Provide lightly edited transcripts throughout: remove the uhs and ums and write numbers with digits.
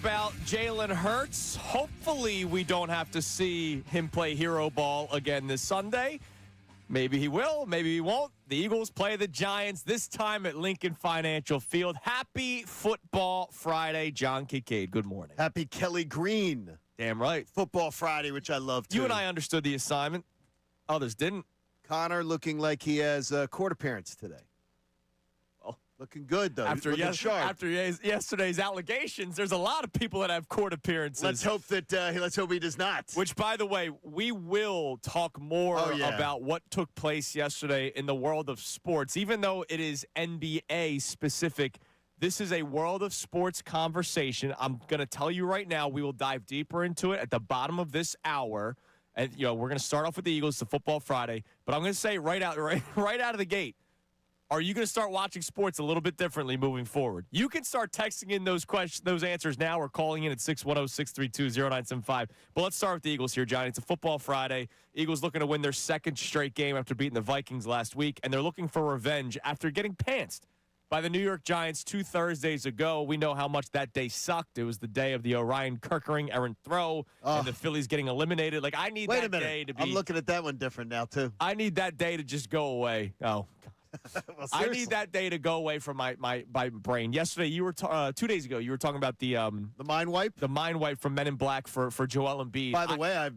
about Jalen Hurts. Hopefully we don't have to see him play hero ball again this Sunday. Maybe he will, maybe he won't. The Eagles play the Giants this time at Lincoln Financial Field. Happy Football Friday, John Kincade. Good morning. Happy Kelly Green. Damn right. Football Friday, which I love too. You and I understood the assignment. Others didn't. Connor looking like he has a court appearance today. Well, looking good, though. After yesterday's allegations, there's a lot of people that have court appearances. Let's hope he does not. Which, by the way, we will talk more about what took place yesterday in the world of sports. Even though it is NBA specific, this is a world of sports conversation. I'm going to tell you right now, we will dive deeper into it at the bottom of this hour. And, we're going to start off with the Eagles, the Football Friday. But I'm going to say right out of the gate, are you going to start watching sports a little bit differently moving forward? You can start texting in those answers now or calling in at 610-632-0975. But let's start with the Eagles here, Johnny. It's a Football Friday. Eagles looking to win their second straight game after beating the Vikings last week, and they're looking for revenge after getting pantsed by the New York Giants 2 Thursdays ago. We know how much that day sucked. It was the day of the Orion Kirkering errant throw and the Phillies getting eliminated. Like, I need that day to be. I'm looking at that one different now, too. I need that day to just go away. Oh, God. Well, I need that day to go away from my brain. Yesterday, 2 days ago, you were talking about the mind wipe? The mind wipe from Men in Black for Joel Embiid. By the way,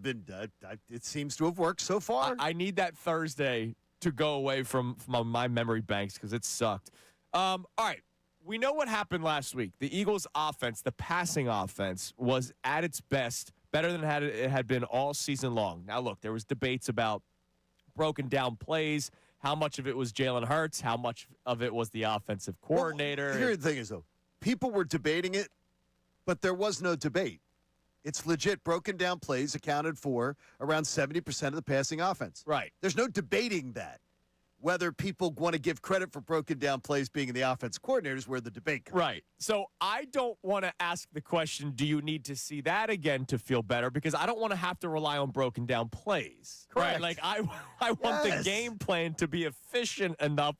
it seems to have worked so far. I need that Thursday to go away from my memory banks because it sucked. All right. We know what happened last week. The Eagles' offense, the passing offense, was at its best, better than it had been all season long. Now, look, there was debates about broken down plays, how much of it was Jalen Hurts, how much of it was the offensive coordinator. Well, here the thing is, though, people were debating it, but there was no debate. It's legit broken down plays accounted for around 70% of the passing offense. Right. There's no debating that. Whether people want to give credit for broken down plays being in the offense coordinators where the debate comes. Right. So I don't want to ask the question, do you need to see that again to feel better? Because I don't want to have to rely on broken down plays. Correct. Right? Like, I want the game plan to be efficient enough.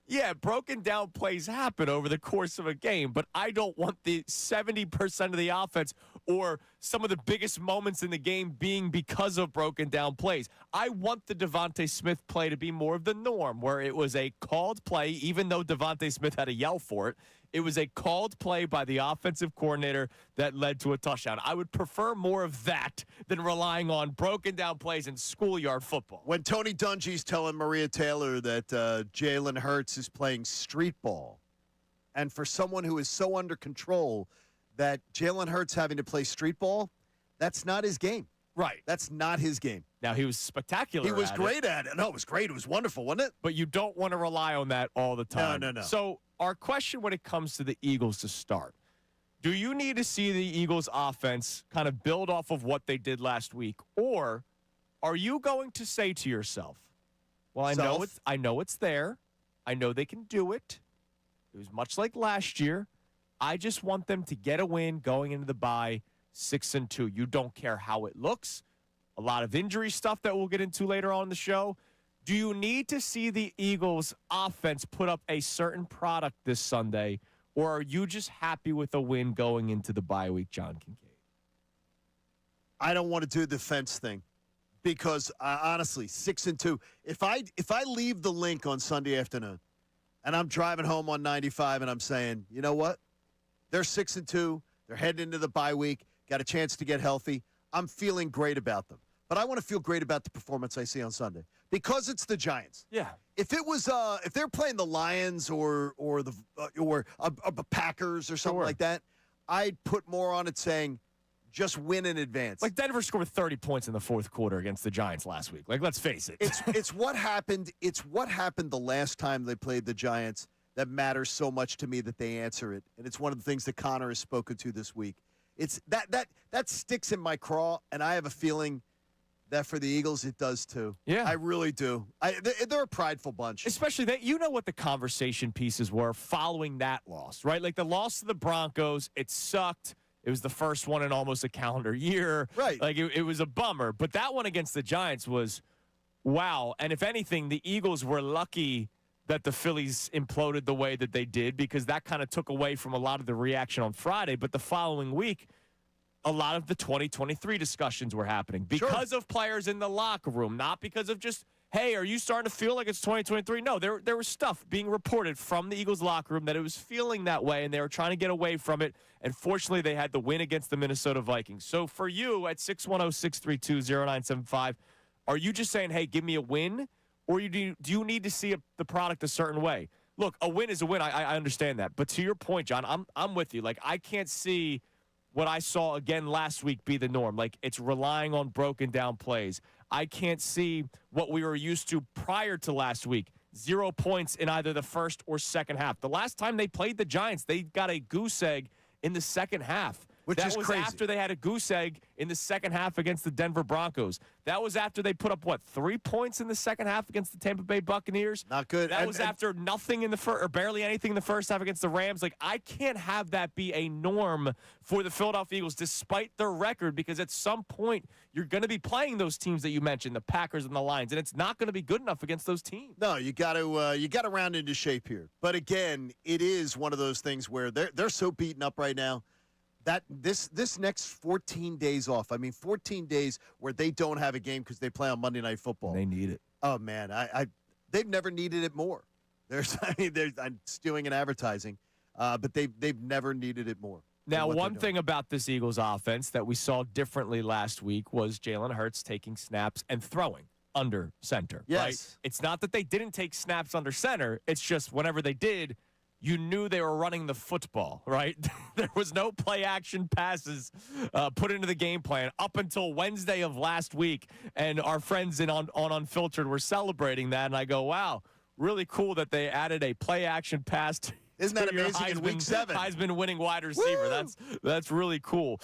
Yeah, broken down plays happen over the course of a game, but I don't want the 70% of the offense or some of the biggest moments in the game being because of broken down plays. I want the Devontae Smith play to be more of the norm, where it was a called play, even though Devontae Smith had to yell for it. It was a called play by the offensive coordinator that led to a touchdown. I would prefer more of that than relying on broken down plays in schoolyard football. When Tony Dungy's telling Maria Taylor that Jalen Hurts is playing street ball, and for someone who is so under control that Jalen Hurts having to play street ball, that's not his game. Right. That's not his game. Now, he was spectacular. He was great at it. No, it was great. It was wonderful, wasn't it? But you don't want to rely on that all the time. No. So our question when it comes to the Eagles to start, do you need to see the Eagles offense kind of build off of what they did last week? Or are you going to say to yourself, well, I know it's there. I know they can do it. It was much like last year. I just want them to get a win going into the bye 6-2. You don't care how it looks. A lot of injury stuff that we'll get into later on in the show. Do you need to see the Eagles offense put up a certain product this Sunday, or are you just happy with a win going into the bye week, John Kincade? I don't want to do the fence thing because honestly, 6-2. If I leave the link on Sunday afternoon and I'm driving home on 95 and I'm saying, you know what? They're 6-2. They're heading into the bye week. Got a chance to get healthy. I'm feeling great about them. But I want to feel great about the performance I see on Sunday because it's the Giants. Yeah. If it was, if they're playing the Lions or the Packers or something like that, I'd put more on it saying, just win in advance. Like Denver scored 30 points in the fourth quarter against the Giants last week. Like, let's face it. It's what happened. It's what happened the last time they played the Giants that matters so much to me that they answer it, and it's one of the things that Connor has spoken to this week. It's that sticks in my craw, and I have a feeling that for the Eagles it does too. Yeah, I really do. They're a prideful bunch, especially that what the conversation pieces were following that loss, right? Like the loss to the Broncos, it sucked. It was the first one in almost a calendar year, right? Like it was a bummer, but that one against the Giants was wow. And if anything, the Eagles were lucky that the Phillies imploded the way that they did, because that kind of took away from a lot of the reaction on Friday. But the following week, a lot of the 2023 discussions were happening because of players in the locker room, not because of just, hey, are you starting to feel like it's 2023? No, there was stuff being reported from the Eagles locker room that it was feeling that way, and they were trying to get away from it. And fortunately, they had the win against the Minnesota Vikings. So for you at 610-632-0975, are you just saying, hey, give me a win? Or do you need to see the product a certain way? Look, a win is a win. I understand that. But to your point, John, I'm with you. Like, I can't see what I saw again last week be the norm. Like, it's relying on broken down plays. I can't see what we were used to prior to last week. 0 points in either the first or second half. The last time they played the Giants, they got a goose egg in the second half. That was crazy. After they had a goose egg in the second half against the Denver Broncos. That was after they put up, 3 points in the second half against the Tampa Bay Buccaneers? Not good. That was after nothing in the first, or barely anything in the first half against the Rams. Like, I can't have that be a norm for the Philadelphia Eagles, despite their record, because at some point you're going to be playing those teams that you mentioned, the Packers and the Lions, and it's not going to be good enough against those teams. No, you got to round into shape here. But again, it is one of those things where they're so beaten up right now that this next 14 days off, 14 days where they don't have a game because they play on Monday Night Football. They need it. Oh, man, they've never needed it more. I'm stewing in advertising, but they've never needed it more. Now, one thing about this Eagles offense that we saw differently last week was Jalen Hurts taking snaps and throwing under center. Yes. Right? It's not that they didn't take snaps under center. It's just whenever they did, you knew they were running the football, right? There was no play-action passes put into the game plan up until Wednesday of last week, and our friends on Unfiltered were celebrating that, and I go, wow, really cool that they added a play-action pass to Isn't that amazing in Week 7? Heisman-winning wide receiver. Woo! That's really cool.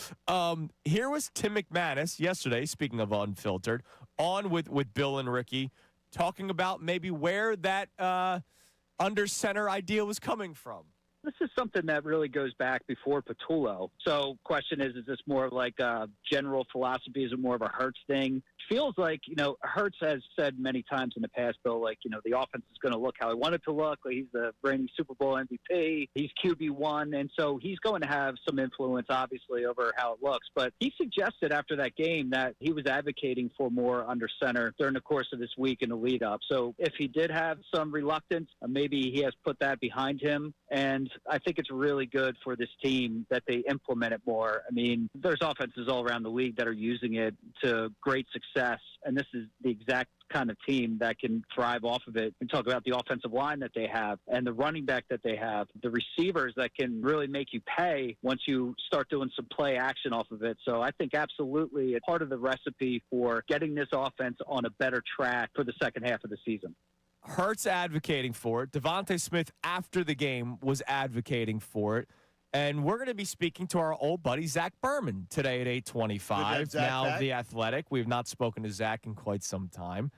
Here was Tim McManus yesterday, speaking of Unfiltered, on with Bill and Ricky, talking about maybe where that under center idea was coming from. This is something that really goes back before Patullo. So question is this more of like a general philosophy? Is it more of a Hurts thing? Feels like, Hurts has said many times in the past, Bill, like, the offense is going to look how he wanted to look. Like, he's the reigning Super Bowl MVP. He's QB1. And so he's going to have some influence, obviously, over how it looks. But he suggested after that game that he was advocating for more under center during the course of this week in the lead up. So if he did have some reluctance, maybe he has put that behind him. And I think it's really good for this team that they implement it more. There's offenses all around the league that are using it to great success, and this is the exact kind of team that can thrive off of it. We talk about the offensive line that they have and the running back that they have, the receivers that can really make you pay once you start doing some play action off of it. So I think absolutely it's part of the recipe for getting this offense on a better track for the second half of the season. Hurts advocating for it. Devontae Smith, after the game, was advocating for it. And we're going to be speaking to our old buddy, Zach Berman, today at 8:25. Now, The Athletic. We've not spoken to Zach in quite some time.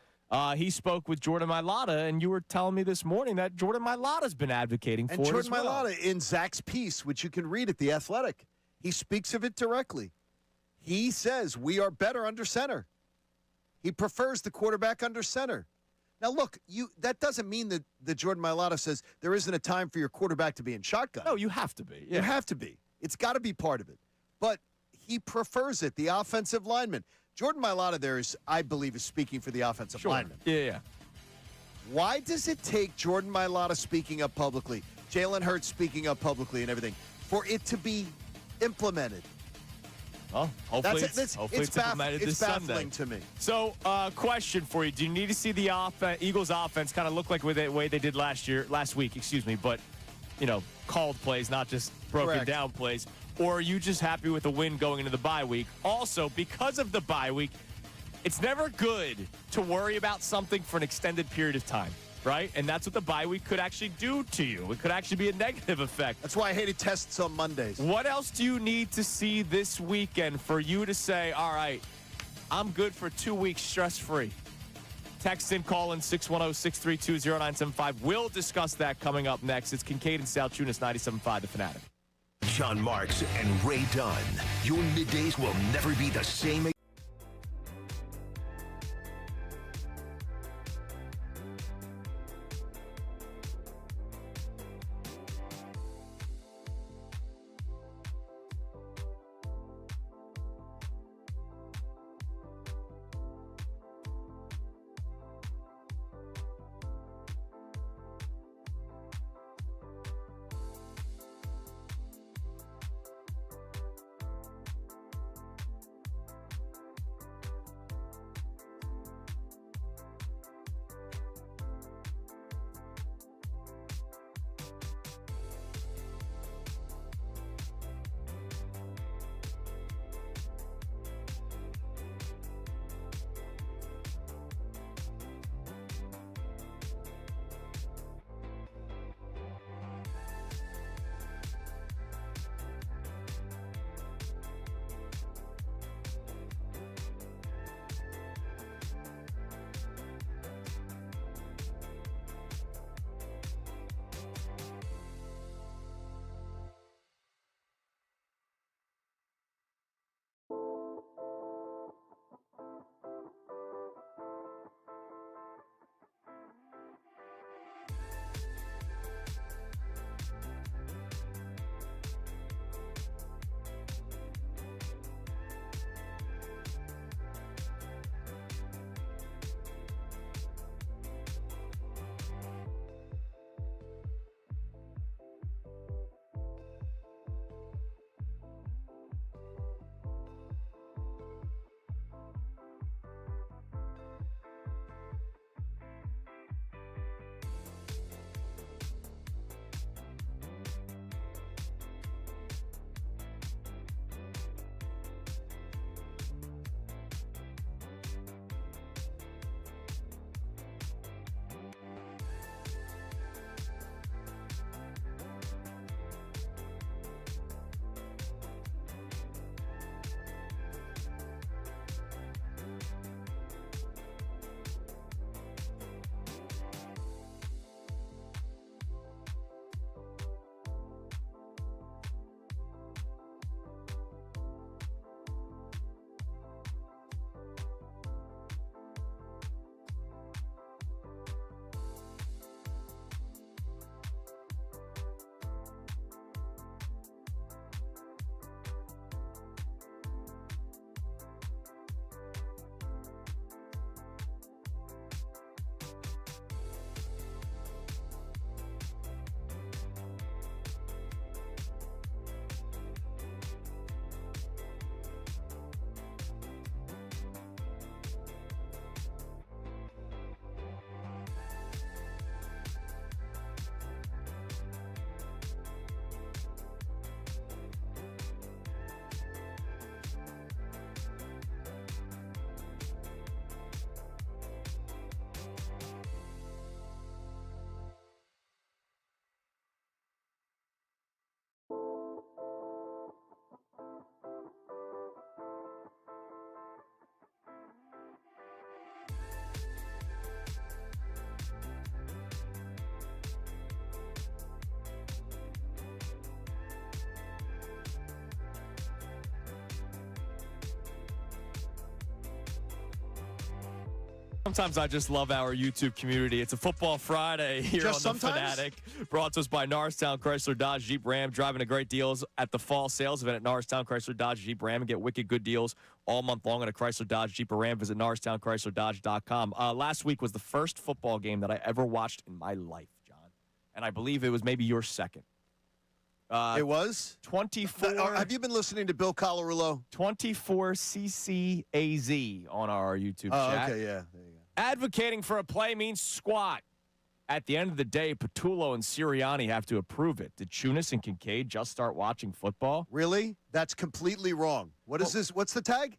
He spoke with Jordan Mailata, and you were telling me this morning that Jordan Mailata's been advocating for it as well. And Jordan Mailata, in Zach's piece, which you can read at The Athletic, he speaks of it directly. He says, we are better under center. He prefers the quarterback under center. Now, look, that doesn't mean that Jordan Mailata says there isn't a time for your quarterback to be in shotgun. No, you have to be. Yeah. You have to be. It's got to be part of it. But he prefers it, the offensive lineman. Jordan Mailata there is, I believe, is speaking for the offensive lineman. Yeah. Why does it take Jordan Mailata speaking up publicly, Jalen Hurts speaking up publicly and everything, for it to be implemented? Well, hopefully it's implemented this Sunday. It's baffling to me. So, question for you. Do you need to see the Eagles offense kind of look like the way they did last week, but, called plays, not just broken down plays? Or are you just happy with the win going into the bye week? Also, because of the bye week, it's never good to worry about something for an extended period of time, right? And that's what the bye week could actually do to you. It could actually be a negative effect. That's why I hated tests on Mondays. What else do you need to see this weekend for you to say, all right, I'm good for 2 weeks stress-free? Text in, call in 610-632-0975. We'll discuss that coming up next. It's Kincade and Salciunas, 97.5 The Fanatic. John Marks and Ray Dunn. Your middays will never be the same. Sometimes I just love our YouTube community. It's a Football Friday here Just on the sometimes? Fanatic. Brought to us by Norristown Chrysler Dodge Jeep Ram. Driving to great deals at the fall sales event at Norristown Chrysler Dodge Jeep Ram and get wicked good deals all month long on a Chrysler Dodge Jeep or Ram. Visit NorristownChryslerDodge.com. Last week was the first football game that I ever watched in my life, John. And I believe it was maybe your second. It was? 24. Have you been listening to Bill Colarulo? 24 CCAZ on our YouTube chat. Okay, yeah. There you go. Advocating for a play means squat. At the end of the day, Patullo and Sirianni have to approve it. Did Chunas and Kincade just start watching football? Really? That's completely wrong. What is this? What's the tag?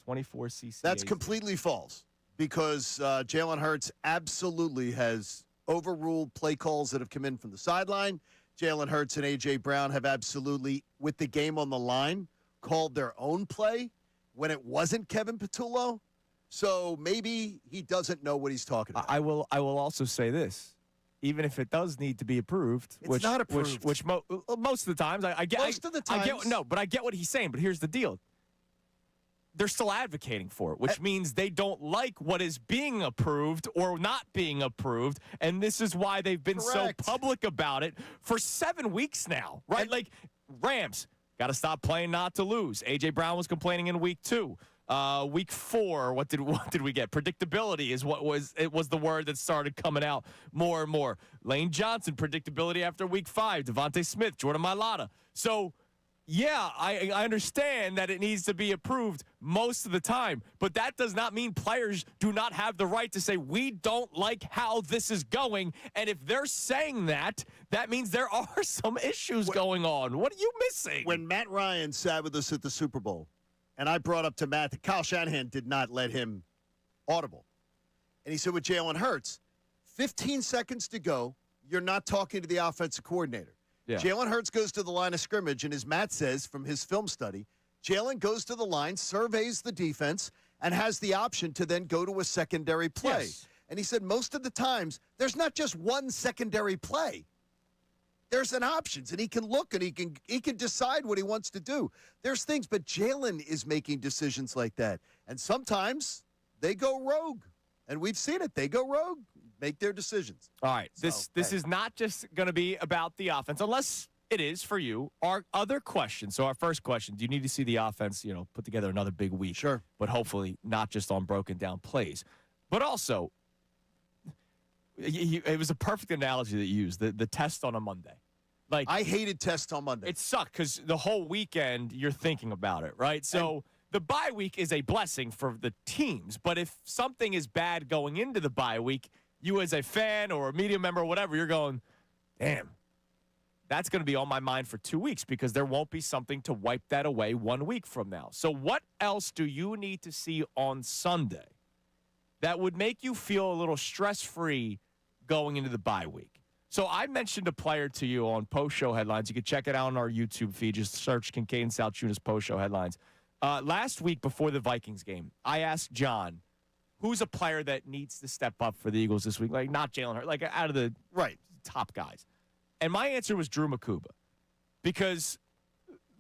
24 CCAZ. That's completely false because Jalen Hurts absolutely has overruled play calls that have come in from the sideline. Jalen Hurts and A.J. Brown have absolutely, with the game on the line, called their own play when it wasn't Kevin Patullo. So maybe he doesn't know what he's talking about. I will also say this. Even if it does need to be approved, It's not approved. Which most of the times I get. Most of the times. But I get what he's saying. But here's the deal. They're still advocating for it, which means they don't like what is being approved or not being approved. And this is why they've been Correct. so public about it for 7 weeks now, right? Like, Rams, got to stop playing not to lose. A.J. Brown was complaining in week 2. Week 4, what did we get? Predictability is what was the word that started coming out more and more. Lane Johnson, predictability after week 5. Devontae Smith, Jordan Mailata. So, yeah, I understand that it needs to be approved most of the time, but that does not mean players do not have the right to say, we don't like how this is going. And if they're saying that, that means there are some issues going on. What are you missing? When Matt Ryan sat with us at the Super Bowl, and I brought up to Matt that Kyle Shanahan did not let him audible. And he said with Jalen Hurts, 15 seconds to go, you're not talking to the offensive coordinator. Yeah. Jalen Hurts goes to the line of scrimmage, and as Matt says from his film study, Jalen goes to the line, surveys the defense, and has the option to then go to a secondary play. Yes. And he said most of the times, there's not just one secondary play. There's an options, and he can look, and he can decide what he wants to do. There's things, but Jalen is making decisions like that. And sometimes they go rogue, and we've seen it. They go rogue. Make their decisions. All right, this is not just going to be about the offense, unless it is for you. Our other question, so our first question, do you need to see the offense, put together another big week? Sure. But hopefully not just on broken down plays. But also, it was a perfect analogy that you used, the test on a Monday. Like, I hated tests on Monday. It sucked because the whole weekend you're thinking about it, right? So the bye week is a blessing for the teams. But if something is bad going into the bye week, you as a fan or a media member or whatever, you're going, damn, that's going to be on my mind for 2 weeks because there won't be something to wipe that away 1 week from now. So what else do you need to see on Sunday that would make you feel a little stress-free going into the bye week? So I mentioned a player to you on post-show headlines. You can check it out on our YouTube feed. Just search Kincade Salciunas post-show headlines. Last week before the Vikings game, I asked John, who's a player that needs to step up for the Eagles this week? Like, not Jalen Hurts, like out of the top guys. And my answer was Drew Makuba because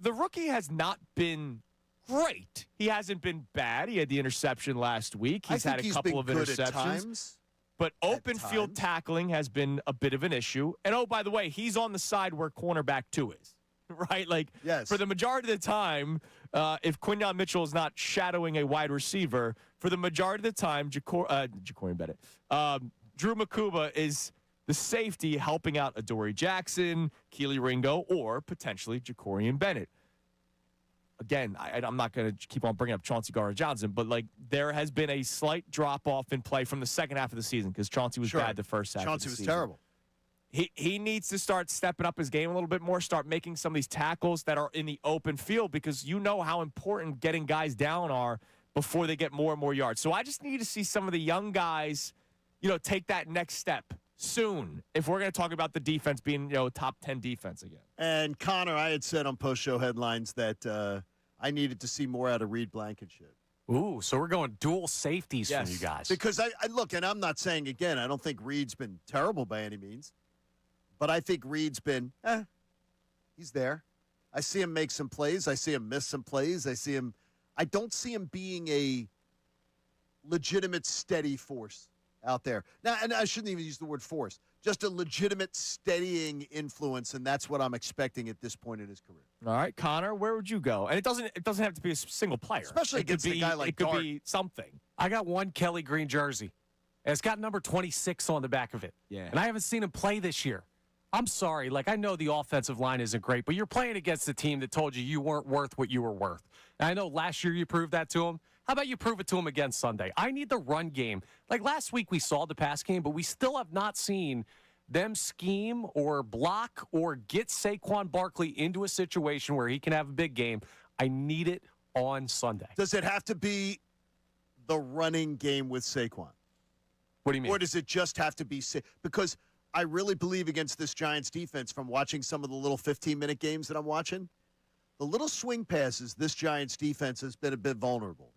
the rookie has not been great. He hasn't been bad. He had the interception last week. He's had a couple of interceptions. At times. But open field tackling has been a bit of an issue. And, oh, by the way, he's on the side where cornerback 2 is, right? Like, yes. For the majority of the time, if Quinyon Mitchell is not shadowing a wide receiver, for the majority of the time, Ja'Cory Bennett, Drew Makuba is the safety helping out Adoree Jackson, Keely Ringo, or potentially Ja'Cory Bennett. Again, I'm not going to keep on bringing up Chauncey Gardner-Johnson, but, like, there has been a slight drop-off in play from the second half of the season because Chauncey was bad the first half of the season. Chauncey was terrible. He needs to start stepping up his game a little bit more, start making some of these tackles that are in the open field because you know how important getting guys down are before they get more and more yards. So I just need to see some of the young guys, take that next step soon if we're going to talk about the defense being, top 10 defense again. And Connor, I had said on post-show headlines that I needed to see more out of Reed Blankenship. Ooh, so we're going dual safeties from you guys. Because I look, and I'm not saying, again, I don't think Reed's been terrible by any means. But I think Reed's been, he's there. I see him make some plays. I see him miss some plays. I don't see him being legitimate steady force out there. Now, and I shouldn't even use the word force, just a legitimate steadying influence, and that's what I'm expecting at this point in his career. All right, Connor, where would you go? And it doesn't have to be a single player. Especially against a guy like Dart. It could be something. I got one Kelly Green jersey. And it's got number 26 on the back of it. Yeah. And I haven't seen him play this year. I'm sorry. Like, I know the offensive line isn't great, but you're playing against a team that told you weren't worth what you were worth. And I know last year you proved that to him. How about you prove it to him again Sunday? I need the run game. Like, last week we saw the pass game, but we still have not seen them scheme or block or get Saquon Barkley into a situation where he can have a big game. I need it on Sunday. Does it have to be the running game with Saquon? What do you mean? Or does it just have to be because I really believe against this Giants defense from watching some of the little 15-minute games that I'm watching, the little swing passes, this Giants defense has been a bit vulnerable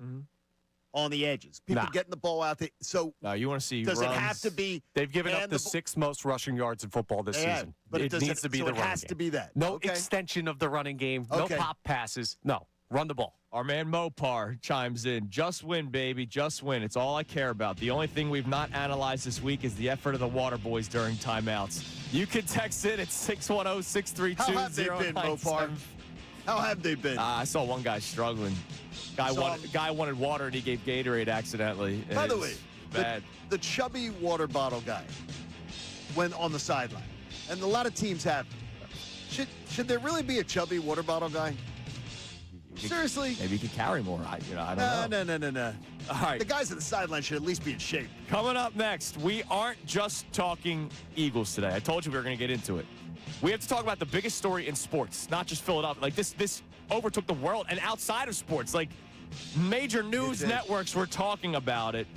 on the edges. People getting the ball out there. So no, you want to see does runs. it have to be? They've given up the sixth most rushing yards in football this season. But it needs to be the so running it has game. to be that. No extension of the running game. No pop passes. No. Run the ball. Our man Mopar chimes in. Just win, baby. Just win. It's all I care about. The only thing we've not analyzed this week is the effort of the Water Boys during timeouts. You can text it at 610-632-0977. How have they been, Mopar? How have they been? I saw one guy struggling. Guy wanted water, and he gave Gatorade accidentally. By the way, bad. The chubby water bottle guy went on the sideline. And a lot of teams have. Should there really be a chubby water bottle guy? Seriously? Maybe he could carry more. I don't know. No. All right. The guys at the sideline should at least be in shape. Coming up next, we aren't just talking Eagles today. I told you we were going to get into it. We have to talk about the biggest story in sports, not just Philadelphia. Like this overtook the world and outside of sports. Like major news networks were talking about it.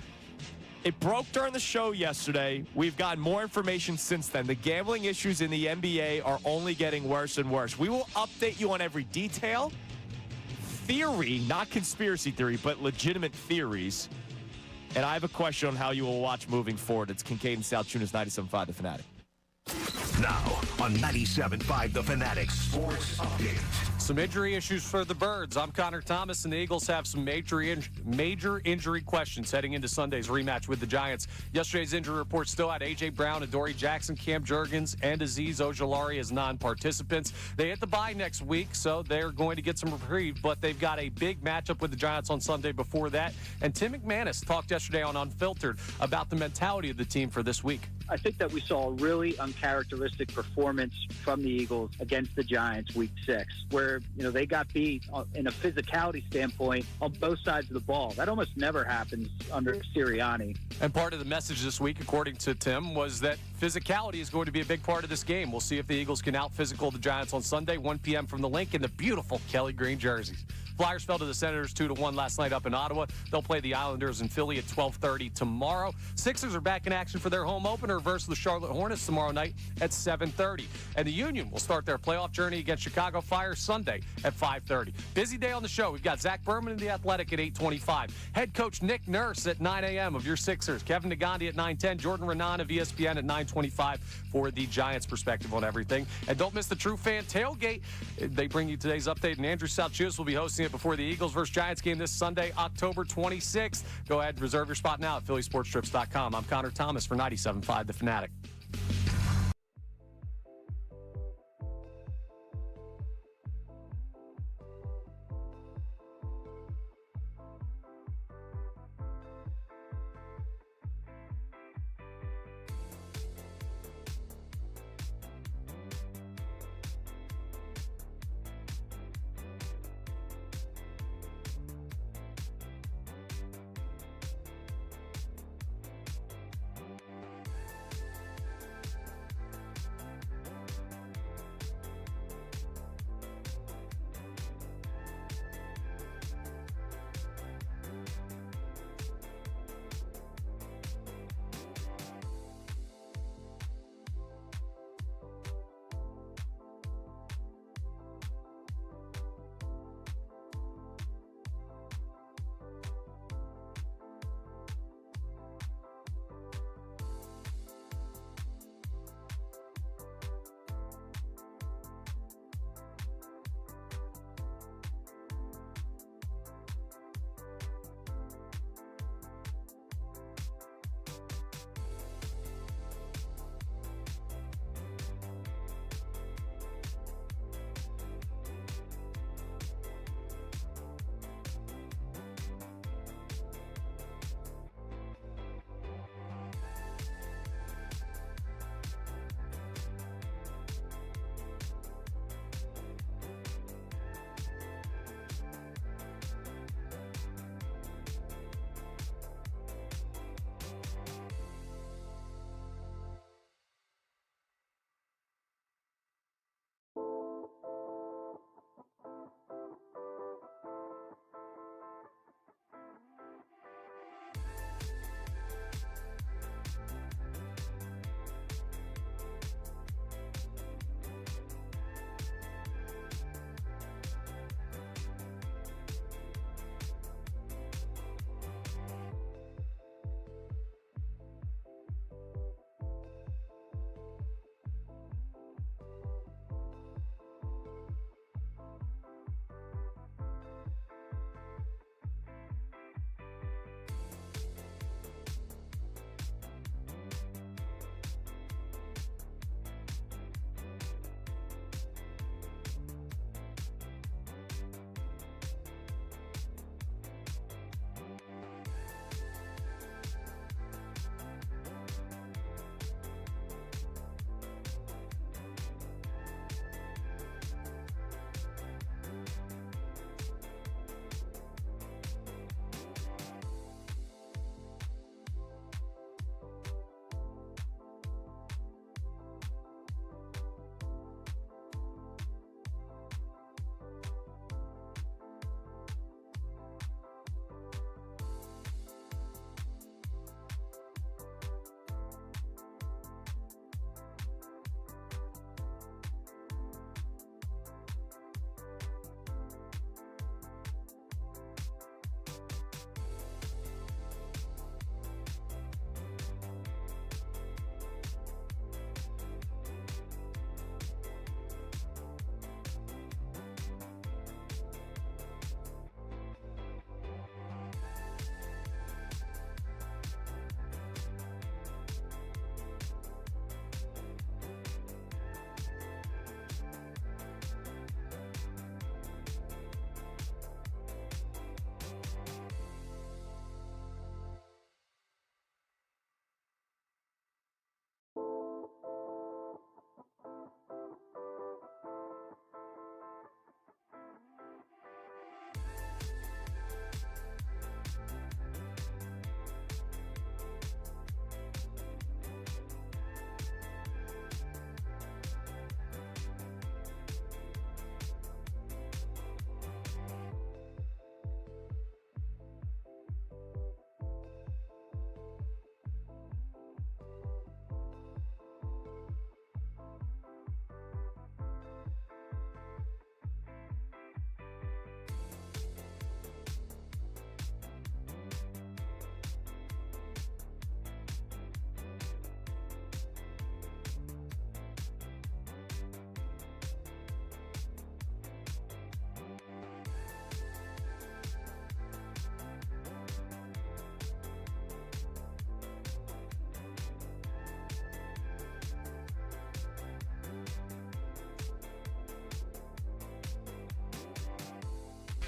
It broke during the show yesterday. We've gotten more information since then. The gambling issues in the NBA are only getting worse and worse. We will update you on every detail. Theory, not conspiracy theory, but legitimate theories. And I have a question on how you will watch moving forward. It's Kincade and Salciunas, 97.5 The Fanatic. Now on 97.5 The Fanatic Sports Update. Some injury issues for the Birds. I'm Connor Thomas, and the Eagles have some major injury questions heading into Sunday's rematch with the Giants. Yesterday's injury report still had A.J. Brown, Adoree Jackson, Cam Jurgens, and Azeez Ojulari as non-participants. They hit the bye next week, so they're going to get some reprieve, but they've got a big matchup with the Giants on Sunday before that. And Tim McManus talked yesterday on Unfiltered about the mentality of the team for this week. I think that we saw a really uncharacteristic performance from the Eagles against the Giants week 6, where, they got beat in a physicality standpoint on both sides of the ball. That almost never happens under Sirianni. And part of the message this week, according to Tim, was that physicality is going to be a big part of this game. We'll see if the Eagles can out-physical the Giants on Sunday, 1 p.m. from the Link in the beautiful Kelly Green jerseys. Flyers fell to the Senators 2-1 last night up in Ottawa. They'll play the Islanders in Philly at 12:30 tomorrow. Sixers are back in action for their home opener versus the Charlotte Hornets tomorrow night at 7:30. And the Union will start their playoff journey against Chicago Fire Sunday at 5:30. Busy day on the show. We've got Zach Berman in the Athletic at 8:25. Head coach Nick Nurse at 9 a.m. of your Sixers. Kevin Nagandi at 9:10. Jordan Renan of ESPN at 9:25 for the Giants' perspective on everything. And don't miss the True Fan Tailgate. They bring you today's update, and Andrew Salciunas will be hosting it before the Eagles versus Giants game this Sunday, October 26th. Go ahead and reserve your spot now at phillysportstrips.com. I'm Connor Thomas for 97.5 The Fanatic.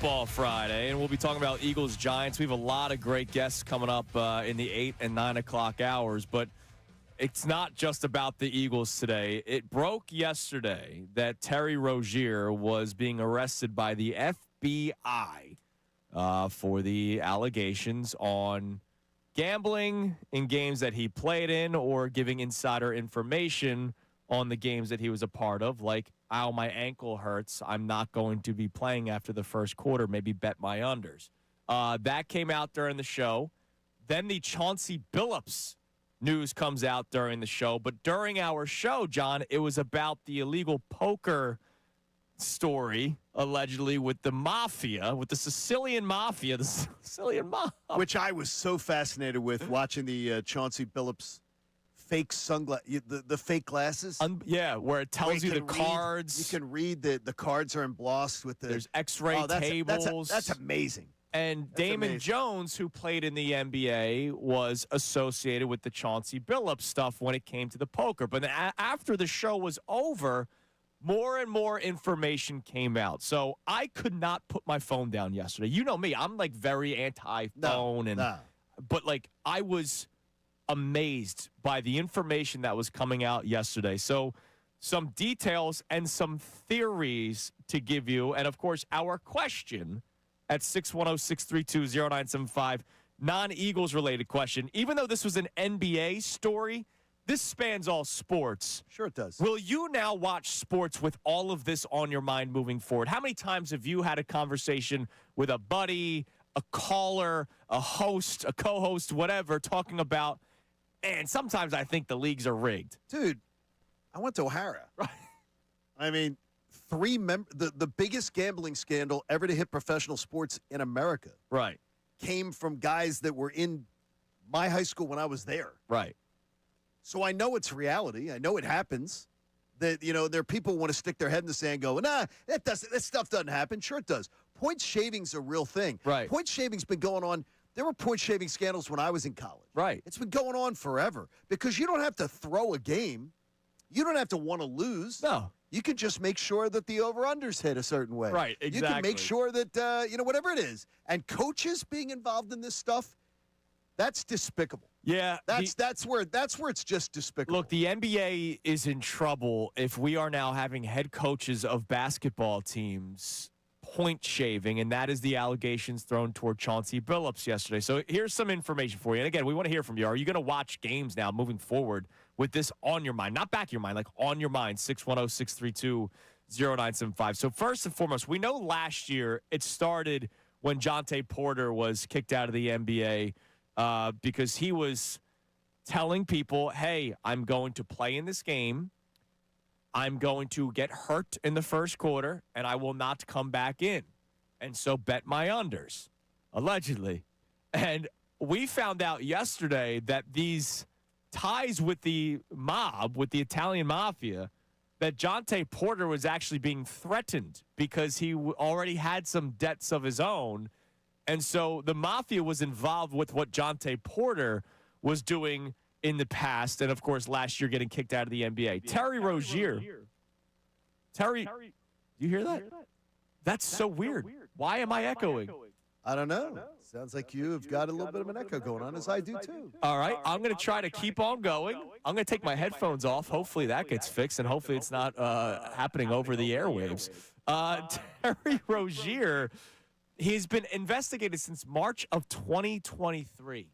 Football Friday, and we'll be talking about Eagles-Giants. We have a lot of great guests coming up in the 8 and 9 o'clock hours, but it's not just about the Eagles today. It broke yesterday that Terry Rozier was being arrested by the FBI for the allegations on gambling in games that he played in or giving insider information on the games that he was a part of, like, ow, my ankle hurts, I'm not going to be playing after the first quarter, maybe bet my unders. That came out during the show. Then the Chauncey Billups news comes out during the show. But during our show, John, it was about the illegal poker story, allegedly, with the mafia, with the Sicilian mafia, the Sicilian mob. Which I was so fascinated with watching the Chauncey Billups fake sunglasses, the fake glasses. Where it tells you the cards. You can read the cards are embossed with the. There's X-ray tables. That's amazing. And Damon Jones, who played in the NBA, was associated with the Chauncey Billups stuff when it came to the poker. But after the show was over, more and more information came out. So I could not put my phone down yesterday. You know me. I'm like very anti-phone. But like I was amazed by the information that was coming out yesterday. So some details and some theories to give you. And, of course, our question at 610-632-0975, non-Eagles related question. Even though this was an NBA story, this spans all sports. Sure it does. Will you now watch sports with all of this on your mind moving forward? How many times have you had a conversation with a buddy, a caller, a host, a co-host, whatever, talking about, and sometimes I think the leagues are rigged. Dude, I went to O'Hara. Right. I mean, the biggest gambling scandal ever to hit professional sports in America. Right. Came from guys that were in my high school when I was there. Right. So I know it's reality. I know it happens. That, there are people who want to stick their head in the sand and go, nah, that stuff doesn't happen. Sure it does. Point shaving's a real thing. Right. Point shaving's been going on. There were point shaving scandals when I was in college. Right. It's been going on forever because you don't have to throw a game. You don't have to want to lose. No. You can just make sure that the over-unders hit a certain way. Right, exactly. You can make sure that, whatever it is. And coaches being involved in this stuff, that's despicable. Yeah. That's where it's just despicable. Look, the NBA is in trouble if we are now having head coaches of basketball teams point shaving, and that is the allegations thrown toward Chauncey Billups yesterday. So here's some information for you. And again, we want to hear from you. Are you going to watch games now moving forward with this on your mind? Not back of your mind, like on your mind, 610-632-0975. So first and foremost, we know last year it started when Jonte Porter was kicked out of the NBA because he was telling people, hey, I'm going to play in this game. I'm going to get hurt in the first quarter, and I will not come back in. And so bet my unders, allegedly. And we found out yesterday that these ties with the mob, with the Italian mafia, that Jonte Porter was actually being threatened because he already had some debts of his own. And so the mafia was involved with what Jonte Porter was doing in the past, and, of course, last year getting kicked out of the NBA. Terry Rozier. Terry, do you hear that? That's so weird. Why am I echoing? I don't know. Sounds like you have got a little bit of an echo going on, as I do, too. All right, I'm going to try to keep on going. I'm going to take my headphones off. Hopefully that gets fixed, and hopefully it's not happening over the airwaves. Terry Rozier, he's been investigated since March of 2023.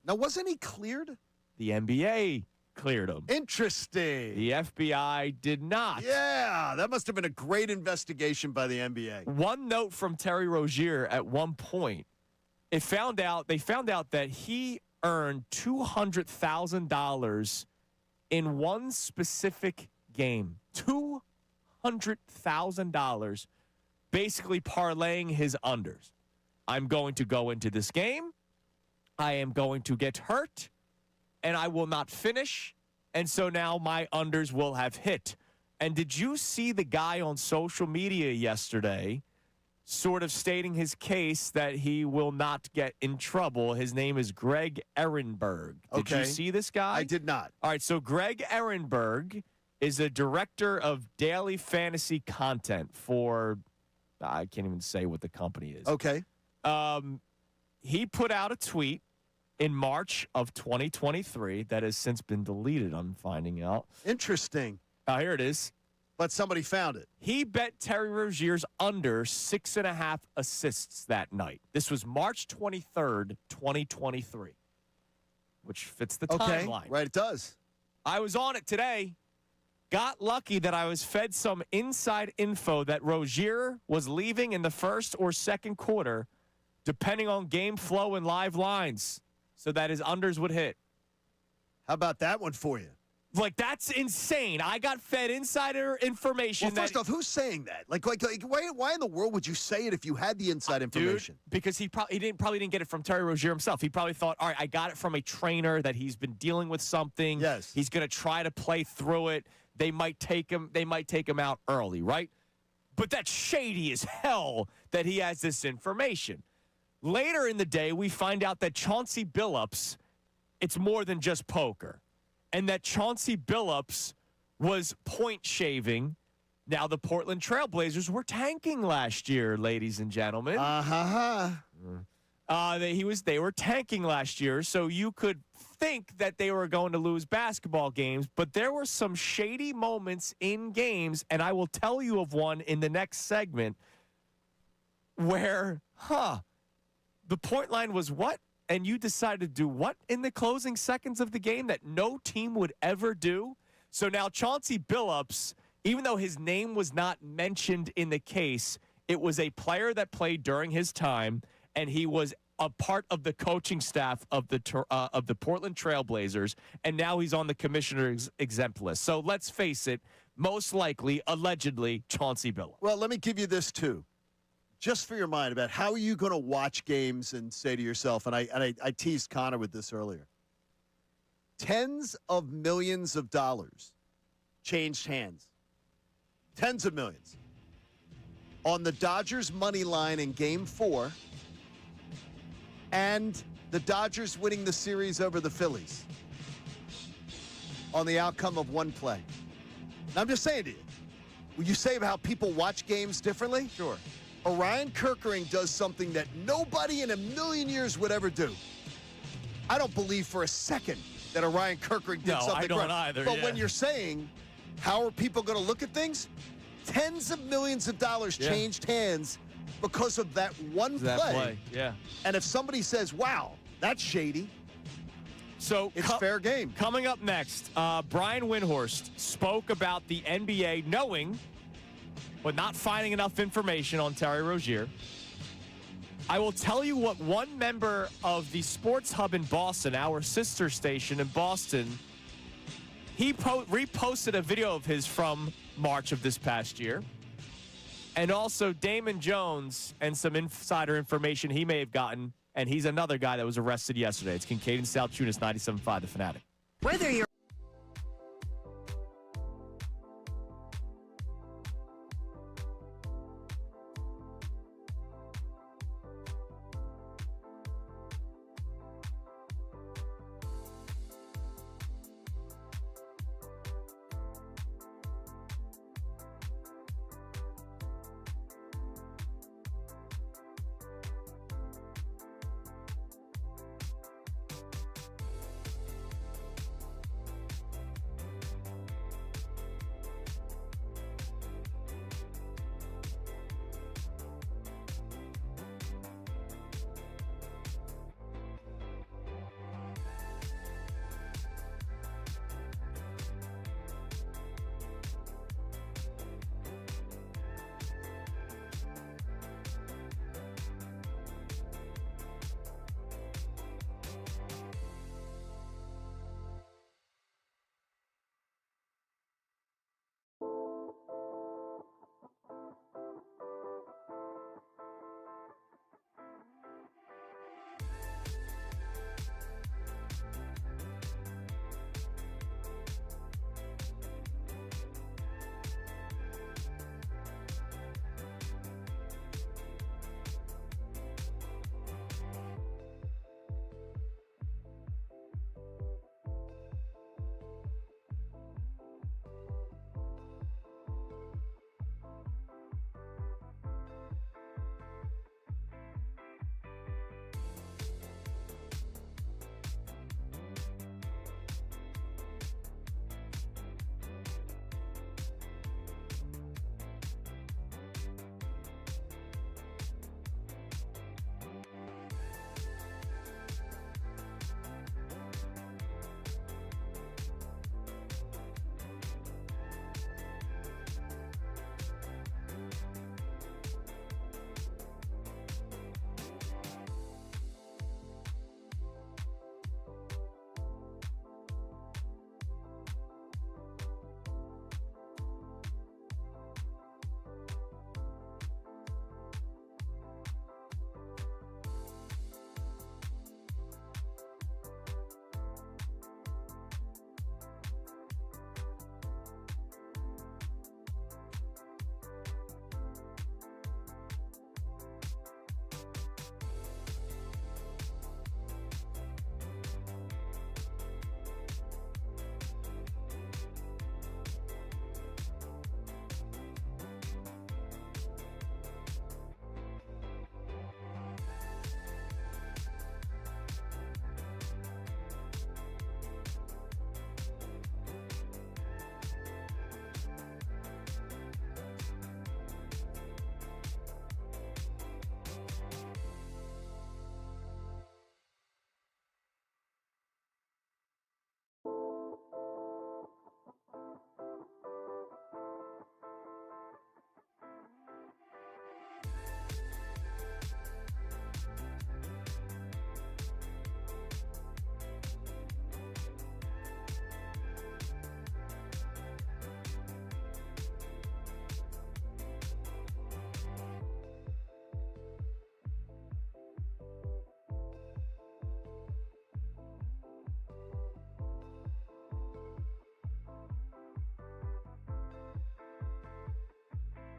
Now, wasn't he cleared? The NBA cleared him. Interesting. The FBI did not. Yeah, that must have been a great investigation by the NBA. One note from Terry Rozier at one point, they found out that he earned $200,000 in one specific game. $200,000, basically parlaying his unders. I'm going to go into this game. I am going to get hurt. And I will not finish, and so now my unders will have hit. And did you see the guy on social media yesterday sort of stating his case that he will not get in trouble? His name is Greg Ehrenberg. Did you see this guy? I did not. All right, so Greg Ehrenberg is a director of daily fantasy content for I can't even say what the company is. Okay. He put out a tweet in March of 2023 that has since been deleted, I'm finding out. Interesting. Here it is. But somebody found it. He bet Terry Rozier's under 6.5 assists that night. This was March 23rd, 2023, which fits the timeline. Right, it does. I was on it today. Got lucky that I was fed some inside info that Rozier was leaving in the first or second quarter, depending on game flow and live lines, so that his unders would hit. How about that one for you? Like, that's insane. I got fed insider information. Well, first off, who's saying that? Like why in the world would you say it if you had the inside information? Dude, because he probably didn't get it from Terry Rozier himself. He probably thought, all right, I got it from a trainer that he's been dealing with something. Yes. He's going to try to play through it. They might take him out early, right? But that's shady as hell that he has this information. Later in the day, we find out that Chauncey Billups, it's more than just poker. And that Chauncey Billups was point shaving. Now, the Portland Trailblazers were tanking last year, ladies and gentlemen. They were tanking last year, so you could think that they were going to lose basketball games, but there were some shady moments in games, and I will tell you of one in the next segment where, the point line was what? And you decided to do what in the closing seconds of the game that no team would ever do? So now Chauncey Billups, even though his name was not mentioned in the case, it was a player that played during his time, and he was a part of the coaching staff of the Portland Trailblazers, and now he's on the commissioner's exempt list. So let's face it, most likely, allegedly, Chauncey Billups. Well, let me give you this, too. Just for your mind about how are you going to watch games and say to yourself, and I teased Connor with this earlier, tens of millions of dollars changed hands. Tens of millions. On the Dodgers money line in Game 4 and the Dodgers winning the series over the Phillies on the outcome of one play. Now, I'm just saying to you, will you say how people watch games differently? Sure. Orion Kirkering does something that nobody in a million years would ever do. I don't believe for a second that Orion Kirkering did something I don't wrong. either. But when you're saying, how are people going to look at things? Tens of millions of dollars changed hands because of that one play. Yeah. And if somebody says, wow, that's shady, so it's fair game. Coming up next, Brian Windhorst spoke about the NBA knowing but not finding enough information on Terry Rozier. I will tell you what one member of the Sports Hub in Boston, our sister station in Boston, he reposted a video of his from March of this past year. And also Damon Jones and some insider information he may have gotten. And he's another guy that was arrested yesterday. It's Kincade Salciunas, 97.5, The Fanatic. Whether you're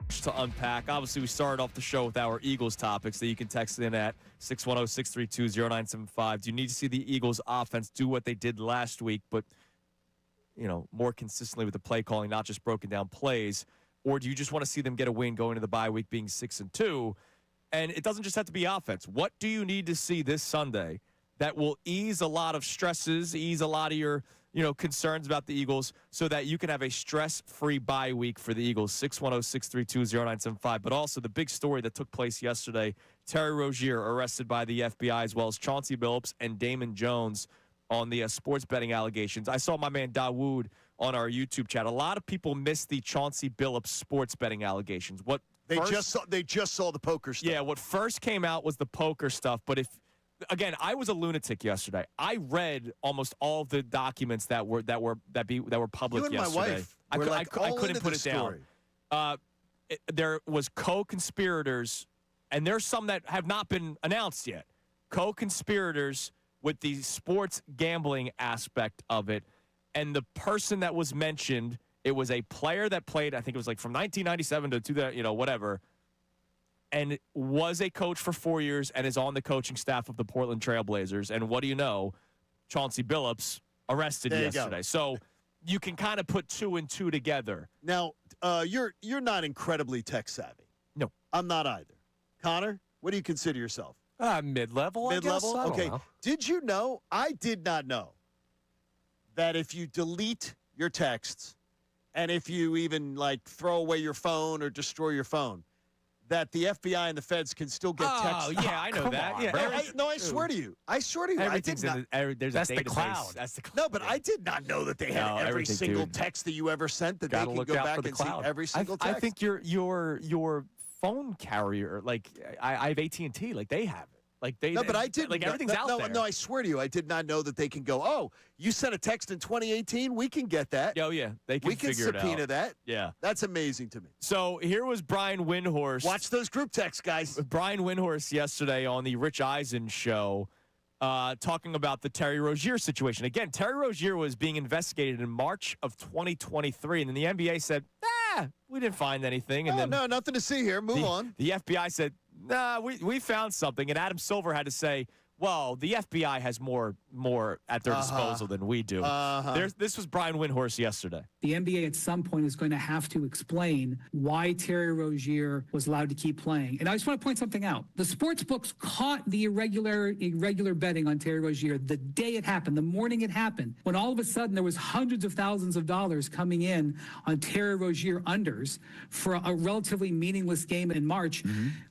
to unpack. Obviously, we started off the show with our Eagles topics that you can text in at 610-632-0975. Do you need to see the Eagles offense do what they did last week, but more consistently with the play calling, not just broken down plays? Or do you just want to see them get a win going into the bye week being 6-2? And it doesn't just have to be offense. What do you need to see this Sunday that will ease a lot of stresses, ease a lot of your concerns about the Eagles so that you can have a stress-free bye week for the Eagles? 610-632-0975. But also the big story that took place yesterday, Terry Rozier arrested by the FBI, as well as Chauncey Billups and Damon Jones on the sports betting allegations. I saw my man Dawood on our YouTube chat. A lot of people missed the Chauncey Billups sports betting allegations. They just saw the poker stuff. Yeah, what first came out was the poker stuff, but Again, I was a lunatic yesterday. I read almost all of the documents that were public you and yesterday. My wife I couldn't put it down. There was co-conspirators, and there's some that have not been announced yet. Co-conspirators with the sports gambling aspect of it, and the person that was mentioned, it was a player that played. I think it was like from 1997 to 2000, whatever. And was a coach for 4 years and is on the coaching staff of the Portland Trailblazers. And what do you know? Chauncey Billups arrested yesterday. So you can kind of put 2 and 2 together. Now, you're not incredibly tech savvy. No. I'm not either. Connor, what do you consider yourself? Mid-level, I guess. Mid-level? I don't Okay. know. Did you know? I did not know that if you delete your texts and if you even throw away your phone or destroy your phone, that the FBI and the feds can still get texts. Oh, yeah, I know that. I swear to you. I swear to you. Everything's there's a That's the database. cloud. That's the cloud. No, but I did not know that they had every single dude. text that you ever sent, that Gotta they can look go out back for the and see cloud. every single I text. think your phone carrier, I have AT&T, they have it. But I didn't. Everything's out there. No, I swear to you, I did not know that they can go, oh, you sent a text in 2018? We can get that. Oh, yeah. They can figure it out. We can subpoena that. Yeah. That's amazing to me. So here was Brian Windhorst. Watch those group texts, guys. Brian Windhorst yesterday on the Rich Eisen show talking about the Terry Rozier situation. Again, Terry Rozier was being investigated in March of 2023, and then the NBA said, we didn't find anything. And no, nothing to see here. Move on. The FBI said, nah, we found something. And Adam Silver had to say, well, the FBI has more at their disposal than we do. This was Brian Windhorst yesterday. The NBA at some point is going to have to explain why Terry Rozier was allowed to keep playing. And I just want to point something out. The sports books caught the irregular betting on Terry Rozier the day it happened, the morning it happened, when all of a sudden there was hundreds of thousands of dollars coming in on Terry Rozier unders for a relatively meaningless game in March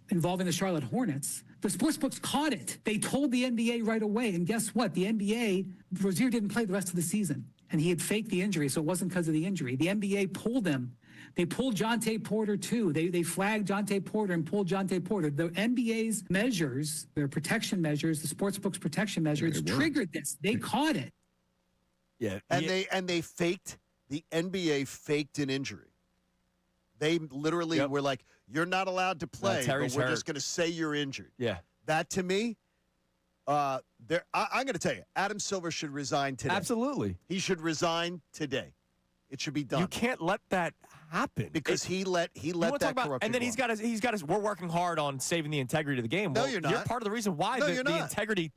involving the Charlotte Hornets. The sports books caught it. They told the NBA right away. And guess what? The NBA, Rozier didn't play the rest of the season. And he had faked the injury, so it wasn't because of the injury. The NBA pulled him. They pulled Jonte Porter, too. They flagged Jonte Porter and pulled Jonte Porter. The NBA's measures, their protection measures, the sports books protection measures, triggered this. They caught it. Yeah. And they faked, the NBA faked an injury. They literally were like, you're not allowed to play, but we're just going to say you're injured. Yeah. That, to me, I'm going to tell you, Adam Silver should resign today. Absolutely. He should resign today. It should be done. You can't let that happen. Because he let that corruption and then go he's got his, we're working hard on saving the integrity of the game. No, you're not. You're part of the reason why the integrity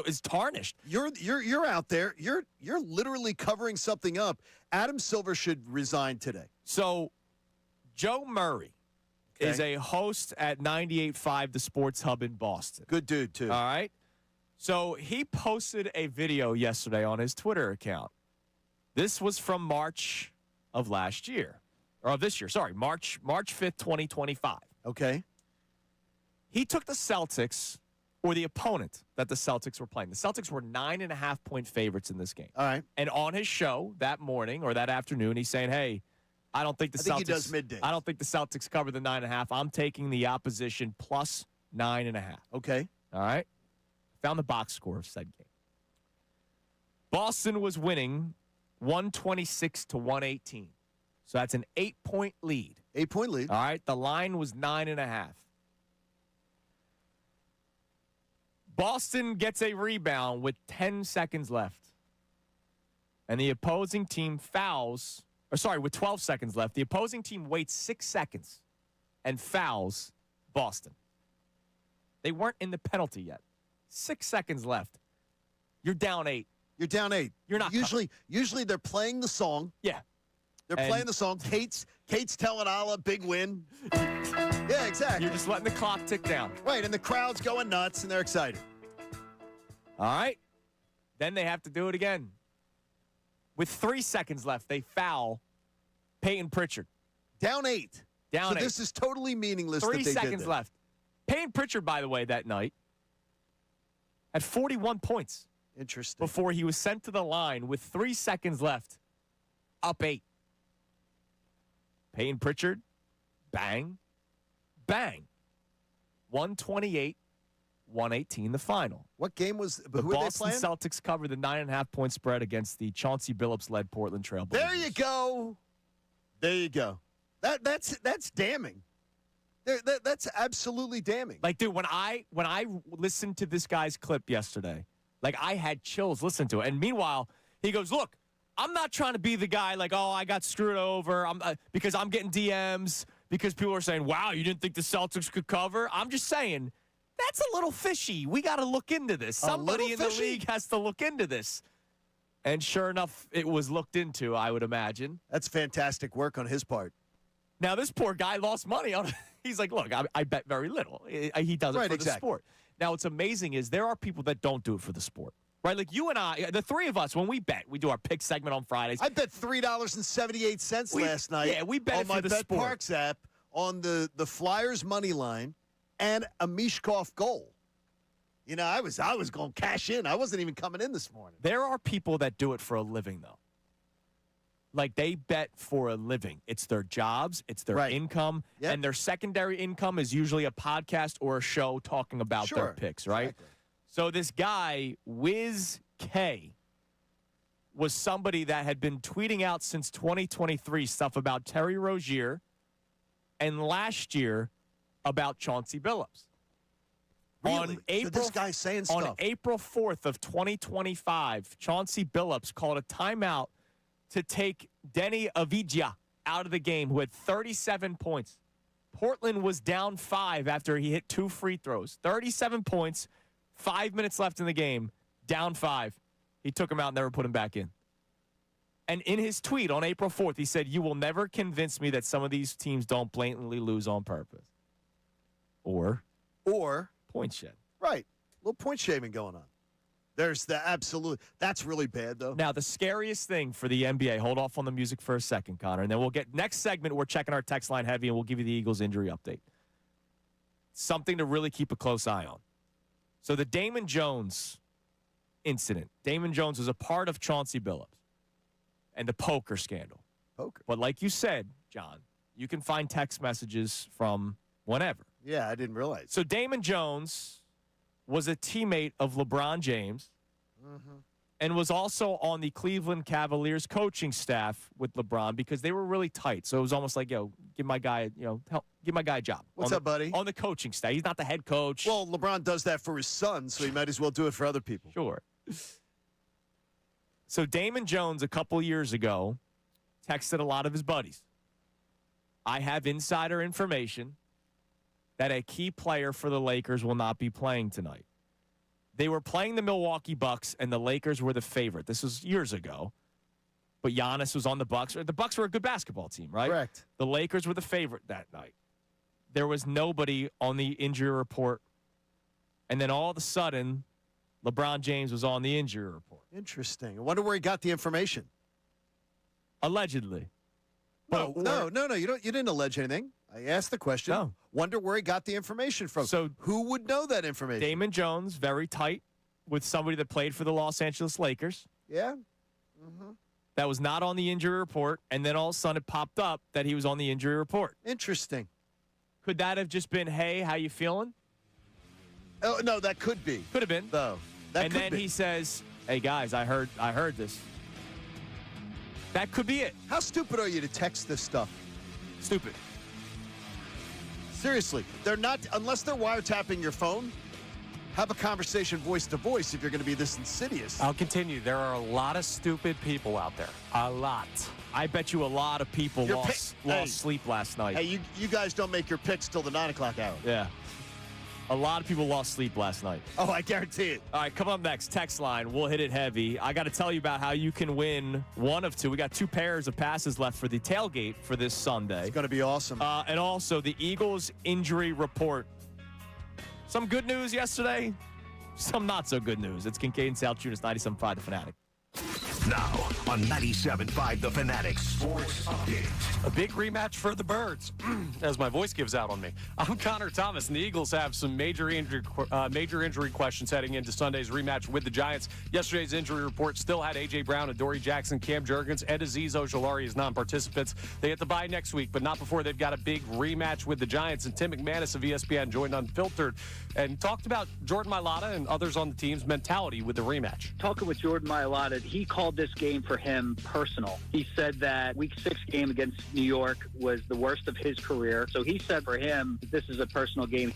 is tarnished. You're out there. You're literally covering something up. Adam Silver should resign today. So Joe Murray is a host at 98.5 The Sports Hub in Boston. Good dude, too. All right. So he posted a video yesterday on his Twitter account. This was from March of last year. Or of this year, sorry. March 5th, 2025. Okay. He took the Celtics, or the opponent that the Celtics were playing. The Celtics were 9.5-point favorites in this game. All right. And on his show that morning or that afternoon, he's saying, hey, I don't think the Celtics. He does middays. I don't think the Celtics cover the 9.5. I'm taking the opposition plus 9.5. Okay. All right. Found the box score of said game. Boston was winning 126-118. So that's an 8-point lead. 8-point lead. All right. The line was 9.5. Boston gets a rebound with 10 seconds left. And the opposing team fouls. With 12 seconds left, the opposing team waits 6 seconds and fouls Boston. They weren't in the penalty yet. 6 seconds left. You're down 8. You're down 8. You're not usually they're playing the song. Yeah. They're playing the song. Kate's telling Allah, big win. Yeah, exactly. You're just letting the clock tick down. Right, and the crowd's going nuts, and they're excited. All right. Then they have to do it again. With 3 seconds left, they foul Peyton Pritchard. Down 8. Down 8. So this is totally meaningless. 3 that they seconds did left. Peyton Pritchard, by the way, that night had 41 points. Interesting. Before he was sent to the line with 3 seconds left, up 8. Peyton Pritchard, bang, bang. 128, 118, the final. What game was The who were Boston they playing? Celtics covered the 9.5-point spread against the Chauncey Billups-led Portland Trail Blazers. There you go. There you go. That's damning. That's absolutely damning. Like, dude, when I listened to this guy's clip yesterday, like, I had chills listening to it. And meanwhile, he goes, look, I'm not trying to be the guy like, oh, I got screwed over because I'm getting DMs, because people are saying, wow, you didn't think the Celtics could cover? I'm just saying, that's a little fishy. We got to look into this. Somebody in the league has to look into this. And sure enough, it was looked into, I would imagine. That's fantastic work on his part. Now, this poor guy lost money on it. He's like, look, I bet very little. He does it for the sport. Now, what's amazing is there are people that don't do it for the sport. Right? Like you and I, the three of us, when we bet, we do our pick segment on Fridays. I bet $3.78 last night. Yeah, we bet on my for the sport. BetParks app on the Flyers money line and a Mishkov goal. You know, I was going to cash in. I wasn't even coming in this morning. There are people that do it for a living, though. Like, they bet for a living. It's their jobs, it's their income, and their secondary income is usually a podcast or a show talking about their picks, right? Exactly. So this guy, Wiz K, was somebody that had been tweeting out since 2023 stuff about Terry Rozier and last year about Chauncey Billups. Really? So this guy's saying stuff. On April 4th of 2025, Chauncey Billups called a timeout to take Denny Avdija out of the game, who had 37 points. Portland was down 5 after he hit 2 free throws. 37 points, 5 minutes left in the game, down 5. He took him out and never put him back in. And in his tweet on April 4th, he said, "You will never convince me that some of these teams don't blatantly lose on purpose." Or point shed. Right. A little point shaving going on. There's the absolute. That's really bad, though. Now, the scariest thing for the NBA, hold off on the music for a second, Connor, and then we'll get next segment. We're checking our text line heavy, and we'll give you the Eagles injury update. Something to really keep a close eye on. So the Damon Jones incident. Damon Jones was a part of Chauncey Billups and the poker scandal. Poker. But like you said, John, you can find text messages from whenever. Yeah, I didn't realize. So Damon Jones was a teammate of LeBron James and was also on the Cleveland Cavaliers coaching staff with LeBron because they were really tight. So it was almost like, yo, give my guy, give my guy a job. What's up, buddy? On the coaching staff. He's not the head coach. Well, LeBron does that for his son, so he might as well do it for other people. Sure. So Damon Jones, a couple years ago, texted a lot of his buddies. I have insider information that a key player for the Lakers will not be playing tonight. They were playing the Milwaukee Bucks, and the Lakers were the favorite. This was years ago. But Giannis was on the Bucks. The Bucks were a good basketball team, right? Correct. The Lakers were the favorite that night. There was nobody on the injury report. And then all of a sudden, LeBron James was on the injury report. Interesting. I wonder where he got the information. Allegedly. No. You didn't allege anything. I asked the question. No. Wonder where he got the information from. So who would know that information? Damon Jones, very tight with somebody that played for the Los Angeles Lakers. Yeah. That was not on the injury report, and then all of a sudden it popped up that he was on the injury report. Interesting. Could that have just been, hey, how you feeling? Oh no, that could be. Could have been. Though. That and could then be. he says, hey guys, I heard this. That could be it. How stupid are you to text this stuff? Stupid. Seriously, they're not, unless they're wiretapping your phone, have a conversation voice to voice if you're going to be this insidious. I'll continue. There are a lot of stupid people out there. A lot. I bet you a lot of people lost sleep last night. Hey, you guys don't make your picks till the 9 o'clock hour. Yeah. A lot of people lost sleep last night. Oh, I guarantee it. All right, coming up next, text line. We'll hit it heavy. I got to tell you about how you can win one of two. We got 2 pairs of passes left for the tailgate for this Sunday. It's going to be awesome. And also the Eagles injury report. Some good news yesterday, some not so good news. It's Kincade Salciunas, 97.5 The Fanatic. Now on 97.5 The Fanatic Sports Update. A big rematch for the Birds, as my voice gives out on me. I'm Connor Thomas, and the Eagles have some major injury questions heading into Sunday's rematch with the Giants. Yesterday's injury report still had A.J. Brown, Adoree Jackson, Cam Jurgens, and Azeez Ojulari as non-participants. They get the bye next week, but not before they've got a big rematch with the Giants. And Tim McManus of ESPN joined Unfiltered and talked about Jordan Mailata and others on the team's mentality with the rematch. Talking with Jordan Mailata, he called this game for him personal. He said that Week 6 game against New York was the worst of his career. So he said for him, this is a personal game.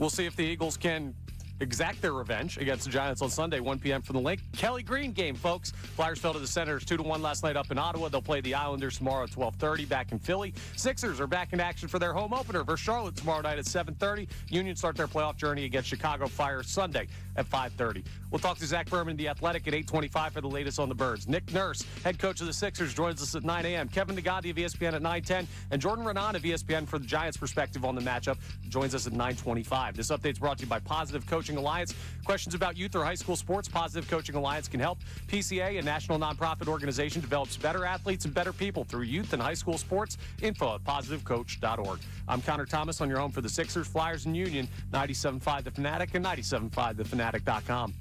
We'll see if the Eagles can exact their revenge against the Giants on Sunday, 1 p.m. from the Link. Kelly Green game, folks. Flyers fell to the Senators 2-1 last night up in Ottawa. They'll play the Islanders tomorrow at 12:30 back in Philly. Sixers are back in action for their home opener versus Charlotte tomorrow night at 7:30. Union start their playoff journey against Chicago Fire Sunday at 5:30. We'll talk to Zach Berman, The Athletic, at 8:25 for the latest on the Birds. Nick Nurse, head coach of the Sixers, joins us at 9 a.m. Kevin Nagandi of ESPN at 9:10. And Jordan Renan of ESPN for the Giants' perspective on the matchup joins us at 9:25. This update's brought to you by Positive Coaching Alliance. Questions about youth or high school sports? Positive Coaching Alliance can help. PCA, a national nonprofit organization, develops better athletes and better people through youth and high school sports. Info at positivecoach.org. I'm Connor Thomas on your home for the Sixers, Flyers, and Union. 97.5 The Fanatic and 97.5thefanatic.com.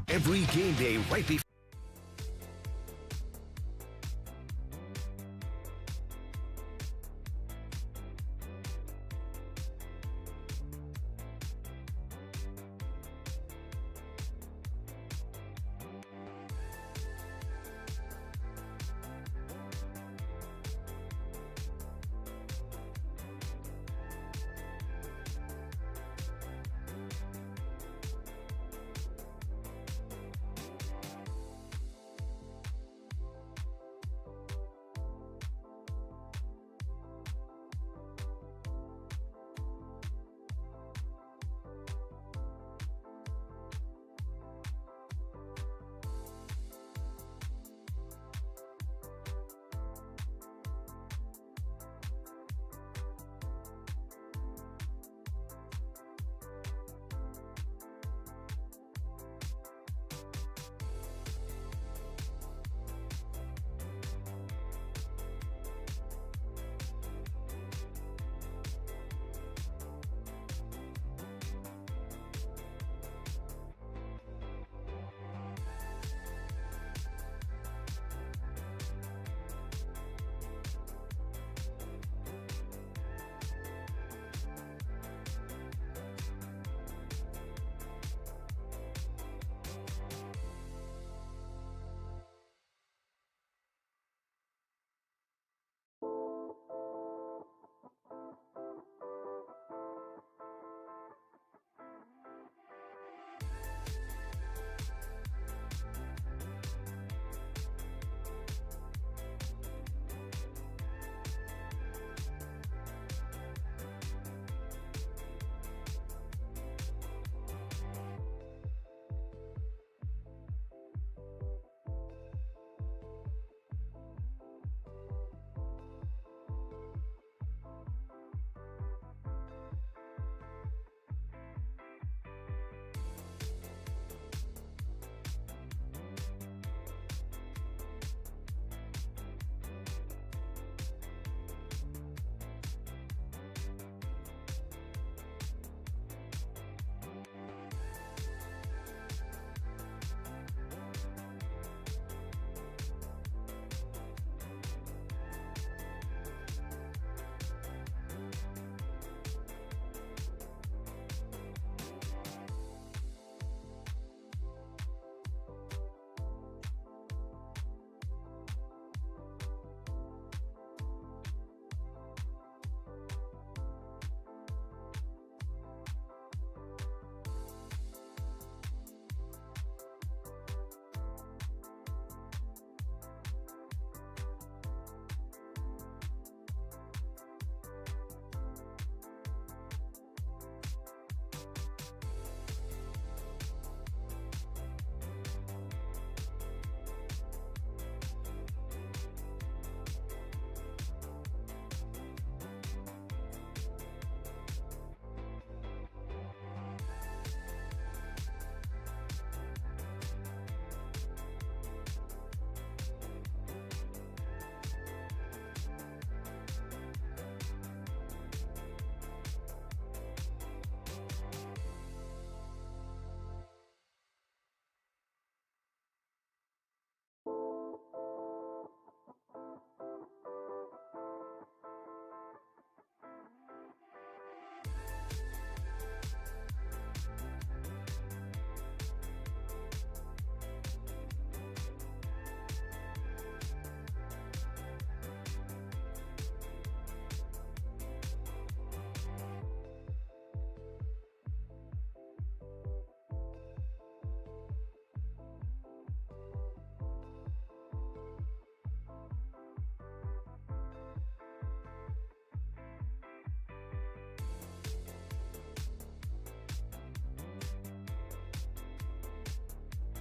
Every game day right before.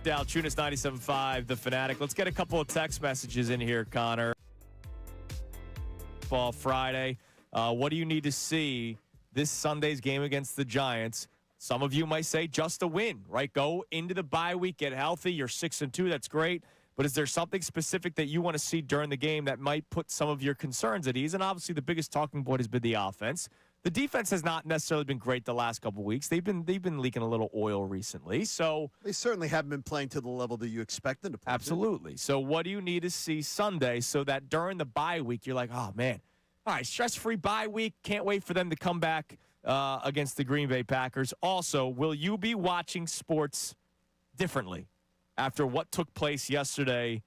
Salciunas 97.5, The Fanatic. Let's get a couple of text messages in here, Connor. Ball Friday. What do you need to see this Sunday's game against the Giants? Some of you might say just a win, right? Go into the bye week, get healthy. You're 6-2. That's great. But is there something specific that you want to see during the game that might put some of your concerns at ease? And obviously the biggest talking point has been the offense. The defense has not necessarily been great the last couple of weeks. They've been leaking a little oil recently. So they certainly haven't been playing to the level that you expect them to play. Absolutely. So what do you need to see Sunday so that during the bye week you're like, oh, man, all right, stress-free bye week. Can't wait for them to come back against the Green Bay Packers. Also, will you be watching sports differently after what took place yesterday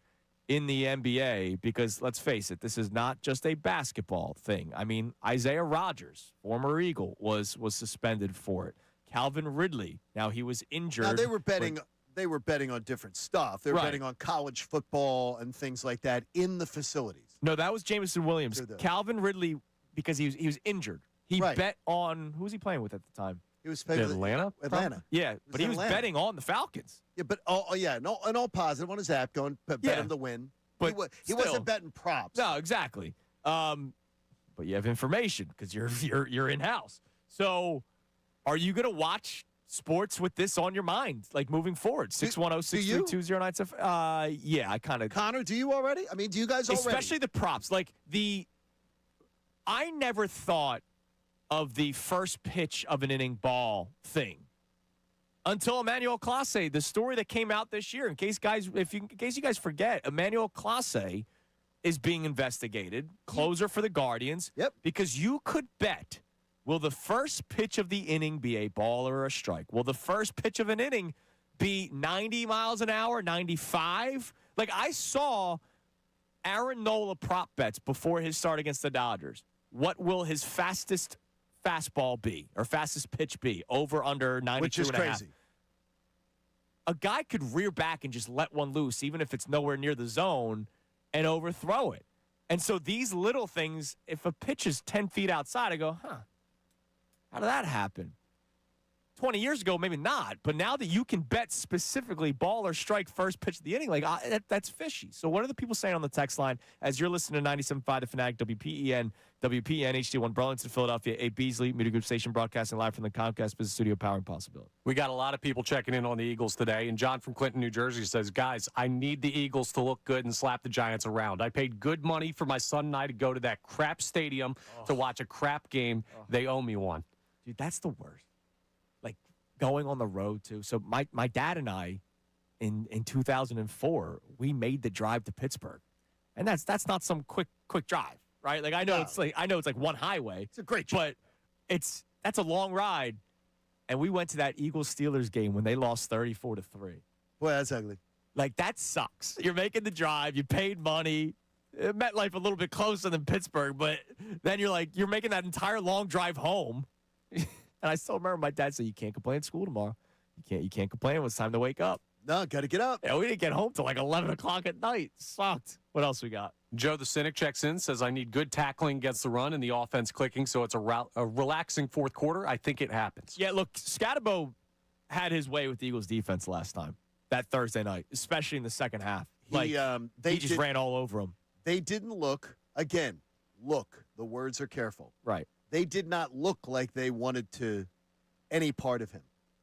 in the NBA? Because let's face it, this is not just a basketball thing. I mean, Isaiah Rodgers, former Eagle, was suspended for it. Calvin Ridley, now he was injured. Now they were betting. They were betting on different stuff. They were betting on college football and things like that in the facilities. No, that was Jameson Williams. Calvin Ridley, because he was injured. He bet on, who was he playing with at the time? He was playing Atlanta. Atlanta. Yeah, but he was betting on the Falcons. Yeah, but and all positive on his app, going bet him to win. But he wasn't betting props. No, exactly. But you have information because you're in house. So, are you going to watch sports with this on your mind, like moving forward? 610-632-0975. Yeah, I kind of. Connor, do you already? I mean, do you guys already? Especially the props. Like I never thought of the first pitch of an inning ball thing until Emmanuel Clase, the story that came out this year. In case you guys forget, Emmanuel Clase is being investigated, closer for the Guardians. Yep. Because you could bet, will the first pitch of the inning be a ball or a strike? Will the first pitch of an inning be 90 miles an hour, 95? Like, I saw Aaron Nola prop bets before his start against the Dodgers. What will his fastest fastball be, or fastest pitch be? Over, under, 92 Which is and a half. crazy. A guy could rear back and just let one loose, even if it's nowhere near the zone, and overthrow it. And so these little things, if a pitch is 10 feet outside, I go, how did that happen? 20 years ago, maybe not. But now that you can bet specifically ball or strike first pitch of the inning, like that's fishy. So what are the people saying on the text line as you're listening to 97.5 The Fanatic, WPEN HD1 Burlington, Philadelphia, A. Beasley, Media Group Station, broadcasting live from the Comcast Business Studio, powering possibility. We got a lot of people checking in on the Eagles today, and John from Clinton, New Jersey says, guys, I need the Eagles to look good and slap the Giants around. I paid good money for my son and I to go to that crap stadium to watch a crap game. They owe me one. Dude, that's the worst. Like, going on the road, too. So my dad and I, in 2004, we made the drive to Pittsburgh. And that's not some quick drive, right? Like, I know it's like one highway. It's a great drive. But that's a long ride. And we went to that Eagles-Steelers game when they lost 34-3. Boy, that's ugly. Like, that sucks. You're making the drive. You paid money. MetLife a little bit closer than Pittsburgh, but then you're making that entire long drive home. And I still remember my dad said, you can't complain at school tomorrow. You can't complain when it's time to wake up. No, got to get up. Yeah, we didn't get home till like 11 o'clock at night. Sucked. What else we got? Joe the Cynic checks in, says, I need good tackling against the run and the offense clicking, so it's a relaxing fourth quarter. I think it happens. Yeah, look, Scatterbo had his way with the Eagles defense last time, that Thursday night, especially in the second half. He just ran all over them. They didn't look, again, the words are careful. Right. They did not look like they wanted to any part of him.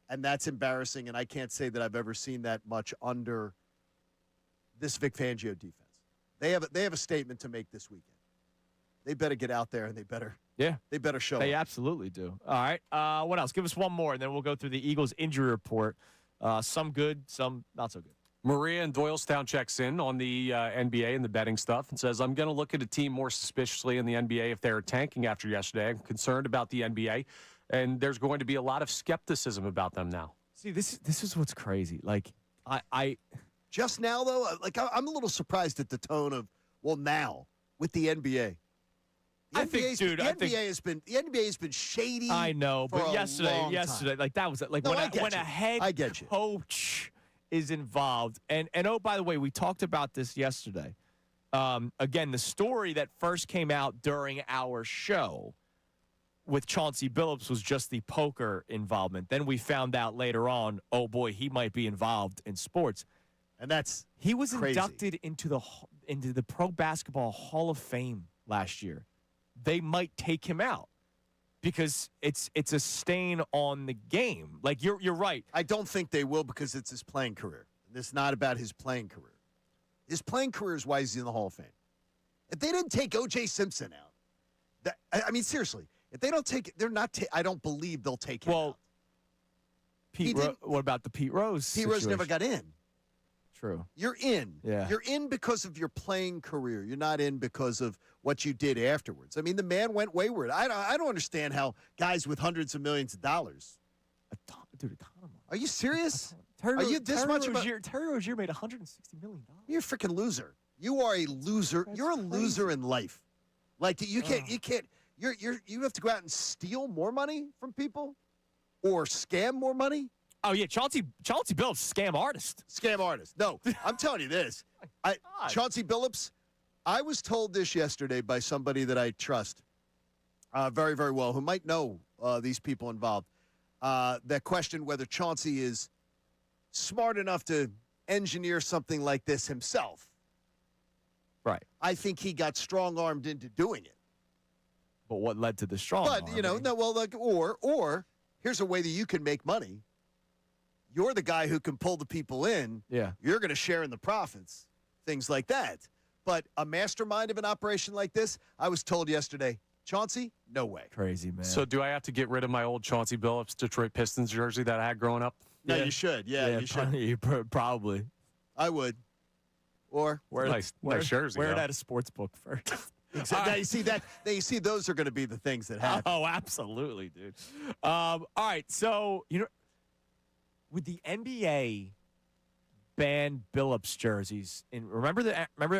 And that's embarrassing, and I can't say that I've ever seen that much under this Vic Fangio defense. They have a statement to make this weekend. They better get out there, and they better show They up. absolutely do. All right. What else? Give us one more, and then we'll go through the Eagles injury report. Some good, some not so good. Maria in Doylestown checks in on the NBA and the betting stuff and says, I'm going to look at a team more suspiciously in the NBA if they're tanking after yesterday. I'm concerned about the NBA, and there's going to be a lot of skepticism about them now. See, this is what's crazy. Like, I just now, though, I'm a little surprised at the tone of, now, with the NBA. The NBA has been shady. I know, for but a yesterday, long like that was like No, when a head coach is involved. And oh, by the way, we talked about this yesterday. Again, the story that first came out during our show with Chauncey Billups was just the poker involvement. Then we found out later on, oh boy, he might be involved in sports. And that's he was crazy. inducted into the Pro Basketball Hall of Fame last year. They might take him out because it's a stain on the game. Like you're right. I don't think they will because it's his playing career. It's not about his playing career. His playing career is why he's in the Hall of Fame. If they didn't take O.J. Simpson out, I mean, seriously, if they don't take it, they're not. I don't believe they'll take him out. What about the Pete Rose? Pete Rose never got in. True. You're in. Yeah. You're in because of your playing career. You're not in because of what you did afterwards. I mean, the man went wayward. I don't understand how guys with hundreds of millions of dollars. A ton of money. Are you serious? Terry, Are you this Terry much Rozier, about? Terry Rozier made $160 million. You're a freaking loser. You are a loser. You're a loser in life. Like you can't. You have to go out and steal more money from people, or scam more money. Oh yeah, Chauncey Billups, scam artist. Scam artist. No, I'm telling you this. Chauncey Billups. I was told this yesterday by somebody that I trust very, very well, who might know these people involved. That questioned whether Chauncey is smart enough to engineer something like this himself. Right. I think he got strong-armed into doing it. But what led to the strong But, arm? no, well, like, or here's a way that you can make money. You're the guy who can pull the people in. Yeah. You're going to share in the profits, things like that. But a mastermind of an operation like this, I was told yesterday, Chauncey, no way. Crazy, man. So do I have to get rid of my old Chauncey Billups Detroit Pistons jersey that I had growing up? No, you should. Yeah, you should. You probably. I would. Or Nice jersey. Wear it though. at a sports book first. now you see that. Now you see those are going to be the things that happen. Oh, absolutely, dude. All right, so with the NBA ban Billups jerseys, and remember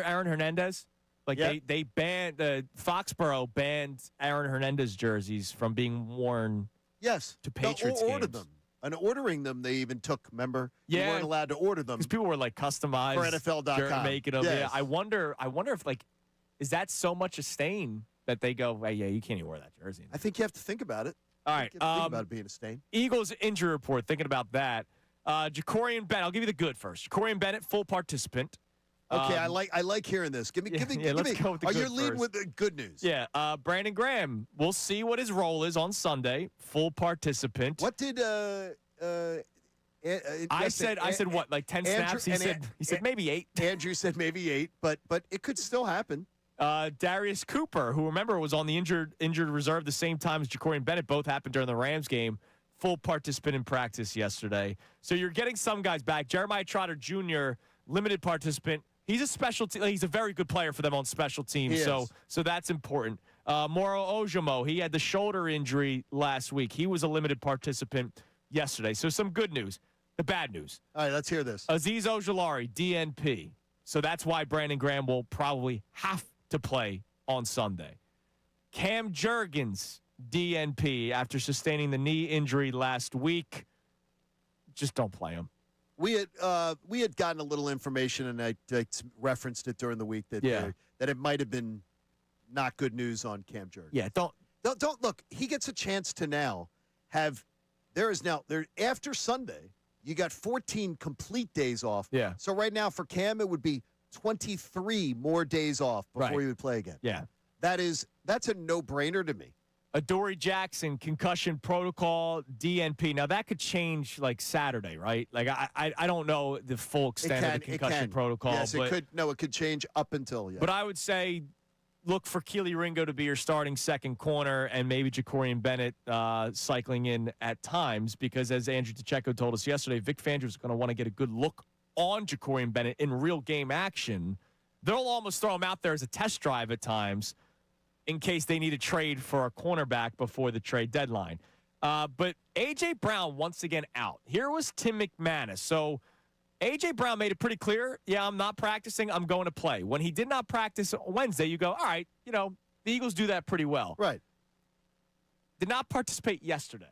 Aaron Hernandez? Like they banned Foxborough banned Aaron Hernandez jerseys from being worn. Yes, to Patriots ordered games. them. And ordering them, they even took. Remember, Yeah. you weren't allowed to order them Because people were like customized for NFL.com. making them. Yes. Yeah, I wonder if like, is that so much a stain that they go, hey, yeah, you can't even wear that jersey. I think you have to think about it. All right, You have to think about it being a stain. Eagles injury report. Thinking about that, Jacorian Bennett. I'll give you the good first. Jacorian Bennett, full participant. Okay, I like hearing this. Give me. let's go with the Are good you leading first. with the good news? Yeah, Brandon Graham. We'll see what his role is on Sunday. Full participant. What did I said what, like 10 Andrew- snaps? He said maybe 8. Andrew said maybe 8, but it could still happen. Darius Cooper, who remember was on the injured reserve the same time as Jacorian Bennett, both happened during the Rams game. Full participant in practice yesterday. So you're getting some guys back. Jeremiah Trotter Jr., limited participant. He's a special he's a very good player for them on special teams. So that's important. Moro Ojimo, he had the shoulder injury last week. He was a limited participant yesterday. So some good news. The bad news. All right, let's hear this. Azeez Ojulari, DNP. So that's why Brandon Graham will probably have to play on Sunday. Cam Jurgens, DNP, after sustaining the knee injury last week. Just don't play him. We had gotten a little information, and I referenced it during the week that it might have been not good news on Cam Jurgens. Yeah, don't look. He gets a chance to now have. There after Sunday, you got 14 complete days off. Yeah. So right now for Cam, it would be 23 more days off before he would play again. Yeah. That's a no-brainer to me. Adoree Jackson, concussion protocol, DNP. Now, that could change, like, Saturday, right? Like, I don't know the full extent of the concussion protocol. Yes, it could. No, it could change up until, But I would say look for Keely Ringo to be your starting second corner and maybe Jacorian Bennett cycling in at times because, as Andrew DeCecco told us yesterday, Vic Fangio's going to want to get a good look on Jacorian Bennett in real game action. They'll almost throw him out there as a test drive at times in case they need a trade for a cornerback before the trade deadline. But A.J. Brown, once again, out. Here was Tim McManus. So A.J. Brown made it pretty clear, I'm not practicing, I'm going to play. When he did not practice Wednesday, you go, all right, the Eagles do that pretty well. Right. Did not participate yesterday.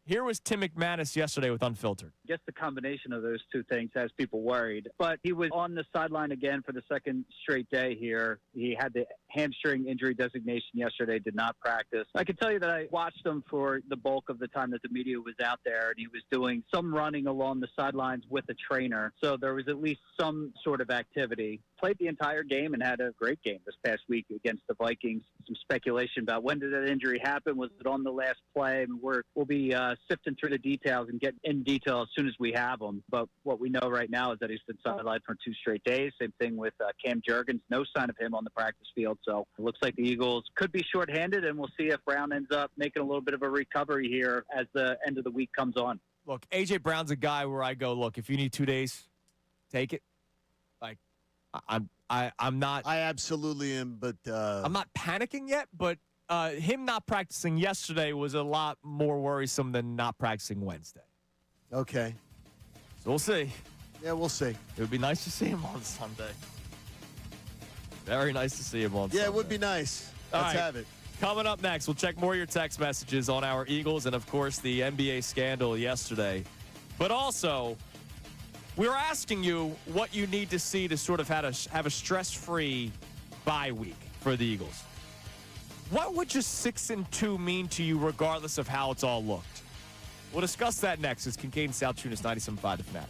Here was Tim McManus yesterday with Unfiltered. I guess the combination of those two things has people worried. But he was on the sideline again for the second straight day here. He had the hamstring injury designation yesterday, did not practice. I can tell you that I watched him for the bulk of the time that the media was out there, and he was doing some running along the sidelines with a trainer. So there was at least some sort of activity. Played the entire game and had a great game this past week against the Vikings. Some speculation about when did that injury happen? Was it on the last play? I mean, we'll be sifting through the details and get in detail as soon as we have them. But what we know right now is that he's been sidelined for 2 straight days. Same thing with Cam Jurgens. No sign of him on the practice field. So it looks like the Eagles could be shorthanded, and we'll see if Brown ends up making a little bit of a recovery here as the end of the week comes on. Look, A.J. Brown's a guy where I go, look, if you need 2 days, take it. Like, I'm not. I absolutely am, but I'm not panicking yet, but him not practicing yesterday was a lot more worrisome than not practicing Wednesday. Okay. So we'll see. Yeah, we'll see. It would be nice to see him on Sunday. Very nice to see him on Sunday. Yeah, it would be nice. Let's have it. Coming up next, we'll check more of your text messages on our Eagles and, of course, the NBA scandal yesterday. But also, we were asking you what you need to see to sort of have a stress-free bye week for the Eagles. What would just 6-2 mean to you regardless of how it's all looked? We'll discuss that next. It's Kincade Salciunas, 97.5 The Fanatic.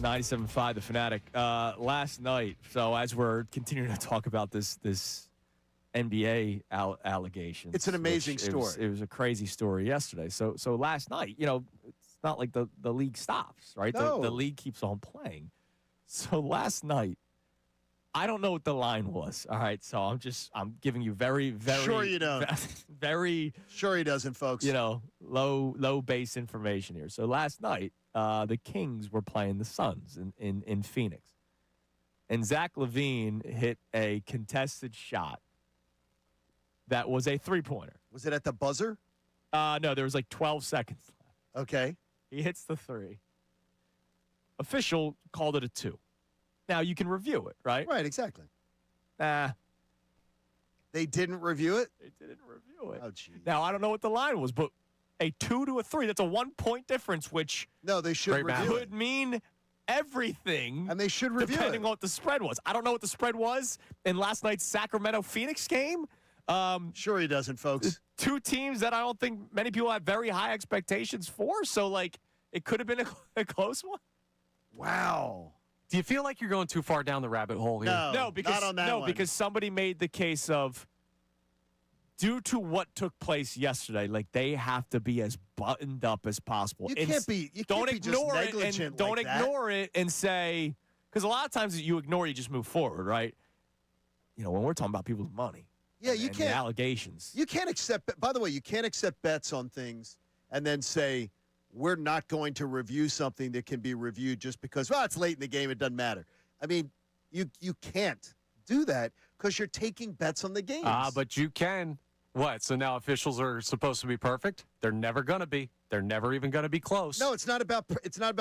97.5, the Fanatic. Last night, so as we're continuing to talk about this NBA allegations. It's an amazing story. It was a crazy story yesterday. So last night, it's not like the league stops, right? No. The league keeps on playing. So last night, I don't know what the line was. All right, so I'm giving you very, very Sure you don't. Very Sure he doesn't, folks. low base information here. So last night, the Kings were playing the Suns in Phoenix. And Zach LaVine hit a contested shot that was a three-pointer. Was it at the buzzer? No, there was like 12 seconds left. Okay. He hits the three. Official called it a 2. Now, you can review it, right? Right, exactly. Nah. They didn't review it? They didn't review it. Oh, geez. Now, I don't know what the line was, but a 2 to a 3, that's a 1-point difference, which No, they should Great review it. could mean everything. And they should review depending it. on what the spread was. I don't know what the spread was in last night's Sacramento-Phoenix game. Sure he doesn't, folks. Two teams that I don't think many people have very high expectations for. So, it could have been a close one. Wow. Do you feel like you're going too far down the rabbit hole here? No, because not on that one. because somebody made the case of due to what took place yesterday, they have to be as buttoned up as possible. You can't be just negligent and don't like that. ignore it and say, because a lot of times you ignore, you just move forward, right? When we're talking about people's money, Yeah, you and can't. the allegations. You can't accept. By the way, you can't accept bets on things and then say we're not going to review something that can be reviewed just because it's late in the game. It doesn't matter. I mean, you can't do that because you're taking bets on the games. But you can. What? So now officials are supposed to be perfect? They're never going to be. They're never even going to be close. No, it's not about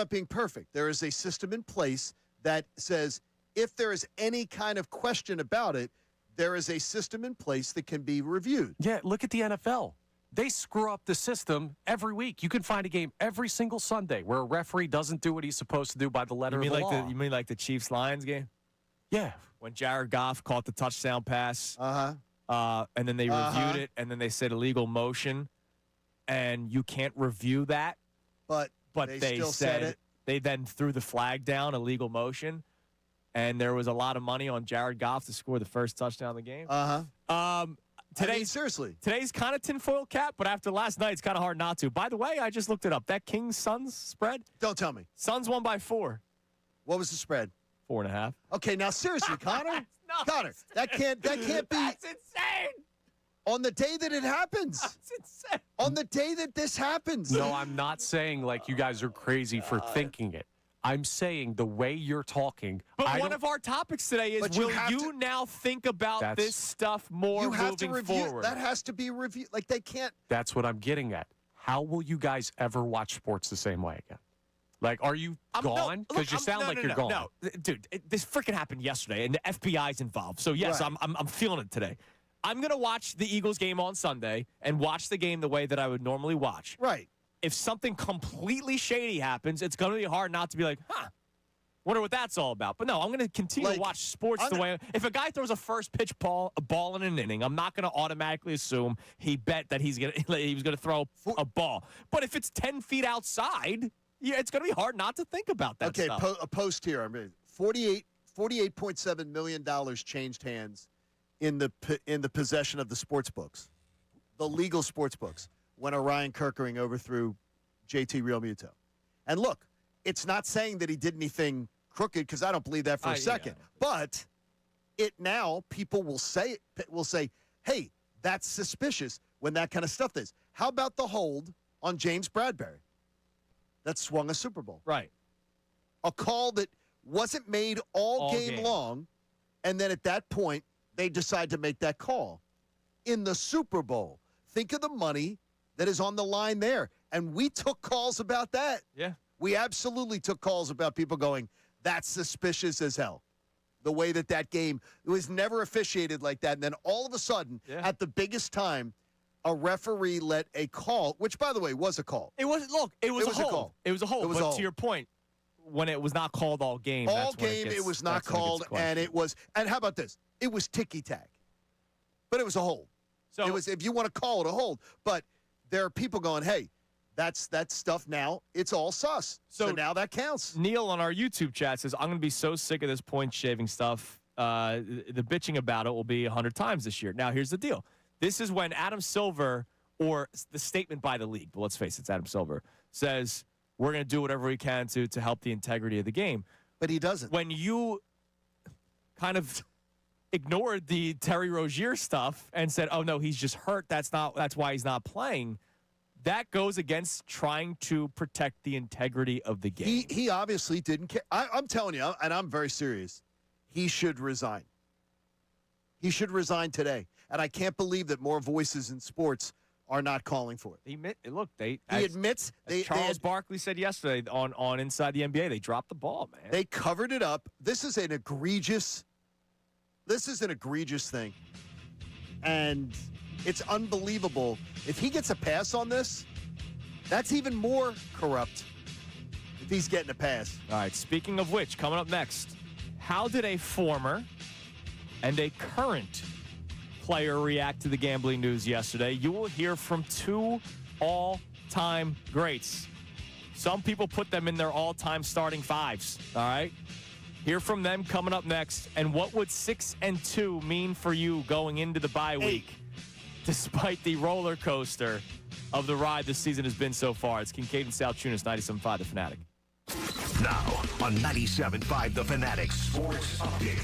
being perfect. There is a system in place that says if there is any kind of question about it, there is a system in place that can be reviewed. Yeah, look at the NFL. They screw up the system every week. You can find a game every single Sunday where a referee doesn't do what he's supposed to do by the letter of the law. You mean like the Chiefs-Lions game? Yeah. When Jared Goff caught the touchdown pass, Uh-huh. and then they reviewed it, and then they said illegal motion, and you can't review that. But But they still said it. They then threw the flag down, illegal motion, and there was a lot of money on Jared Goff to score the first touchdown of the game. Seriously. Today's kind of tinfoil cap, but after last night, it's kind of hard not to. By the way, I just looked it up. That Kings-Suns spread, Don't tell me. Suns won by 4. What was the spread? 4.5. Okay, now seriously, Connor. No, Connor, that can't be That's insane. on the day that it happens. That's insane. On the day that this happens. No, I'm not saying like you guys are crazy for thinking it. I'm saying the way you're talking. But one of our topics today is, But you will have you to- now think about That's- this stuff more You have to moving review. forward? That has to be reviewed. Like they can't. That's what I'm getting at. How will you guys ever watch sports the same way again? Like, are you gone? Because you sound like you're gone. No, dude, this freaking happened yesterday, and the FBI's involved. So yes, Right. I'm feeling it today. I'm gonna watch the Eagles game on Sunday and watch the game the way that I would normally watch. Right. If something completely shady happens, it's gonna be hard not to be like, wonder what that's all about. But no, I'm gonna continue to watch sports the way. If a guy throws a first pitch ball in an inning, I'm not gonna automatically assume he bet that he was gonna throw a ball. But if it's 10 feet outside, yeah, it's going to be hard not to think about that stuff. Okay, a post here. I mean, $48.7 million changed hands in the possession of the sports books, the legal sports books, when Orion Kirkering overthrew JT Realmuto. And look, it's not saying that he did anything crooked because I don't believe that for a second. Yeah. But people will say, hey, that's suspicious when that kind of stuff is. How about the hold on James Bradbury that swung a Super Bowl? Right. A call that wasn't made all game long, and then at that point, they decide to make that call. In the Super Bowl, think of the money that is on the line there. And we took calls about that. Yeah. We absolutely took calls about people going, that's suspicious as hell. The way that game, it was never officiated like that. And then all of a sudden, at the biggest time, a referee let a call, which, by the way, was a call. It was a hold. It was a hold. But to your point, when it was not called all game, it was not called, and how about this? It was ticky-tack. But it was a hold. So it was, if you want to call it a hold. But there are people going, hey, That stuff now, it's all sus. So now that counts. Neil on our YouTube chat says, I'm going to be so sick of this point shaving stuff. The bitching about it will be 100 times this year. Now, here's the deal. This is when Adam Silver, or the statement by the league, but let's face it, it's Adam Silver, says we're going to do whatever we can to help the integrity of the game. But he doesn't. When you kind of ignored the Terry Rozier stuff and said, oh, no, he's just hurt, that's why he's not playing, that goes against trying to protect the integrity of the game. He obviously didn't care. I'm telling you, and I'm very serious, he should resign. He should resign today. And I can't believe that more voices in sports are not calling for it. He admits Charles Barkley said yesterday on Inside the NBA, they dropped the ball, man. They covered it up. This is an egregious thing. And it's unbelievable. If he gets a pass on this, that's even more corrupt if he's getting a pass. All right, speaking of which, coming up next, how did a former and a current player react to the gambling news yesterday? You will hear from two all-time greats. Some people put them in their all-time starting fives, all right? Hear from them coming up next. And what would 6-2 mean for you going into the bye week, despite the roller coaster of the ride this season has been so far? It's Kincade Salciunas, 97.5 The Fanatic. Now on 97.5 The Fanatic Sports Update.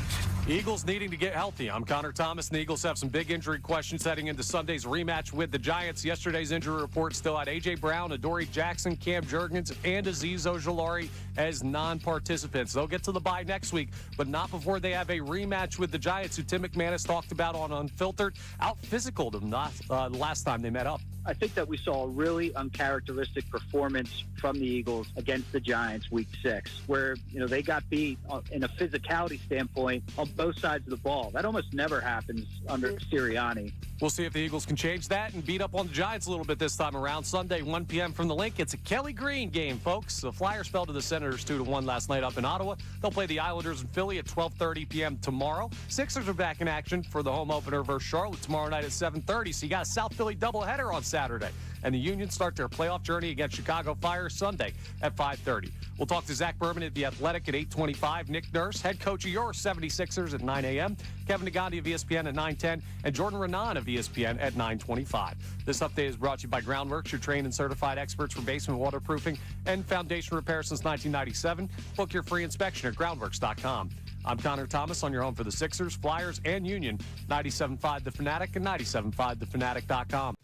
Eagles needing to get healthy. I'm Connor Thomas, and the Eagles have some big injury questions heading into Sunday's rematch with the Giants. Yesterday's injury report still had A.J. Brown, Adoree Jackson, Cam Jurgens, and Azeez Ojulari as non-participants. They'll get to the bye next week, but not before they have a rematch with the Giants, who Tim McManus talked about on Unfiltered, out-physicaled them last time they met up. I think that we saw a really uncharacteristic performance from the Eagles against the Giants week 6, where, they got beat in a physicality standpoint on both sides of the ball. That almost never happens under Sirianni. We'll see if the Eagles can change that and beat up on the Giants a little bit this time around. Sunday, 1 p.m. from the Link. It's a Kelly Green game, folks. The Flyers fell to the Senators 2-1 last night up in Ottawa. They'll play the Islanders in Philly at 12:30 p.m. tomorrow. Sixers are back in action for the home opener versus Charlotte tomorrow night at 7:30. So you got a South Philly doubleheader on Saturday. And the Union start their playoff journey against Chicago Fire Sunday at 5:30. We'll talk to Zach Berman at The Athletic at 8:25. Nick Nurse, head coach of your 76ers at 9 a.m. Kevin Nagandi of ESPN at 9:10. And Jordan Renan of ESPN at 9:25. This update is brought to you by Groundworks, your trained and certified experts for basement waterproofing and foundation repair since 1997. Book your free inspection at groundworks.com. I'm Connor Thomas on your home for the Sixers, Flyers, and Union. 97.5 The Fanatic and 97.5thefanatic.com.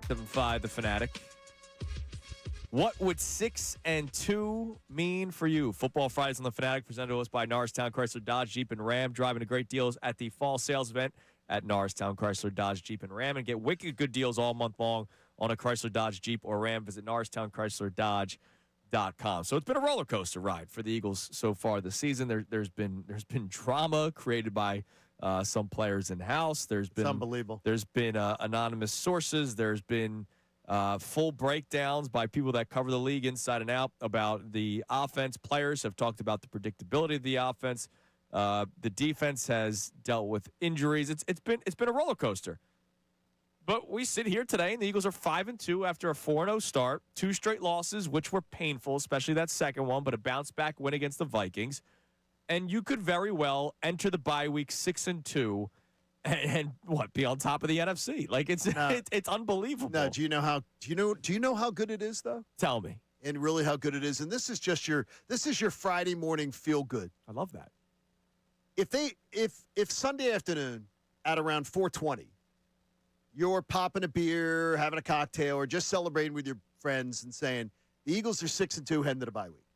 7-5, the Fanatic. What would 6-2 mean for you? Football Fridays on the Fanatic, presented to us by Norristown Chrysler Dodge Jeep and Ram. Driving to great deals at the fall sales event at Norristown Chrysler Dodge Jeep and Ram. And get wicked good deals all month long on a Chrysler Dodge Jeep or Ram. Visit NorristownChryslerDodge.com. So it's been a roller coaster ride for the Eagles so far this season. There's been drama created by some players in-house. It's unbelievable. There's been anonymous sources. There's been full breakdowns by people that cover the league inside and out about the offense. Players have talked about the predictability of the offense. The defense has dealt with injuries. It's been a roller coaster. But we sit here today, and the Eagles are 5-2 after a 4-0 start. 2 straight losses, which were painful, especially that second one, but a bounce-back win against the Vikings. And you could very well enter the bye week 6-2 and be on top of the NFC. Like it's unbelievable. No, do you know how good it is though? Tell me. And really how good it is. And this is your Friday morning feel good. I love that. If Sunday afternoon at around 4:20, you're popping a beer, having a cocktail, or just celebrating with your friends and saying the Eagles are 6-2 heading to the bye week.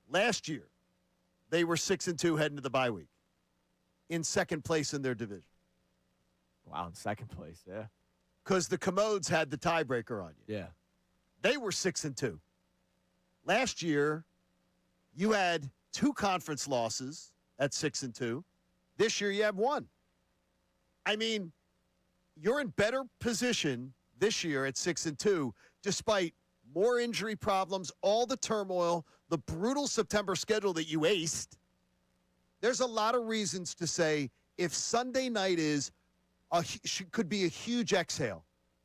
Last year, they were 6-2 heading to the bye week, in second place in their division. Wow, in second place, yeah. Because the Commodes had the tiebreaker on you. Yeah. They were 6-2. Last year, you had 2 conference losses at 6-2. This year, you have 1. I mean, you're in better position this year at 6-2, despite more injury problems, all the turmoil, the brutal September schedule that you aced. There's a lot of reasons to say if Sunday night could be a huge exhale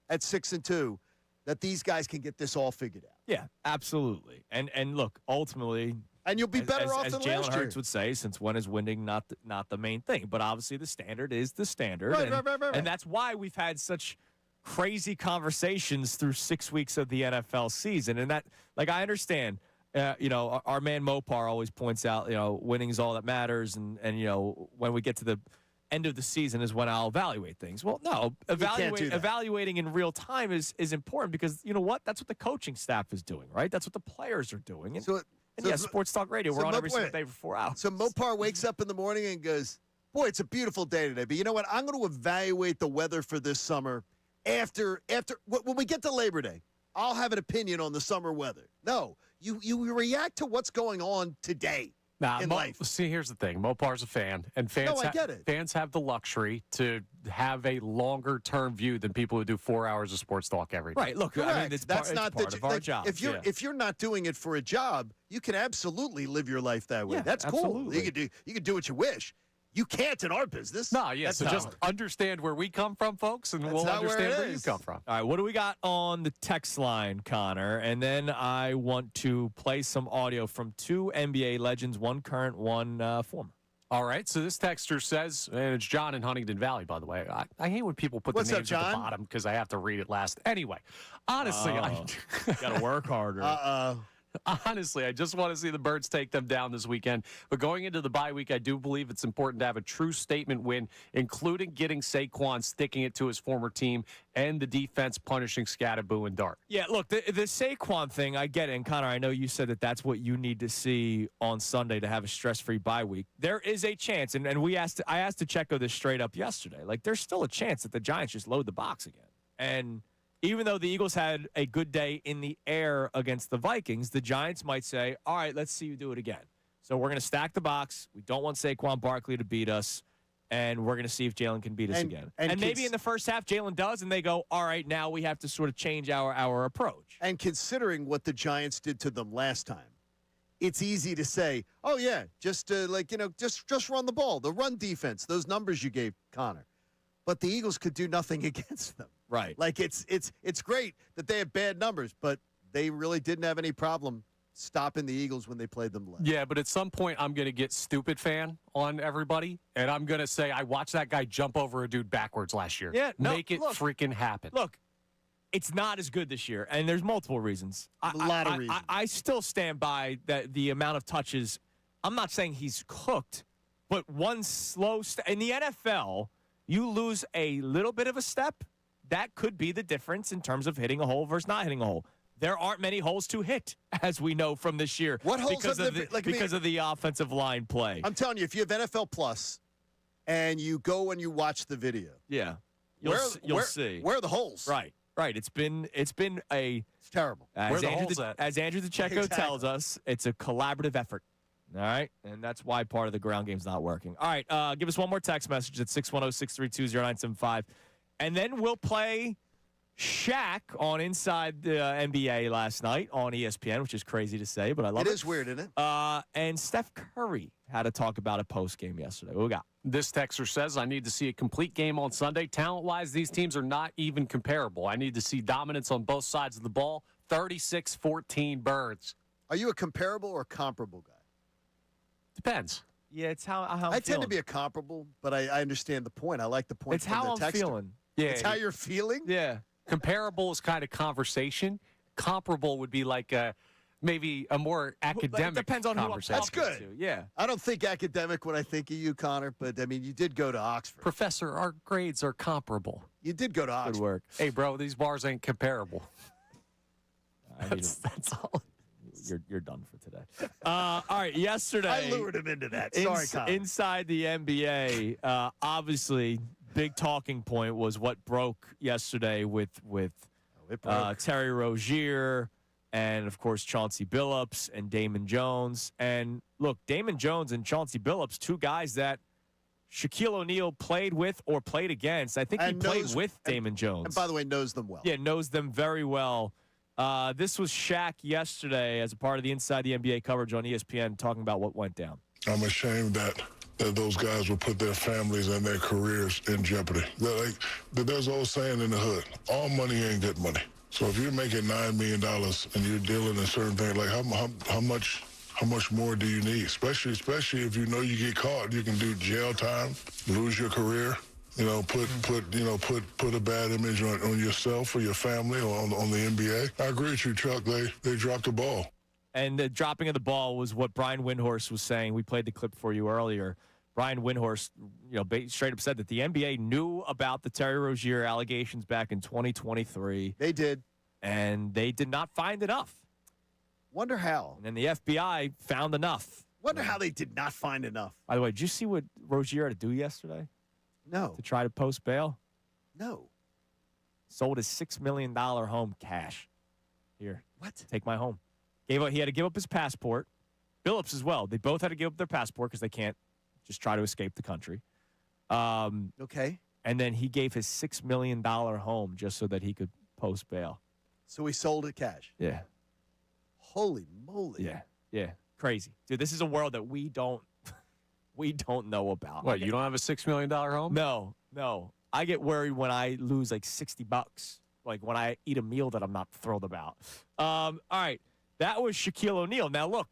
at 6-2, that these guys can get this all figured out. Yeah, absolutely. And look, ultimately, and you'll be better off as than Jalen last year. Hurts would say, since when is winning not the main thing? But obviously, the standard is the standard, right. And that's why we've had such crazy conversations through 6 weeks of the NFL season. And that, like, I understand. Our man Mopar always points out, winning is all that matters, and when we get to the end of the season is when I'll evaluate things. Well, no, evaluating in real time is important because you know what? That's what the coaching staff is doing, right? That's what the players are doing. And, Sports Talk Radio, we're on every single day for 4 hours. So Mopar wakes up in the morning and goes, boy, it's a beautiful day today. But you know what? I'm going to evaluate the weather for this summer after when we get to Labor Day. I'll have an opinion on the summer weather. No, you react to what's going on today. In life. See, here's the thing. Mopar's a fan, and fans fans have the luxury to have a longer-term view than people who do 4 hours of sports talk every day. Right. Look, correct. I mean, that's not part of our job. If you're not doing it for a job, you can absolutely live your life that way. Yeah, that's absolutely. cool. You can do what you wish. You can't in our business. No, yeah. So just understand where we come from, folks, and we'll understand where you come from. All right, what do we got on the text line, Connor? And then I want to play some audio from 2 NBA legends, one current, one former. All right, so this texter says, and it's John in Huntington Valley, by the way. I hate when people put the names at the bottom because I have to read it last. Anyway, honestly, I got to work harder. Honestly, I just want to see the Birds take them down this weekend. But going into the bye week, I do believe it's important to have a true statement win, including getting Saquon sticking it to his former team and the defense punishing Scatterboo and Dart. Yeah, look, the Saquon thing, I get it. And, Connor, I know you said that that's what you need to see on Sunday to have a stress-free bye week. There is a chance, and I asked Checo this straight up yesterday. Like, there's still a chance that the Giants just load the box again. And even though the Eagles had a good day in the air against the Vikings, the Giants might say, all right, let's see you do it again. So we're going to stack the box. We don't want Saquon Barkley to beat us, and we're going to see if Jalen can beat us again. And maybe in the first half, Jalen does, and they go, all right, now we have to sort of change our approach. And considering what the Giants did to them last time, it's easy to say, oh, yeah, just run the ball, the run defense, those numbers you gave Connor. But the Eagles could do nothing against them. Right. Like, it's great that they have bad numbers, but they really didn't have any problem stopping the Eagles when they played them last. Yeah, but at some point I'm going to get stupid fan on everybody, and I'm going to say I watched that guy jump over a dude backwards last year. Yeah, Make it freaking happen. Look, it's not as good this year, and there's multiple reasons. A lot of reasons. I still stand by that the amount of touches. I'm not saying he's cooked, but one slow in the NFL, you lose a little bit of a step, that could be the difference in terms of hitting a hole versus not hitting a hole. There aren't many holes to hit, as we know from this year. What holes because of the offensive line play? I'm telling you, if you have NFL Plus and you go and you watch the video, yeah, you'll see where are the holes. Right. It's been It's terrible. As where are the Andrew, holes at? As Andrew DeCecco tells us, it's a collaborative effort. All right, and that's why part of the ground game's not working. All right, give us one more text message at 610-632-0975, and then we'll play Shaq on Inside the NBA last night on ESPN, which is crazy to say, but I love it. It is weird, isn't it? And Steph Curry had to talk about a post-game yesterday. What we got? This texter says, I need to see a complete game on Sunday. Talent-wise, these teams are not even comparable. I need to see dominance on both sides of the ball. 36-14 Birds. Are you a comparable or comparable guy? Depends. Yeah, it's how I'm I tend feeling. to be a comparable, but I understand the point. I like the point It's from how the I'm texter. feeling. Yeah, It's how you're feeling? Yeah. comparable is kind of conversation. Comparable would be like maybe a more academic depends on who I'm conversation. That's good. to. Yeah. I don't think academic when I think of you, Connor, but, I mean, you did go to Oxford. Professor, our grades are comparable. You did go to Oxford. Good work. Hey, bro, these bars ain't comparable. I mean, That's all. you're done for today. All right, yesterday. I lured him into that. Sorry, Connor. Inside the NBA, obviously, big talking point was what broke yesterday with It broke. Terry Rozier and, of course, Chauncey Billups and Damon Jones. And, look, Damon Jones and Chauncey Billups, two guys that Shaquille O'Neal played with or played against. I think he played with Damon Jones. And, by the way, knows them well. Yeah, knows them very well. This was Shaq yesterday as a part of the Inside the NBA coverage on ESPN talking about what went down. I'm ashamed that those guys will put their families and their careers in jeopardy. There's an old saying in the hood, all money ain't good money. So if you're making $9 million and you're dealing in certain things, like how much more do you need? Especially if you know you get caught, you can do jail time, lose your career. Put a bad image on yourself or your family or on the NBA. I agree with you, Chuck. They dropped the ball. And the dropping of the ball was what Brian Windhorst was saying. We played the clip for you earlier. Brian Windhorst, straight up said that the NBA knew about the Terry Rozier allegations back in 2023. They did. And they did not find enough. Wonder how. And then the FBI found enough. Wonder how they did not find enough. By the way, did you see what Rozier had to do yesterday No. to try to post bail? No. Sold his $6 million home cash. Here. What? Take my home. He had to give up his passport. Billups as well. They both had to give up their passport because they can't just try to escape the country. Okay. And then he gave his $6 million home just so that he could post bail. So he sold it cash. Yeah. Holy moly. Yeah. Crazy. Dude, this is a world that we don't know about. What, you don't have a $6 million home? No. I get worried when I lose like $60, like when I eat a meal that I'm not thrilled about. All right. That was Shaquille O'Neal. Now, look,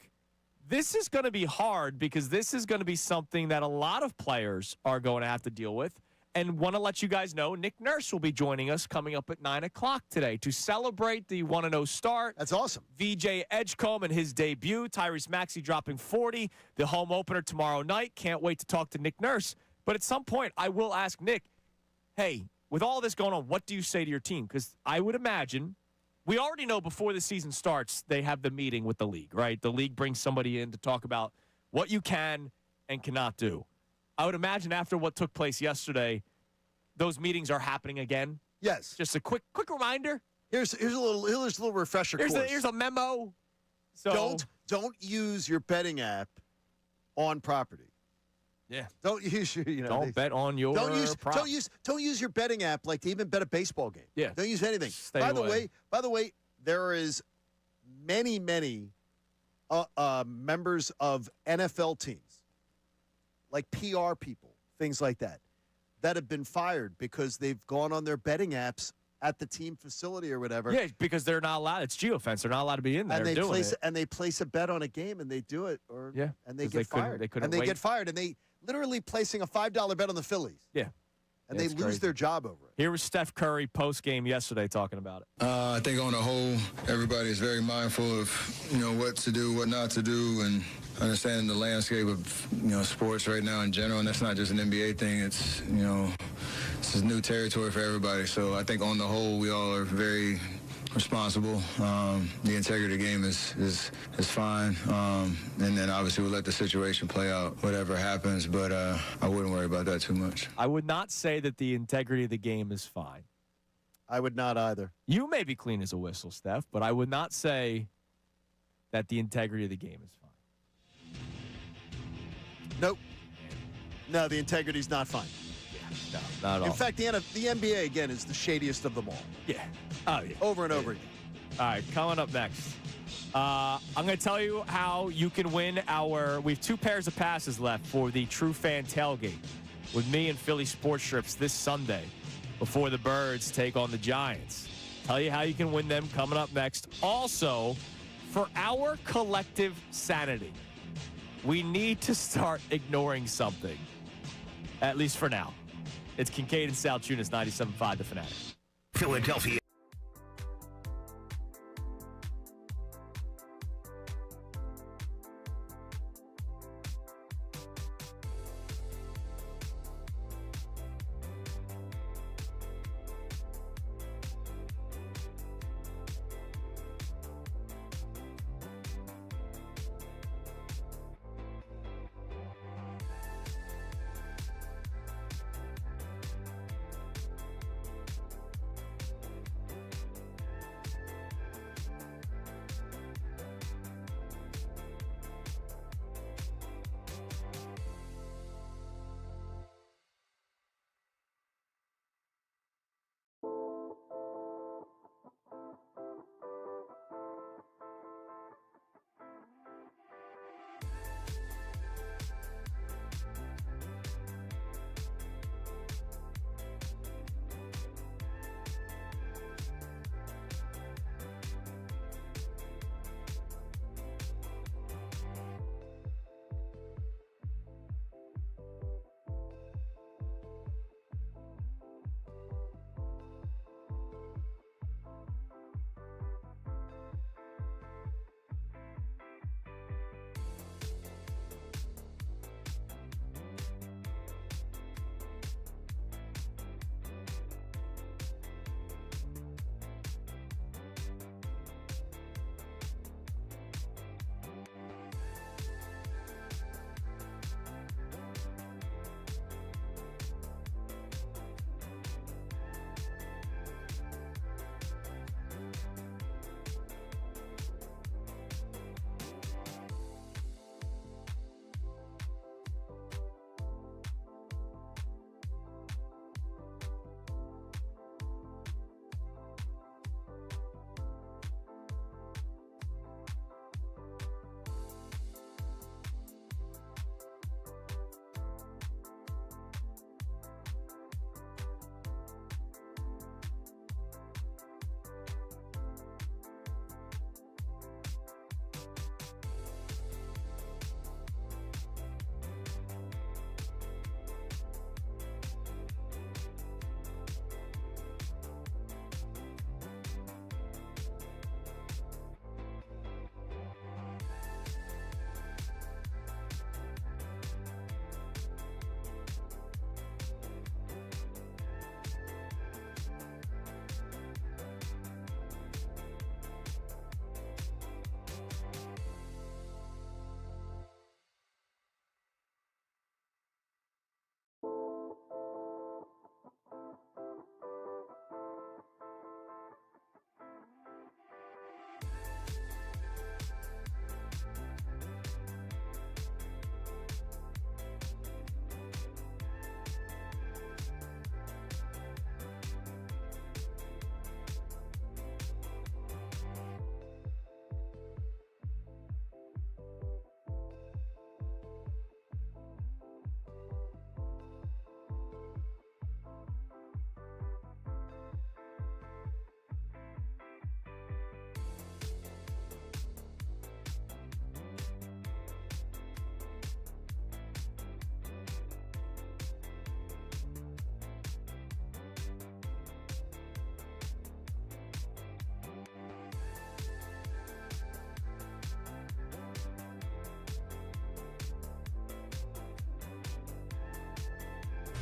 this is going to be hard because this is going to be something that a lot of players are going to have to deal with. And want to let you guys know, Nick Nurse will be joining us coming up at 9 o'clock today to celebrate the 1-0 start. That's awesome. VJ Edgecombe and his debut. Tyrese Maxey dropping 40. The home opener tomorrow night. Can't wait to talk to Nick Nurse. But at some point, I will ask Nick, hey, with all this going on, what do you say to your team? Because I would imagine, we already know before the season starts, they have the meeting with the league, right? The league brings somebody in to talk about what you can and cannot do. I would imagine after what took place yesterday, those meetings are happening again. Yes. Just a quick reminder. Here's a little refresher course. Here's a memo. So Don't use your betting app on property. Yeah. Don't use your Don't bet on your prop. Don't use your betting app like to even bet a baseball game. Yeah. Don't use anything. Stay By away. the way, there is many members of NFL teams, like PR people, things like that have been fired because they've gone on their betting apps at the team facility or whatever. Yeah, because they're not allowed. It's geofence. They're not allowed to be in there. And they place a bet on a game and they do it, and they get fired. They couldn't get wait. fired, and they literally placing a $5 bet on the Phillies. Yeah. and they lose crazy. their job over it. Here was Steph Curry post-game yesterday talking about it. I think on the whole, everybody is very mindful of, what to do, what not to do, and understanding the landscape of, sports right now in general. And that's not just an NBA thing. It's, this is new territory for everybody. So I think on the whole, we all are very responsible. The integrity of the game is fine. And then obviously we'll let the situation play out, whatever happens. But I wouldn't worry about that too much. I would not say that the integrity of the game is fine. I would not either. You may be clean as a whistle, Steph, but I would not say that the integrity of the game is fine. Nope. No, the integrity's not fine. No, not at all. In fact, the NBA, again, is the shadiest of them all. Yeah. Oh, yeah. Over and over again. All right, coming up next. I'm going to tell you how you can win we have 2 pairs of passes left for the True Fan Tailgate with me and Philly Sports Strips this Sunday before the Birds take on the Giants. Tell you how you can win them coming up next. Also, for our collective sanity, we need to start ignoring something, at least for now. It's Kincade and Salciunas, 97.5 The Fanatic. Philadelphia.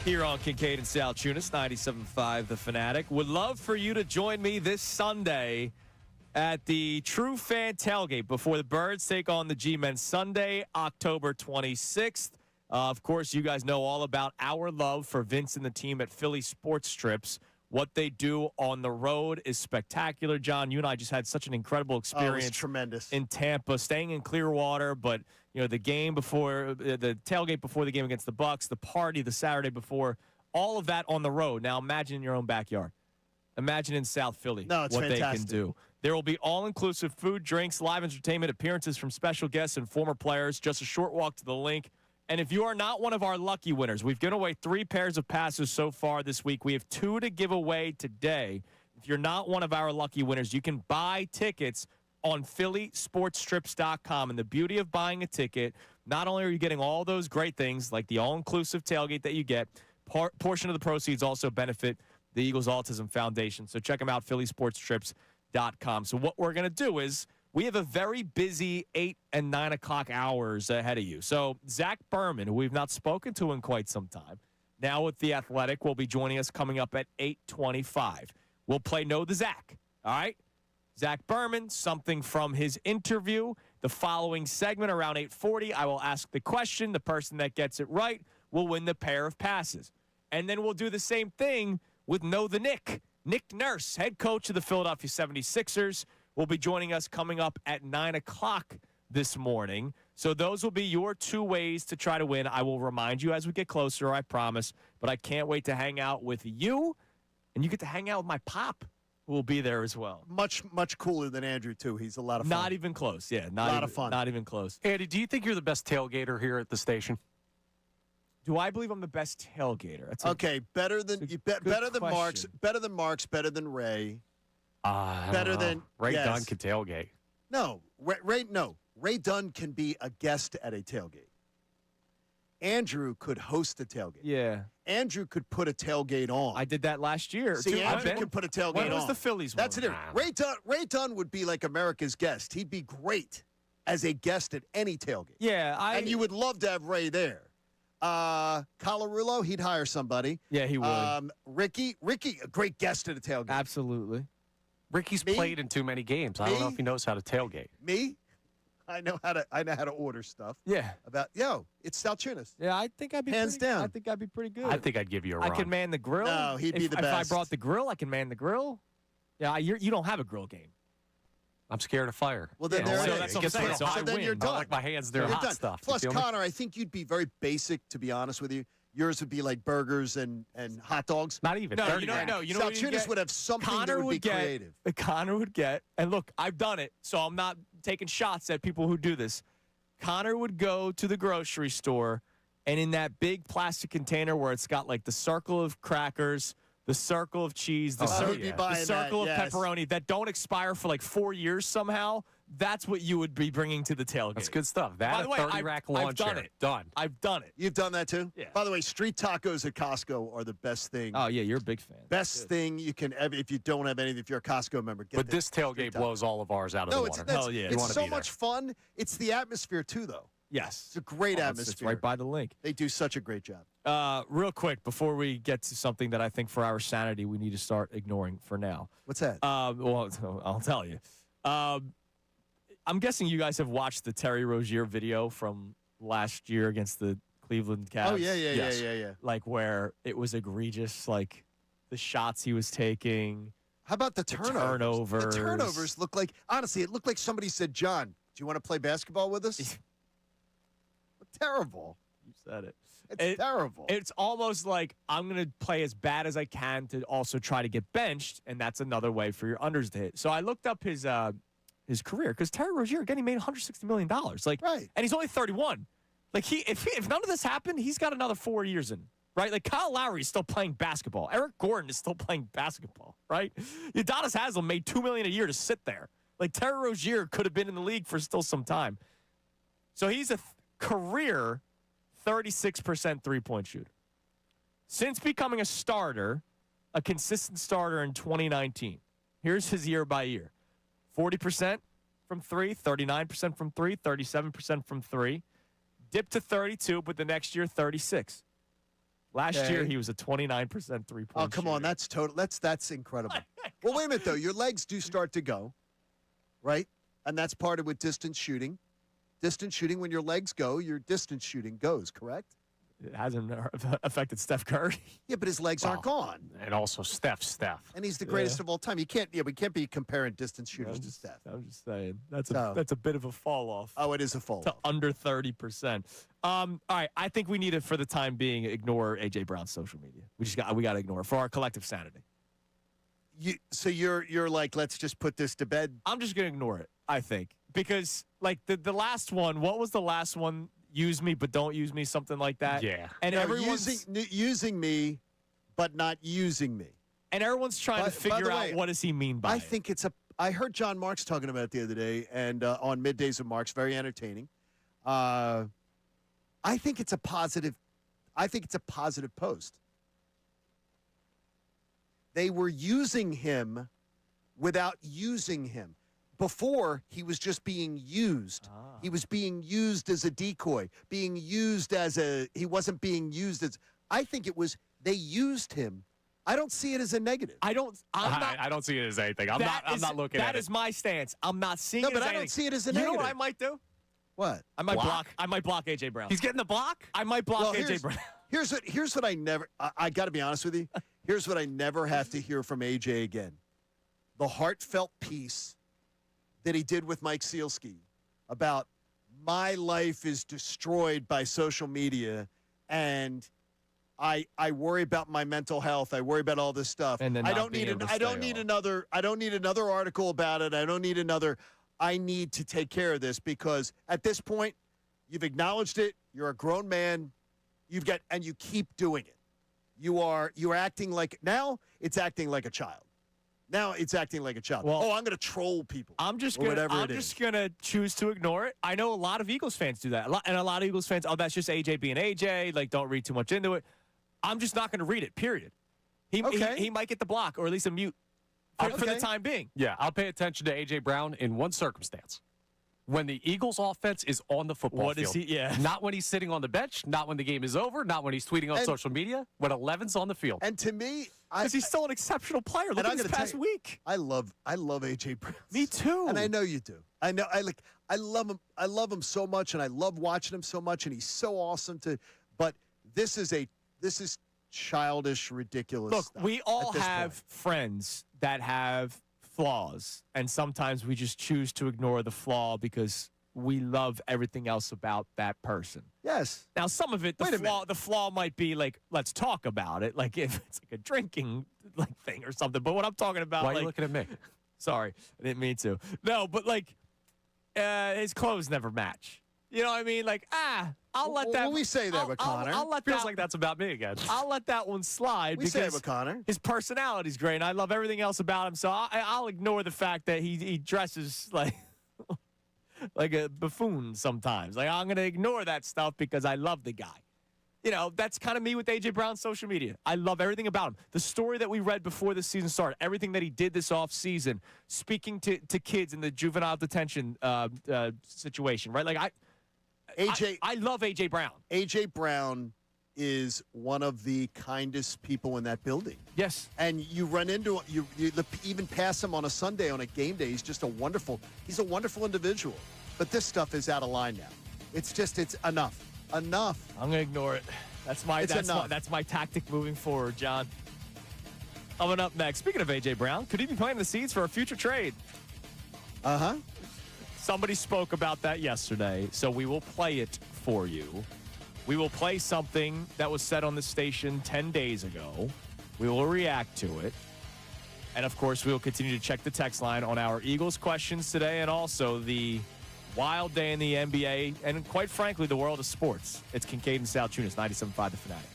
Here on Kincade and Salciunas, 97.5 The Fanatic. Would love for you to join me this Sunday at the True Fan Tailgate before the Birds take on the G-Men Sunday, October 26th. Of course, you guys know all about our love for Vince and the team at Philly Sports Strips. What they do on the road is spectacular. John, you and I just had such an incredible experience. It was tremendous. In Tampa, staying in Clearwater, but the game before, the tailgate before the game against the Bucks, the party the Saturday before, all of that on the road. Now imagine in your own backyard. Imagine in South Philly what fantastic. They can do. There will be all-inclusive food, drinks, live entertainment, appearances from special guests and former players. Just a short walk to the link. And if you are not one of our lucky winners, we've given away 3 pairs of passes so far this week. We have 2 to give away today. If you're not one of our lucky winners, you can buy tickets on PhillySportsStrips.com. And the beauty of buying a ticket, not only are you getting all those great things like the all-inclusive tailgate that you get, portion of the proceeds also benefit the Eagles Autism Foundation. So check them out, PhillySportsStrips.com. So what we're going to do is we have a very busy 8 and 9 o'clock hours ahead of you. So Zach Berman, who we've not spoken to in quite some time, now with The Athletic, will be joining us coming up at 8:25. We'll play Know the Zach, all right? Zach Berman, something from his interview. The following segment around 8:40, I will ask the question. The person that gets it right will win the pair of passes. And then we'll do the same thing with Know the Nick. Nick Nurse, head coach of the Philadelphia 76ers, will be joining us coming up at 9 o'clock this morning. So those will be your 2 ways to try to win. I will remind you as we get closer, I promise. But I can't wait to hang out with you, and you get to hang out with my pop, who will be there as well. Much cooler than Andrew, too. He's a lot of fun. Not even close, yeah. A lot of fun. Not even close. Andy, do you think you're the best tailgater here at the station? Do I believe I'm the best tailgater? Okay, better than Marks, better than Marks, better than Ray. Better than Ray Dunn can tailgate. No, Ray Dunn can be a guest at a tailgate. Andrew could host a tailgate. Yeah. Andrew could put a tailgate on. I did that last year. See, Andrew can put a tailgate on. When was the Phillies one? That's it. Ray Dunn would be like America's guest. He'd be great as a guest at any tailgate. Yeah. And you would love to have Ray there. Colarulo, he'd hire somebody. Yeah, he would. Ricky, a great guest at a tailgate. Absolutely. Ricky's played in too many games. I don't know if he knows how to tailgate. Me? I know how to order stuff. Yeah. It's Salciunas. Yeah, I think I'd be hands down. I think I'd be pretty good. I think I'd give you a run. I can man the grill. No, he'd be the best. If I brought the grill, I can man the grill. Yeah, you don't have a grill game. I'm scared of fire. Well, then so that's what I'm saying. So I then win. you're done. I like my hands, they're hot done. stuff. Plus, Connor, I think you'd be very basic, to be honest with you. Yours would be like burgers and hot dogs. Not even. No, you know what Salciunas would have something Connor that would be creative. Connor would get, and look, I've done it, so I'm not taking shots at people who do this. Connor would go to the grocery store, and in that big plastic container where it's got like the circle of crackers, the circle of cheese, the circle of pepperoni that don't expire for like 4 years somehow, that's what you would be bringing to the tailgate. That's good stuff. That By the way, 30-rack lawn I've done chair. it. Done. I've done it. You've done that too? Yeah. By the way, street tacos at Costco are the best thing. Oh, yeah, you're a big fan. Best thing you can ever, if you don't have anything, if you're a Costco member. But this tailgate blows all of ours out of the water. Hell yeah. It's so much fun. It's the atmosphere too, though. Yes. It's a great atmosphere. It's right by the link. They do such a great job. Real quick, before we get to something that I think for our sanity we need to start ignoring for now. What's that? Well, I'll tell you. I'm guessing you guys have watched the Terry Rozier video from last year against the Cleveland Cavs. Oh, yeah. Like where it was egregious, like the shots he was taking. How about the turnovers? The turnovers look like, honestly, it looked like somebody said, John, do you want to play basketball with us? Terrible. You said it. It's terrible. It's almost like I'm going to play as bad as I can to also try to get benched, and that's another way for your unders to hit. So I looked up his career because Terry Rozier, again, he made $160 million. Like, right. And he's only 31. Like, if none of this happened, he's got another 4 years in. Right? Like, Kyle Lowry is still playing basketball. Eric Gordon is still playing basketball. Right? Udonis Haslem made $2 million a year to sit there. Like, Terry Rozier could have been in the league for still some time. So he's a career 36% three-point shooter. Since becoming a starter, a consistent starter in 2019, here's his year by year. 40% from three, 39% from three, 37% from three. Dipped to 32, but the next year, 36. Last year, he was a 29% three-point Oh, come on. shooter. That's total. That's incredible. Well, wait a minute, though. Your legs do start to go, right? And that's part of with distance shooting. Distance shooting, when your legs go, your distance shooting goes, correct? It hasn't affected Steph Curry. Yeah, but his legs aren't gone. And also Steph. And he's the greatest of all time. We can't be comparing distance shooters to Steph. I'm just saying. That's a bit of a fall off. Oh, it is a fall to under 30%. All right, I think we need to, for the time being, ignore A.J. Brown's social media. We got to ignore it for our collective sanity. So you're like, let's just put this to bed? I'm just going to ignore it, I think. Because, like, the last one, what was the last one? Use me, but don't use me, something like that. Yeah. And everyone's using me, but not using me. And everyone's trying to figure out what does he mean by it. I think I heard John Marks talking about it the other day, and on Middays with Marks, very entertaining. I think it's a positive. I think it's a positive post. They were using him without using him. Before, he was just being used. He was being used as a decoy, being used he wasn't being used as, I think it was, they used him. I don't see it as a negative. I don't see it as anything. I'm not looking at it. That is my stance. I'm not seeing it as anything. No, but I don't see it as a negative. You know what I might do? What? I might block A.J. Brown. He's getting the block? I might block A.J. Brown. Here's what I never, I got to be honest with you. Here's what I never have to hear from A.J. again. The heartfelt piece that he did with Mike Sealski about my life is destroyed by social media, and I worry about my mental health. I worry about all this stuff. And then I don't need another article about it. I need to take care of this, because at this point, you've acknowledged it. You're a grown man. You keep doing it. You're acting like, now it's acting like a child. Now it's acting like a child. Well, I'm going to troll people. I'm just going to choose to ignore it. I know a lot of Eagles fans do that. And a lot of Eagles fans, that's just AJ being AJ. Like, don't read too much into it. I'm just not going to read it, period. He might get the block, or at least a mute for the time being. Yeah, I'll pay attention to A.J. Brown in one circumstance. When the Eagles' offense is on the football field. Not when he's sitting on the bench, not when the game is over, not when he's tweeting on social media, when 11's on the field. And to me, because he's still an exceptional player. Look at this past week. I love A.J. Brown. Me too. And I know you do. I know. I love him. I love him so much, and I love watching him so much, and he's so awesome But this is childish, ridiculous. Look, stuff we all have friends that have flaws, and sometimes we just choose to ignore the flaw because we love everything else about that person. Yes. Now, some of it, the flaw might be like, let's talk about it, like if it's like a drinking thing or something. But what I'm talking about, why are you looking at me? Sorry, I didn't mean to. No, but his clothes never match. You know what I mean? I'll let that. When we say that with Connor, feels like that's about me again. I'll let that one slide. We say it with Connor. His personality's great, and I love everything else about him. So I'll ignore the fact that he dresses like a buffoon sometimes. I'm gonna ignore that stuff because I love the guy. You know, that's kind of me with A.J. Brown's social media. I love everything about him. The story that we read before the season started, everything that he did this offseason, speaking to kids in the juvenile detention situation, right? I love A.J. Brown. A.J. Brown is one of the kindest people in that building. Yes. And you run into you even pass him on a Sunday on a game day. He's a wonderful individual. But this stuff is out of line now. It's enough. Enough. I'm gonna ignore it. That's my tactic moving forward, John. Coming up next, speaking of A.J. Brown, could he be planting the seeds for a future trade? Uh-huh. Somebody spoke about that yesterday, so we will play it for you. We will play something that was said on the station 10 days ago. We will react to it. And, of course, we will continue to check the text line on our Eagles questions today and also the wild day in the NBA and, quite frankly, the world of sports. It's Kincade and Salciunas, 97.5 The Fanatic.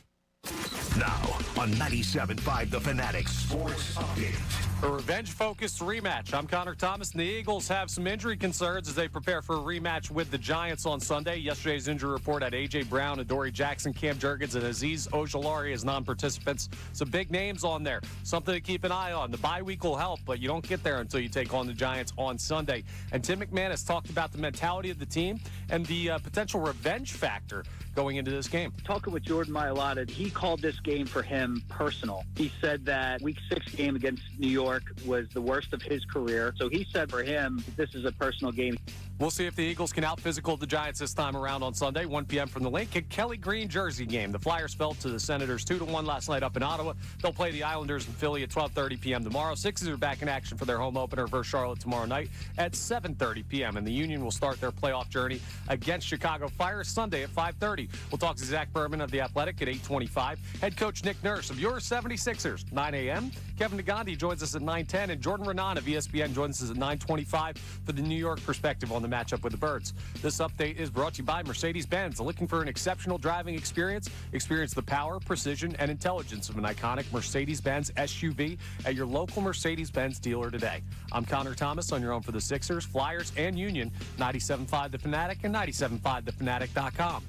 Now on 97.5 The Fanatic Sports Update. A revenge-focused rematch. I'm Connor Thomas, and the Eagles have some injury concerns as they prepare for a rematch with the Giants on Sunday. Yesterday's injury report had A.J. Brown, Adoree Jackson, Cam Jurgens, and Azeez Ojulari as non-participants. Some big names on there. Something to keep an eye on. The bye week will help, but you don't get there until you take on the Giants on Sunday. And Tim McMahon has talked about the mentality of the team and the potential revenge factor going into this game. Talking with Jordan Mailata, he called this game for him personal. He said that Week 6 game against New York was the worst of his career. So he said for him, this is a personal game. We'll see if the Eagles can out-physical the Giants this time around on Sunday, 1 p.m. from the Link. A Kelly Green jersey game. The Flyers fell to the Senators 2-1 last night up in Ottawa. They'll play the Islanders in Philly at 12:30 p.m. tomorrow. Sixers are back in action for their home opener versus Charlotte tomorrow night at 7:30 p.m. And the Union will start their playoff journey against Chicago Fire Sunday at 5:30. We'll talk to Zach Berman of The Athletic at 8:25. Head coach Nick Nurse of your 76ers, 9 a.m. Kevin Nagandi joins us at 9:10. And Jordan Renan of ESPN joins us at 9:25 for the New York perspective on the matchup with the Birds. This update is brought to you by Mercedes-Benz. Looking for an exceptional driving experience? Experience the power, precision, and intelligence of an iconic Mercedes-Benz SUV at your local Mercedes-Benz dealer today. I'm Connor Thomas on your own for the Sixers, Flyers, and Union. 97.5 The Fanatic and 97.5thefanatic.com.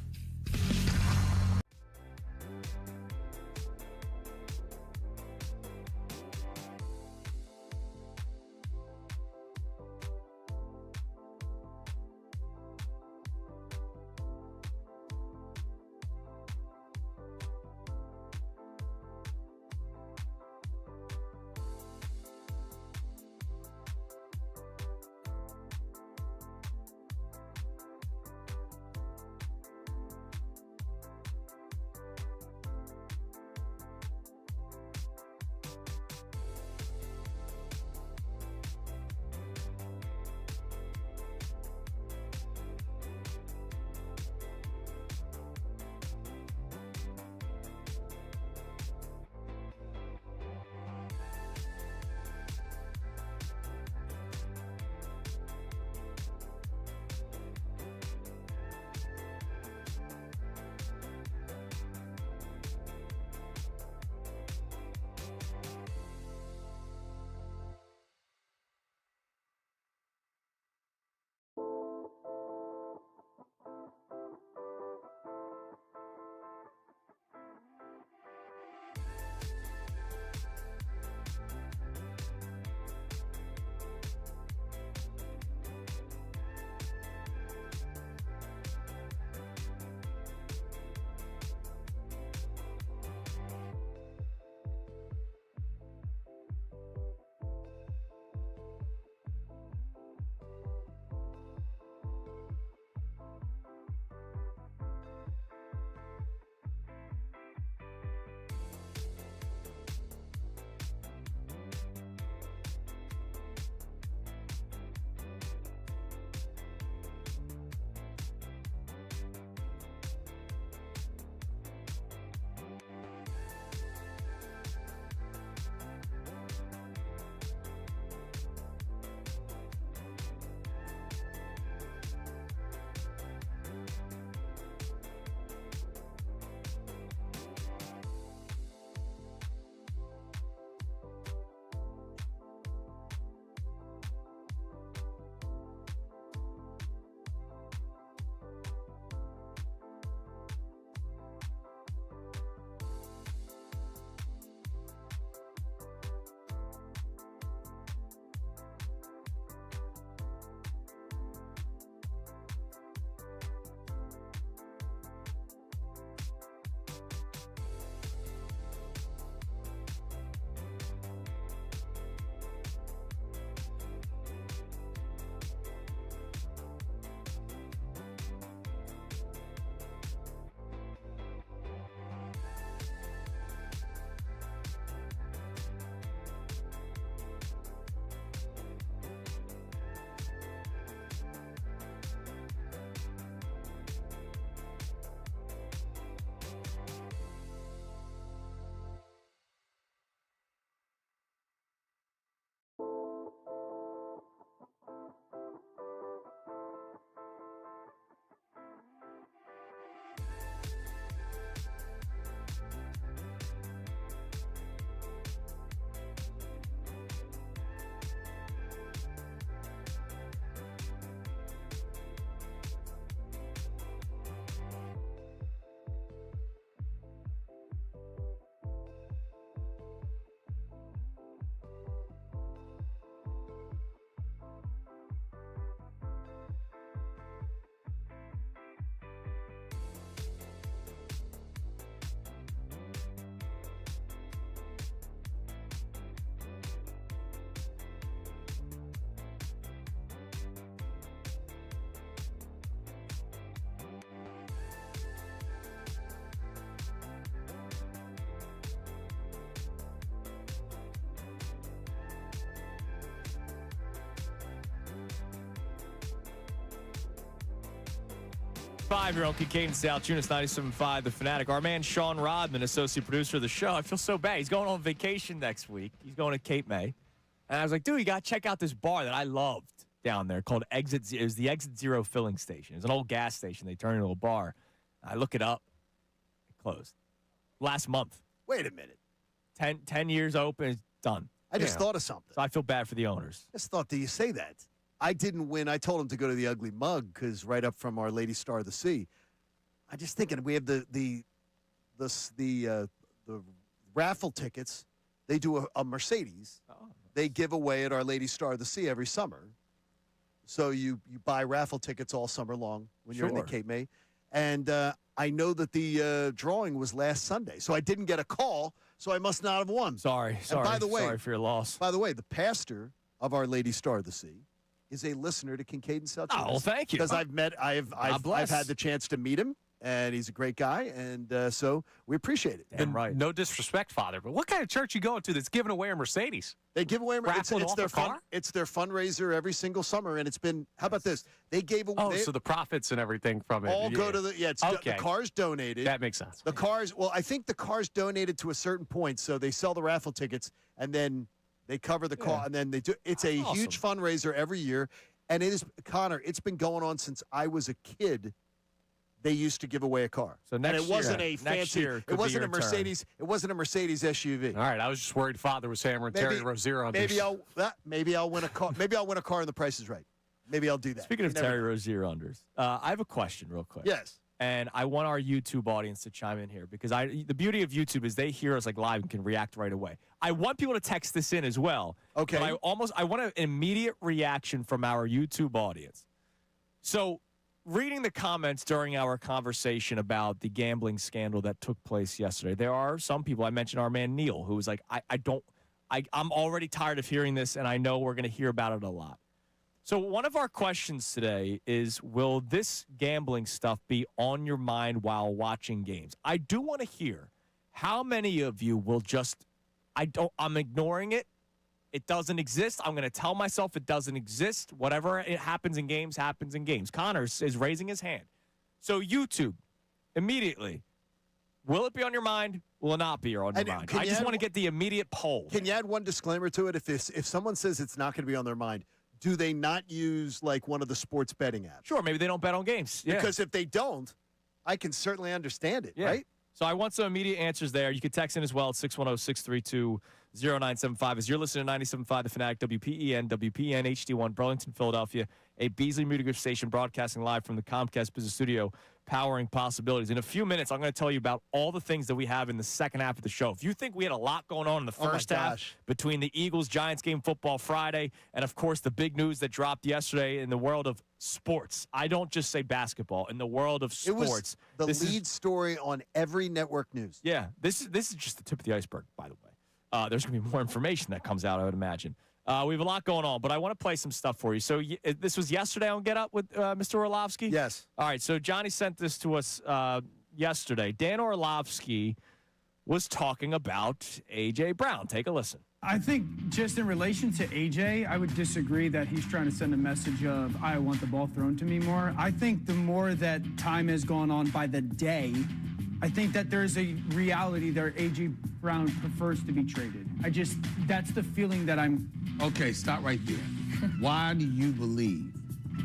5-year-old Kincade Salciunas, 97.5 The Fanatic. Our man Sean Rodman, associate producer of the show. I feel so bad. He's going on vacation next week. He's going to Cape May. And I was like, dude, you got to check out this bar that I loved down there called Exit Zero. It was the Exit Zero filling station. It was an old gas station. They turned it into a bar. I look it up. It closed. Last month. Wait a minute. 10 years open. It's done. I just thought of something. So I feel bad for the owners. I just thought, do you say that? I didn't win. I told him to go to the Ugly Mug because right up from Our Lady Star of the Sea. I'm just thinking we have the raffle tickets. They do a Mercedes. Oh. They give away at Our Lady Star of the Sea every summer. So you buy raffle tickets all summer long when you're in the Cape May. And I know that the drawing was last Sunday. So I didn't get a call, so I must not have won. Sorry. By the way, sorry for your loss. By the way, the pastor of Our Lady Star of the Sea is a listener to Kincade Salciunas. Oh, well, thank you. Because I've had the chance to meet him, and he's a great guy, and so we appreciate it. Damn right. No disrespect, Father, but what kind of church you going to that's giving away a Mercedes? They give away it's their car. It's their fundraiser every single summer, and it's been. How about this? They gave away. Oh, so the profits and everything from it all go to the. Yeah, it's okay. The car's donated. That makes sense. The cars. Well, I think the car's donated to a certain point, so they sell the raffle tickets, and then they cover the car, and then they do. It's a huge fundraiser every year. And it is, Connor, it's been going on since I was a kid. They used to give away a car. So next and it wasn't a fancy, it wasn't a Mercedes, turn. It wasn't a Mercedes SUV. All right, I was just worried Father was hammering Terry Rozier on maybe I'll win a car. Maybe I'll win a car and the price is right. Maybe I'll do that. Speaking of Terry Rozier unders, I have a question real quick. Yes. And I want our YouTube audience to chime in here because the beauty of YouTube is they hear us like live and can react right away. I want people to text this in as well. Okay. But I want an immediate reaction from our YouTube audience. So, reading the comments during our conversation about the gambling scandal that took place yesterday, there are some people. I mentioned our man Neil, who was like, I'm already tired of hearing this, and I know we're going to hear about it a lot. So one of our questions today is, will this gambling stuff be on your mind while watching games? I do want to hear how many of you will just, I'm ignoring it. It doesn't exist. I'm going to tell myself it doesn't exist. Whatever it happens in games, happens in games. Connor is raising his hand. So YouTube, immediately, will it be on your mind? Will it not be on your mind? I just want to get the immediate poll. Can you add one disclaimer to it? If someone says it's not going to be on their mind, do they not use like one of the sports betting apps? Sure, maybe they don't bet on games. Yeah. Because if they don't, I can certainly understand it, right? So I want some immediate answers there. You can text in as well at 610-632-0975. As you're listening to 97.5 The Fanatic, WPEN HD1, Burlington, Philadelphia, a Beasley Media Group station broadcasting live from the Comcast Business Studio, powering possibilities. In a few minutes, I'm going to tell you about all the things that we have in the second half of the show. If you think we had a lot going on in the first half between the Eagles-Giants game football Friday and, of course, the big news that dropped yesterday in the world of sports. I don't just say basketball. In the world of sports. It was the lead story on every network news. Yeah. This is just the tip of the iceberg, by the way. There's going to be more information that comes out, I would imagine. We have a lot going on, but I want to play some stuff for you. So this was yesterday on Get Up with Mr. Orlovsky? Yes. All right, so Johnny sent this to us yesterday. Dan Orlovsky was talking about A.J. Brown. Take a listen. I think just in relation to A.J., I would disagree that he's trying to send a message of, I want the ball thrown to me more. I think the more that time has gone on by the day, I think that there's a reality that A.J. Brown prefers to be traded. That's the feeling that I'm... Okay, stop right there. Why do you believe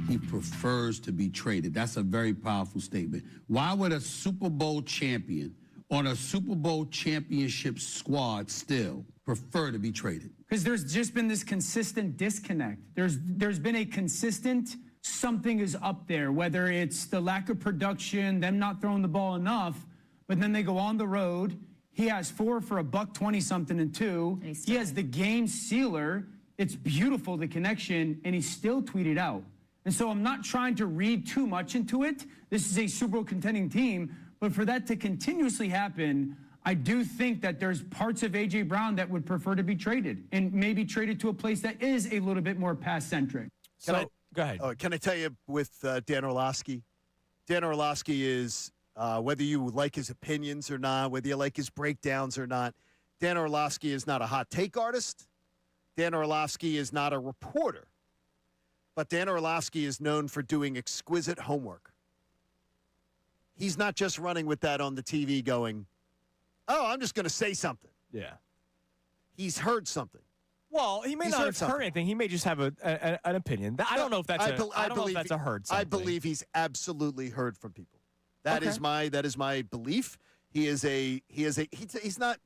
he prefers to be traded? That's a very powerful statement. Why would a Super Bowl champion on a Super Bowl championship squad still prefer to be traded? Because there's just been this consistent disconnect. There's been a consistent something is up there, whether it's the lack of production, them not throwing the ball enough, but then they go on the road. He has 4 for $120 something and 2. He has the game sealer. It's beautiful, the connection, and he still tweeted out. And so I'm not trying to read too much into it. This is a Super Bowl contending team, but for that to continuously happen, I do think that there's parts of A.J. Brown that would prefer to be traded and maybe traded to a place that is a little bit more pass-centric. Go ahead. Can I tell you with Dan Orlovsky? Dan Orlovsky is, whether you like his opinions or not, whether you like his breakdowns or not, Dan Orlovsky is not a hot take artist. Dan Orlovsky is not a reporter. But Dan Orlovsky is known for doing exquisite homework. he's not just running with that on the TV going, oh, I'm just going to say something. Yeah. He's heard something. Well, he may not have heard anything. He may just have an opinion. I don't know if that's I don't know if that's a heard something. I believe he's absolutely heard from people. That is my belief. He's not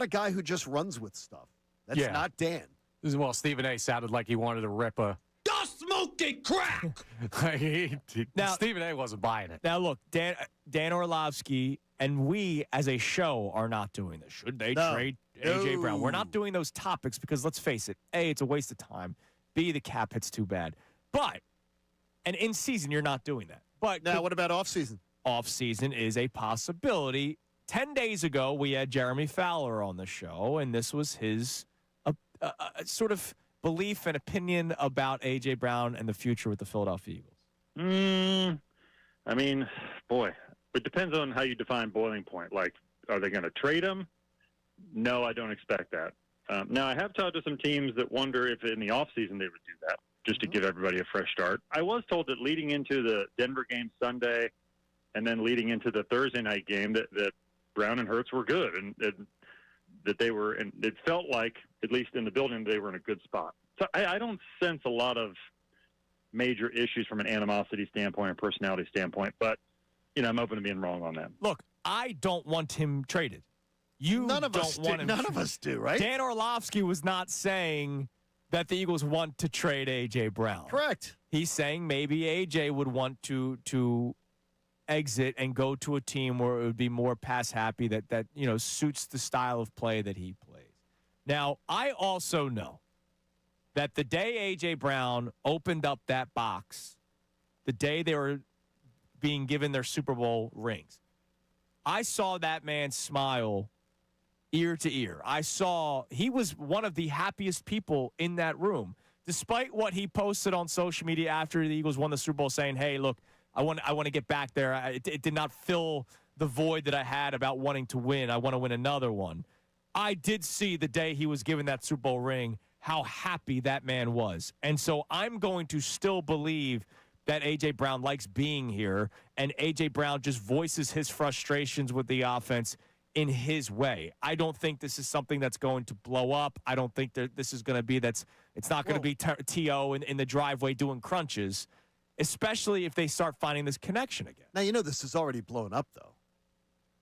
a guy who just runs with stuff. That's not Dan. Well, Stephen A. sounded like he wanted to rip a smoking crack. Now, Stephen A. wasn't buying it. Now, look, Dan Orlovsky and we as a show are not doing this. Should they trade A.J. Brown? We're not doing those topics because, let's face it, A, it's a waste of time. B, the cap hits too bad. And in season, you're not doing that. But now, what about off season? Off season is a possibility. 10 days ago, we had Jeremy Fowler on the show, and this was his sort of belief and opinion about A.J. Brown and the future with the Philadelphia Eagles. I mean, boy, it depends on how you define boiling point. Like, are they going to trade him? No, I don't expect that. Now, I have talked to some teams that wonder if in the offseason they would do that, just to give everybody a fresh start. I was told that leading into the Denver game Sunday and then leading into the Thursday night game that Brown and Hurts were good and that they were, and it felt like, at least in the building, they were in a good spot. So I don't sense a lot of major issues from an animosity standpoint or personality standpoint, but, I'm open to being wrong on that. Look, I don't want him traded. None of us do, right? Dan Orlovsky was not saying that the Eagles want to trade A.J. Brown. Correct. He's saying maybe A.J. would want to exit and go to a team where it would be more pass happy that suits the style of play that he plays. Now, I also know that the day A.J. Brown opened up that box, the day they were being given their Super Bowl rings, I saw that man smile ear to ear. I saw he was one of the happiest people in that room, despite what he posted on social media after the Eagles won the Super Bowl, saying, hey, look, I want to get back there. It did not fill the void that I had about wanting to win. I want to win another one. I did see the day he was given that Super Bowl ring, how happy that man was. And so I'm going to still believe that A.J. Brown likes being here, and A.J. Brown just voices his frustrations with the offense in his way. I don't think this is something that's going to blow up. I don't think that this is going to be it's not going to be T.O. in the driveway doing crunches, especially if they start finding this connection again. Now, this is already blown up, though.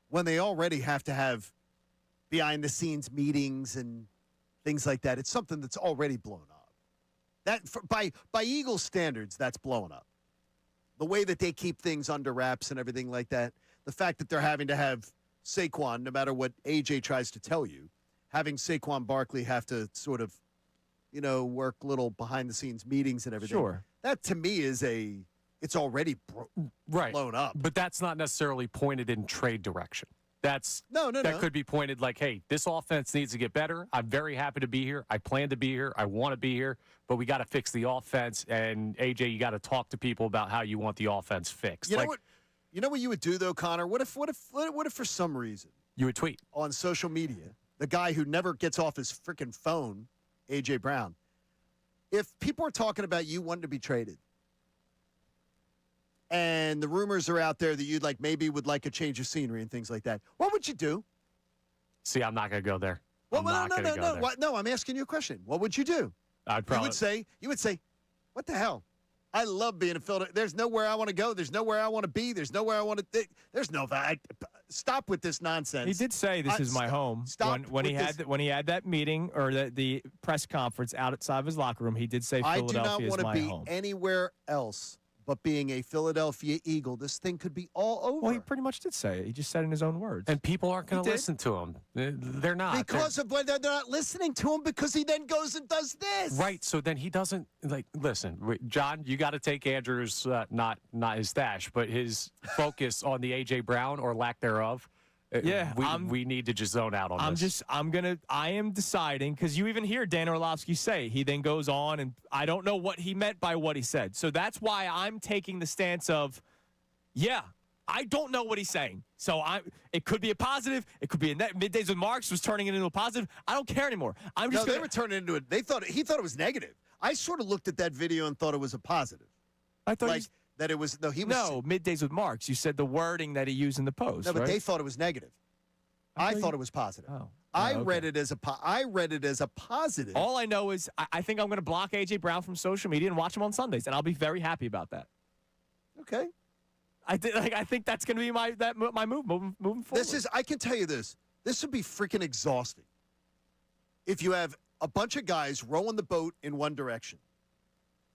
When they already have to have behind-the-scenes meetings and things like that, it's something that's already blown up. By Eagles standards, that's blown up. The way that they keep things under wraps and everything like that, the fact that they're having to have Saquon, no matter what AJ tries to tell you, having Saquon Barkley have to sort of, work little behind-the-scenes meetings and everything. Sure. That, to me, it's already blown up. But that's not necessarily pointed in trade direction. That could be pointed like, hey, this offense needs to get better. I'm very happy to be here. I plan to be here. I want to be here. But we got to fix the offense. And, AJ, you got to talk to people about how you want the offense fixed. You know what you would do, though, Connor? What if for some reason you would tweet on social media, the guy who never gets off his freaking phone, A.J. Brown, if people are talking about you wanting to be traded, and the rumors are out there that you'd maybe would like a change of scenery and things like that, what would you do? See, I'm not going to go there. No. I'm asking you a question. What would you do? You would say, what the hell? I love being in Philadelphia. There's nowhere I want to go. There's nowhere I want to be. There's nowhere I want to. There's no. Stop with this nonsense. He did say this is my home. When he had that meeting or the press conference outside of his locker room. He did say Philadelphia is my home. I do not want to be anywhere else but being a Philadelphia Eagle. This thing could be all over. Well, he pretty much did say it. He just said it in his own words. And people aren't going to listen to him. They're not. Because they're not listening to him because he then goes and does this. Right. So then he doesn't, listen, John, you got to take Andrew's, not his stash, but his focus on the A.J. Brown or lack thereof. Yeah, we need to just zone out on this. I am deciding, because you even hear Dan Orlovsky say, he then goes on, and I don't know what he meant by what he said. So that's why I'm taking the stance of, I don't know what he's saying. So it could be a positive. It could be Middays with Marks was turning it into a positive. I don't care anymore. They were turning it into it. He thought it was negative. I sort of looked at that video and thought it was a positive. I thought That it was he was No, Middays with Marks. You said the wording that he used in the post. No, but right? they thought it was negative. I thought it was positive. Oh. I okay. read it as a positive. All I know is I think I'm going to block A.J. Brown from social media and watch him on Sundays, and I'll be very happy about that. Okay. I think that's going to be my move moving forward. I can tell you this. This would be freaking exhausting if you have a bunch of guys rowing the boat in one direction.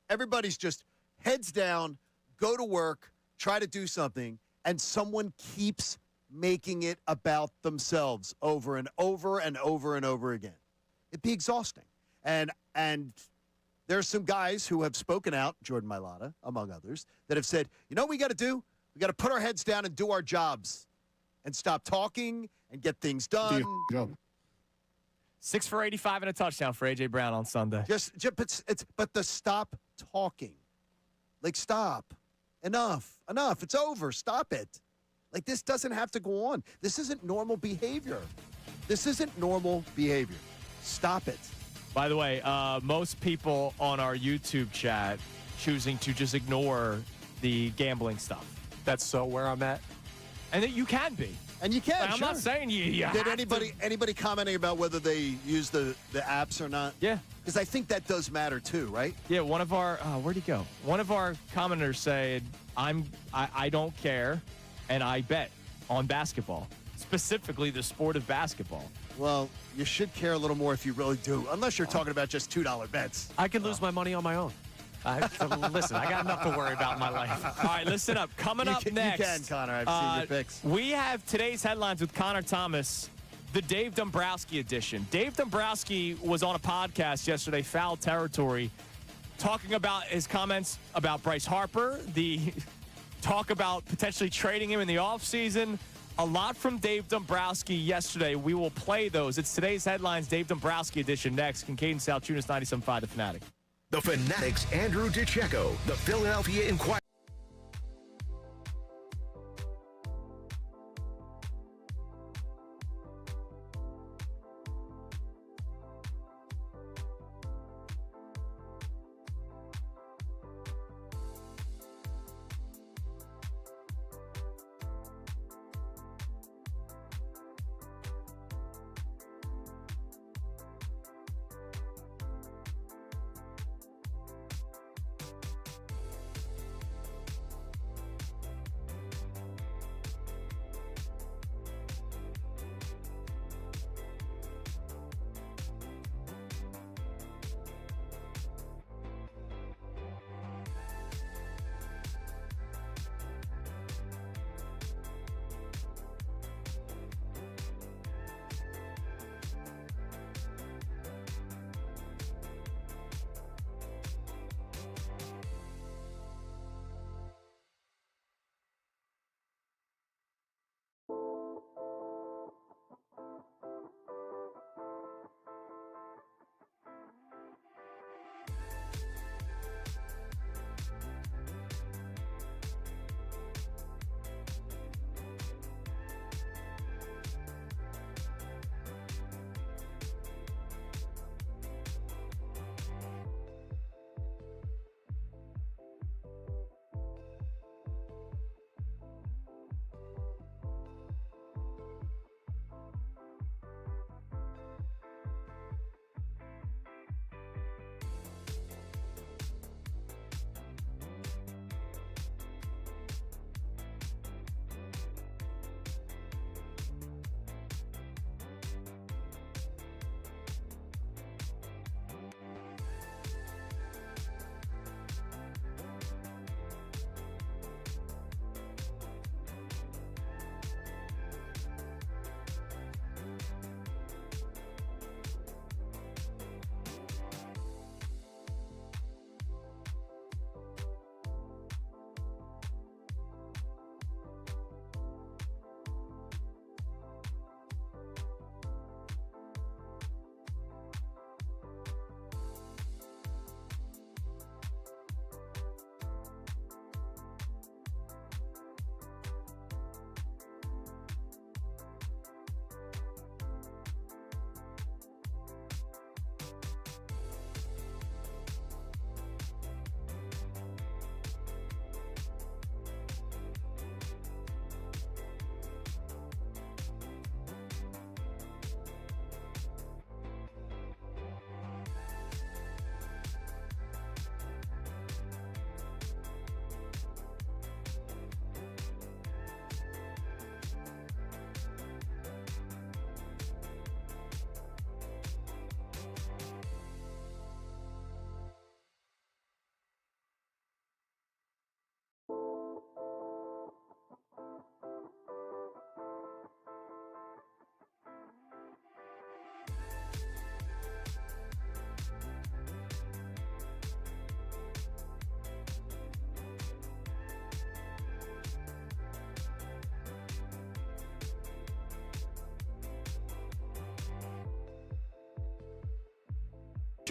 Everybody's just heads down, go to work, try to do something, and someone keeps making it about themselves over and over and over and over again. It'd be exhausting. And there's some guys who have spoken out, Jordan Mailata, among others, that have said, you know what we got to do? We got to put our heads down and do our jobs and stop talking and get things done. 6 for 85 and a touchdown for A.J. Brown on Sunday. But the stop talking. Like, stop. Enough. It's over. Stop it. Like, this doesn't have to go on. This isn't normal behavior. Stop it. By the way, most people on our YouTube chat choosing to just ignore the gambling stuff. That's so where I'm at. And that you can be. And you can. Like, I'm not saying you Did anybody commenting about whether they use the apps or not? Yeah. Because I think that does matter too, right? Yeah, one of our where'd he go? One of our commenters said, I don't care, and I bet on basketball, specifically the sport of basketball. Well, you should care a little more if you really do, unless you're talking about just $2 bets. I could lose my money on my own. Listen, I got enough to worry about in my life. All right, listen up. Coming up next. You can, Connor. I've seen your picks. We have today's headlines with Connor Thomas, the Dave Dombrowski edition. Dave Dombrowski was on a podcast yesterday, Foul Territory, talking about his comments about Bryce Harper, the talk about potentially trading him in the offseason. A lot from Dave Dombrowski yesterday. We will play those. It's today's headlines, Dave Dombrowski edition next. Kincade Salciunas, 97.5 The Fanatic. The Fanatic's Andrew DiCecco, the Philadelphia Inquirer.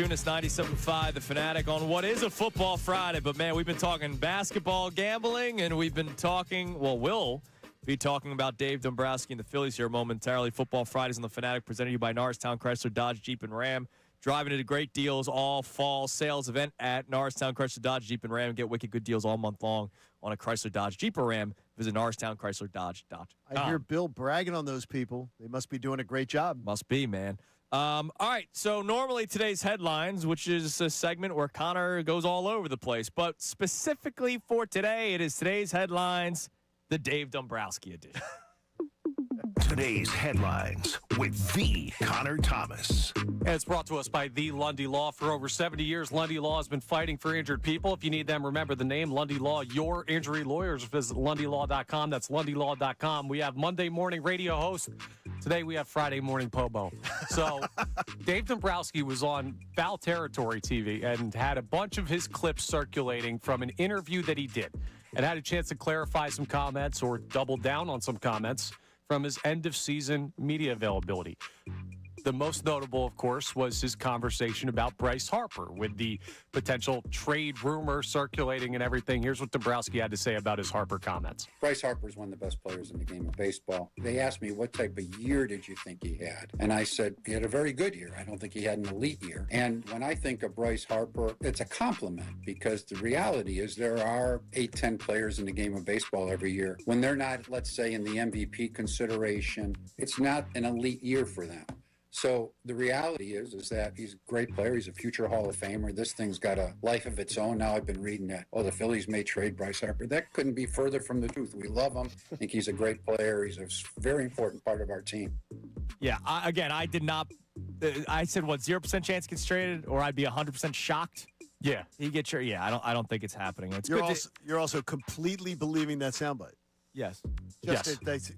Salciunas, 97.5, The Fanatic, on what is a football Friday. But, man, we've been talking basketball gambling, and we've been talking, we'll be talking about Dave Dombrowski and the Phillies here momentarily. Football Fridays on The Fanatic, presented to you by Norristown Chrysler, Dodge, Jeep, and Ram. Driving into great deals, all fall sales event at Norristown Chrysler, Dodge, Jeep, and Ram. Get wicked good deals all month long on a Chrysler, Dodge, Jeep, or Ram. Visit NorristownChryslerDodge.com. I hear Bill bragging on those people. They must be doing a great job. Must be, man. All right, so normally today's headlines, which is a segment where Connor goes all over the place, but specifically for today, it is today's headlines, the Dave Dombrowski edition. Today's headlines with the Connor Thomas. And it's brought to us by the Lundy Law. For over 70 years, Lundy Law has been fighting for injured people. If you need them, remember the name, Lundy Law, your injury lawyers. Visit LundyLaw.com. That's LundyLaw.com. We have Monday morning radio host. Today we have Friday morning Pobo. So Dave Dombrowski was on Foul Territory TV and had a bunch of his clips circulating from an interview that he did and had a chance to clarify some comments or double down on some comments from his end-of-season media availability. The most notable, of course, was his conversation about Bryce Harper with the potential trade rumor circulating and everything. Here's what Dombrowski had to say about his Harper comments. Bryce Harper is one of the best players in the game of baseball. They asked me, what type of year did you think he had? And I said, he had a very good year. I don't think he had an elite year. And when I think of Bryce Harper, it's a compliment because the reality is there are 8-10 players in the game of baseball every year. When they're not, let's say, in the MVP consideration, it's not an elite year for them. So the reality is that he's a great player. He's a future Hall of Famer. This thing's got a life of its own. Now I've been reading that, the Phillies may trade Bryce Harper. That couldn't be further from the truth. We love him. I think he's a great player. He's a very important part of our team. Yeah, I did not. I said, 0% chance gets traded, or I'd be 100% shocked. Yeah, he gets your. Yeah, I don't think it's happening. It's You're also completely believing that soundbite. Yes.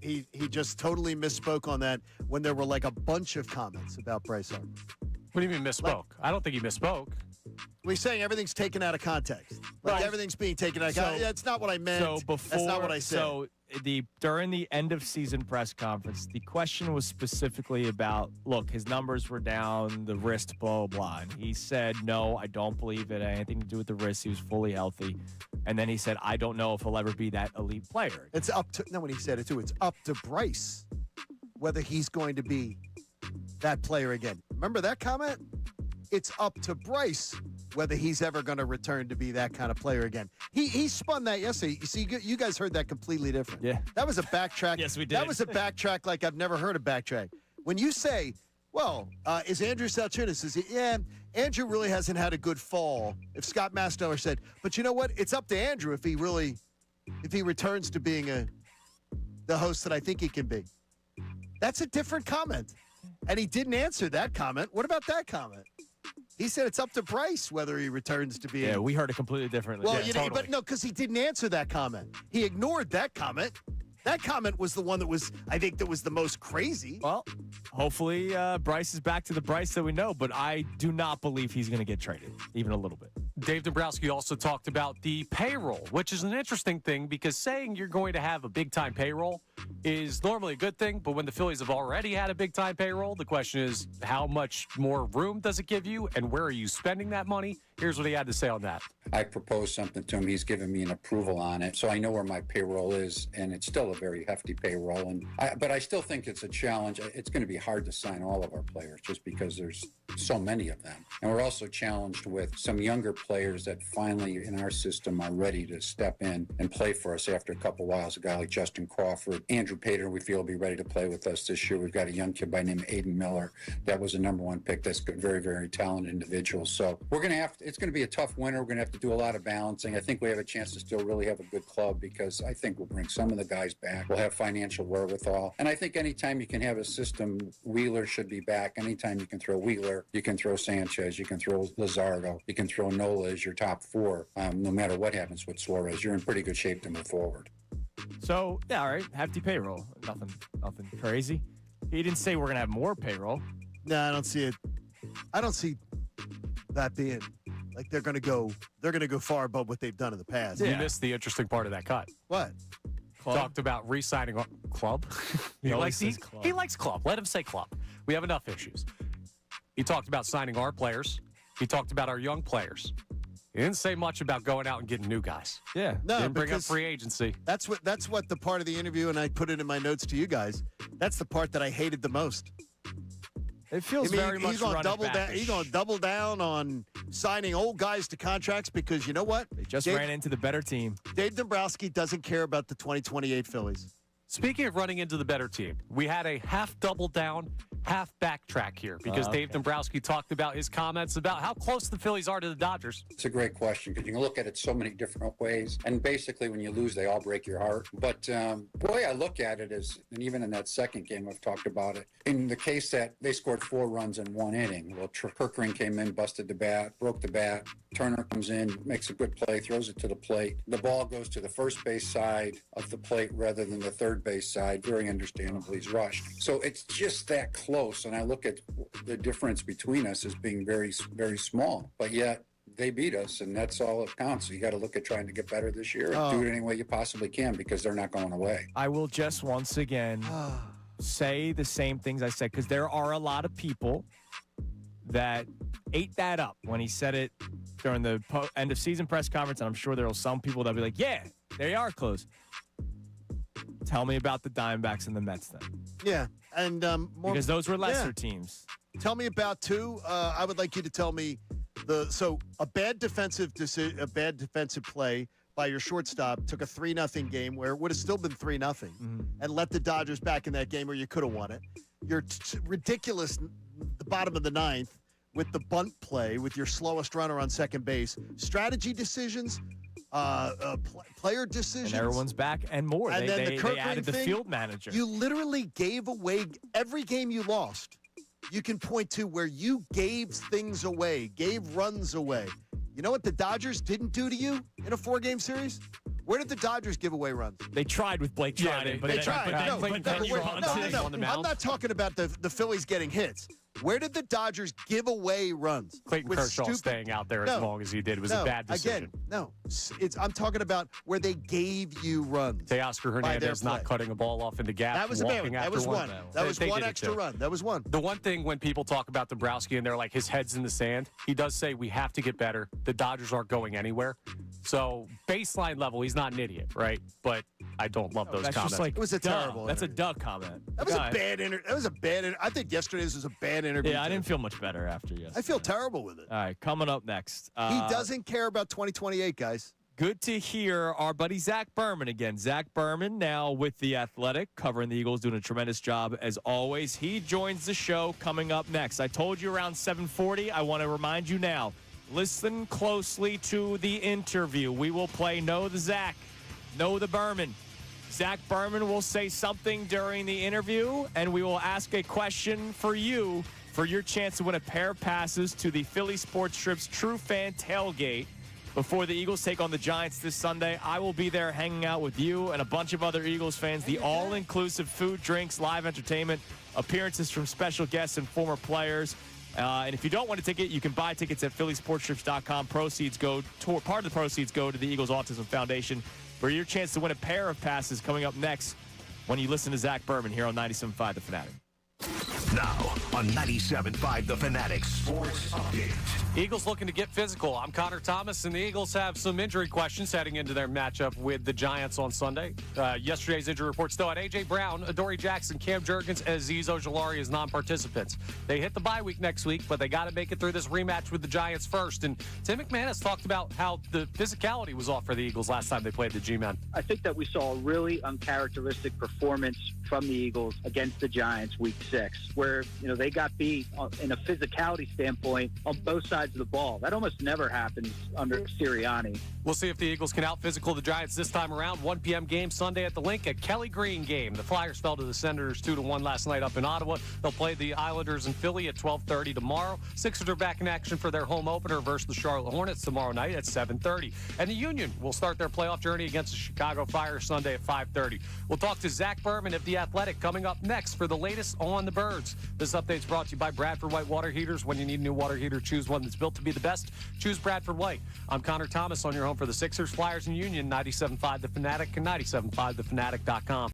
He just totally misspoke on that when there were like a bunch of comments about Bryce Harper. What do you mean misspoke? I don't think he misspoke. We're saying everything's taken out of context. Like everything's being taken out of context. That's not what I meant. That's not what I said. So during the end of season press conference, the question was specifically about, look, his numbers were down, the wrist, blah, blah, blah. And he said, no, I don't believe it had anything to do with the wrist. He was fully healthy. And then he said, I don't know if he'll ever be that elite player. It's up to, when he said it too, it's up to Bryce whether he's going to be that player again. Remember that comment? It's up to Bryce whether he's ever going to return to be that kind of player again. He spun that yesterday. You see, you guys heard that completely different. Yeah. That was a backtrack. Yes, we did. That was a backtrack like I've never heard a backtrack. When you say, is Andrew Salciunas, Andrew really hasn't had a good fall. If Scott Masnower said, but you know what? It's up to Andrew if he returns to being the host that I think he can be. That's a different comment. And he didn't answer that comment. What about that comment? He said it's up to Bryce whether he returns to being. Yeah, we heard it completely differently. Well, totally. But no, because he didn't answer that comment. He ignored that comment. That comment was the one that was, I think, that was the most crazy. Well, hopefully Bryce is back to the Bryce that we know, but I do not believe he's going to get traded, even a little bit. Dave Dombrowski also talked about the payroll, which is an interesting thing because saying you're going to have a big-time payroll is normally a good thing, but when the Phillies have already had a big-time payroll, the question is how much more room does it give you and where are you spending that money? Here's what he had to say on that. I proposed something to him. He's given me an approval on it, so I know where my payroll is, and it's still a very hefty payroll. But I still think it's a challenge. It's going to be hard to sign all of our players just because there's so many of them. And we're also challenged with some younger players that finally in our system are ready to step in and play for us after a couple whiles. A guy like Justin Crawford, Andrew Pater, we feel will be ready to play with us this year. We've got a young kid by the name of Aiden Miller. That was a #1 pick. That's a very, very talented individual. So we're going to have to, it's going to be a tough winter. We're going to have to do a lot of balancing. I think we have a chance to still really have a good club because I think we'll bring some of the guys back. We'll have financial wherewithal. And I think anytime you can have a system, Wheeler should be back. Anytime you can throw Wheeler, you can throw Sanchez, you can throw Luzardo, you can throw Nola as your top four. No matter what happens with Suarez, you're in pretty good shape to move forward. So, yeah, all right, hefty payroll. Nothing crazy. He didn't say we're going to have more payroll. No, I don't see it. I don't see that being like they're going to go far above what they've done in the past. You missed the interesting part of that cut. What? Club? Talked about re-signing Club. He likes Club. Let him say Club. We have enough issues. He talked about signing our players. He talked about our young players. He didn't say much about going out and getting new guys. Yeah. No, Didn't bring up because free agency. That's what the part of the interview, and I put it in my notes to you guys. That's the part that I hated the most. It feels very much he's going to double down. back-ish. He's going to double down on signing old guys to contracts because you know what? They just ran into the better team. Dave Dombrowski doesn't care about the 2028 Phillies. Speaking of running into the better team, we had a half double down, half backtrack here because Dave Dombrowski talked about his comments about how close the Phillies are to the Dodgers. It's a great question because you can look at it so many different ways. And basically, when you lose, they all break your heart. But the way I look at it is, and even in that second game, I've talked about it, in the case that they scored 4 runs in 1 inning. Well, Kirkering came in, busted the bat, broke the bat. Turner comes in, makes a good play, throws it to the plate. The ball goes to the first base side of the plate rather than the third base side. Very understandably, he's rushed. So it's just that close. And I look at the difference between us as being very, very small. But yet, they beat us, and that's all that counts. So you got to look at trying to get better this year and do it any way you possibly can because they're not going away. I will just once again say the same things I said because there are a lot of people that ate that up when he said it during the end of season press conference, and I'm sure there are some people that'll be like, yeah, they are close. Tell me about the Diamondbacks and the Mets then. Yeah, and because those were lesser teams. Tell me about two. I would like you to tell me a bad defensive play by your shortstop took a 3-0 game where it would have still been 3-0 and let the Dodgers back in that game where you could have won it. You're ridiculous the bottom of the 9th with the bunt play with your slowest runner on second base. Strategy decisions, player decisions. And everyone's back and more. And then the they added the field manager. You literally gave away every game you lost. You can point to where you gave things away, gave runs away. You know what the Dodgers didn't do to you in a 4-game series? Where did the Dodgers give away runs? They tried with Blake Treinen. They tried. I'm not talking about the Phillies getting hits. Where did the Dodgers give away runs? Clayton Kershaw staying out there as long as he did was a bad decision. I'm talking about where they gave you runs. Teoscar Hernandez not cutting a ball off in the gap. That was a bad one. That was one. That was one extra run. That was one. The one thing when people talk about Dombrowski and they're like his head's in the sand, he does say we have to get better. The Dodgers aren't going anywhere. So baseline level, he's not an idiot, right? But I don't love those comments. Just like, it was a terrible. That's a duh comment. That was a bad interview. That was a bad. I think yesterday's was a bad interview. Yeah, I didn't feel much better after yesterday. I feel terrible with it. All right, coming up next. He doesn't care about 2028, guys. Good to hear our buddy Zach Berman again. Zach Berman now with The Athletic, covering the Eagles, doing a tremendous job as always. He joins the show coming up next. I told you around 7:40. I want to remind you now. Listen closely to the interview. We will play Know the Zach, Know the Berman. Zach Berman will say something during the interview, and we will ask a question for you for your chance to win a pair of passes to the Philly Sports Strip's True Fan Tailgate before the Eagles take on the Giants this Sunday. I will be there hanging out with you and a bunch of other Eagles fans. The all-inclusive food, drinks, live entertainment, appearances from special guests and former players. And if you don't want a ticket, you can buy tickets at phillysportstrips.com. Part of the proceeds go to the Eagles Autism Foundation. For your chance to win a pair of passes coming up next when you listen to Zach Berman here on 97.5 The Fanatic. Now on 97.5 The Fanatic Sports Update. Eagles looking to get physical. I'm Connor Thomas, and the Eagles have some injury questions heading into their matchup with the Giants on Sunday. Yesterday's injury report still had A.J. Brown, Adoree Jackson, Cam Jurgens, and Azeez Ojulari as non-participants. They hit the bye week next week, but they got to make it through this rematch with the Giants first. And Tim McManus talked about how the physicality was off for the Eagles last time they played the G-Men. I think that we saw a really uncharacteristic performance from the Eagles against the Giants week 6, where they got beat in a physicality standpoint on both sides of the ball. That almost never happens under Sirianni. We'll see if the Eagles can out-physical the Giants this time around. 1 p.m. game Sunday at the Link, a Kelly Green game. The Flyers fell to the Senators 2-1 last night up in Ottawa. They'll play the Islanders in Philly at 12:30 tomorrow. Sixers are back in action for their home opener versus the Charlotte Hornets tomorrow night at 7:30. And the Union will start their playoff journey against the Chicago Fire Sunday at 5:30. We'll talk to Zach Berman of The Athletic coming up next for the latest on the Birds. This update's brought to you by Bradford White Water Heaters. When you need a new water heater, choose one that's built to be the best. Choose Bradford White. I'm Connor Thomas on your home for the Sixers, Flyers, and Union. 97.5 The Fanatic and 97.5thefanatic.com.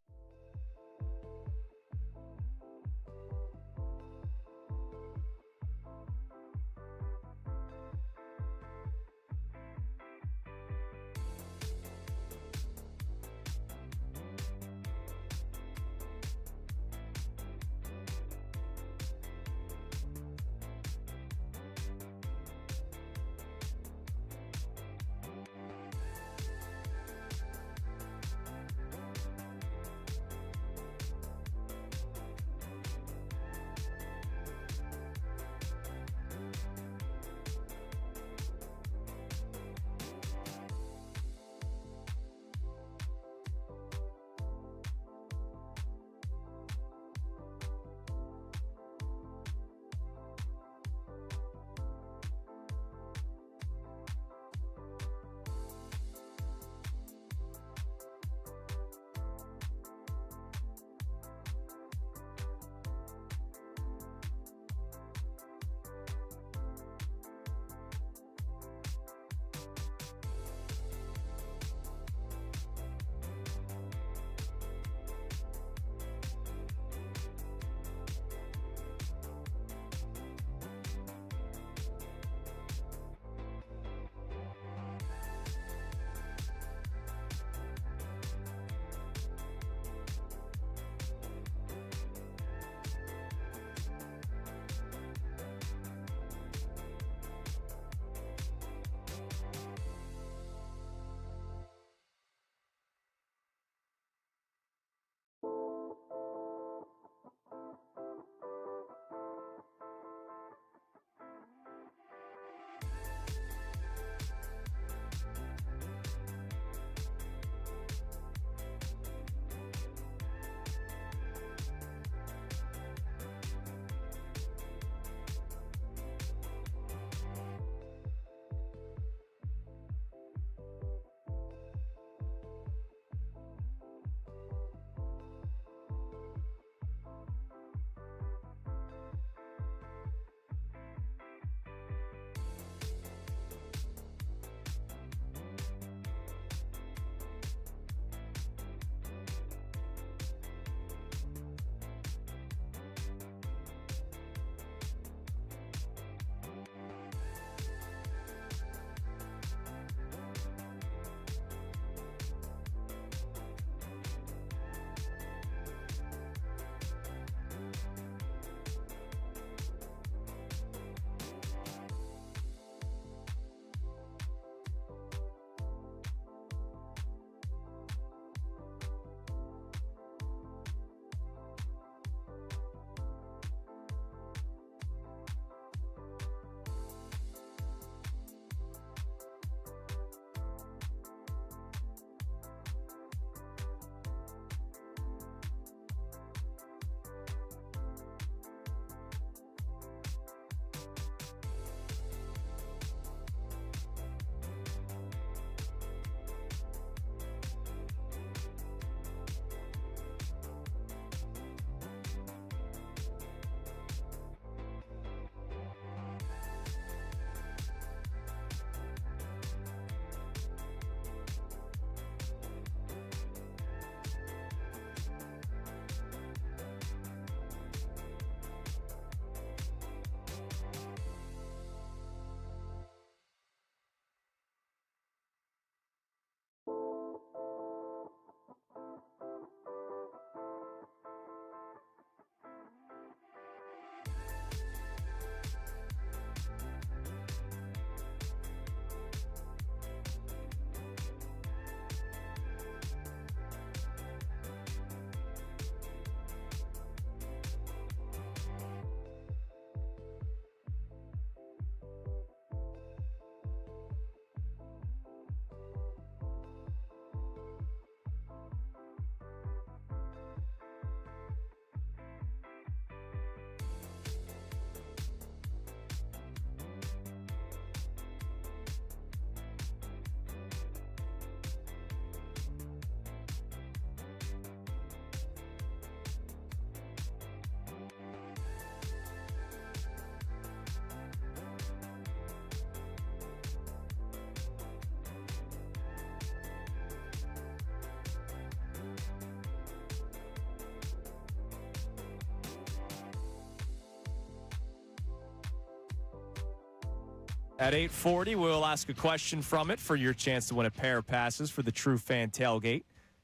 At 8:40, we'll ask a question from it for your chance to win a pair of passes for the True Fan Tailgate.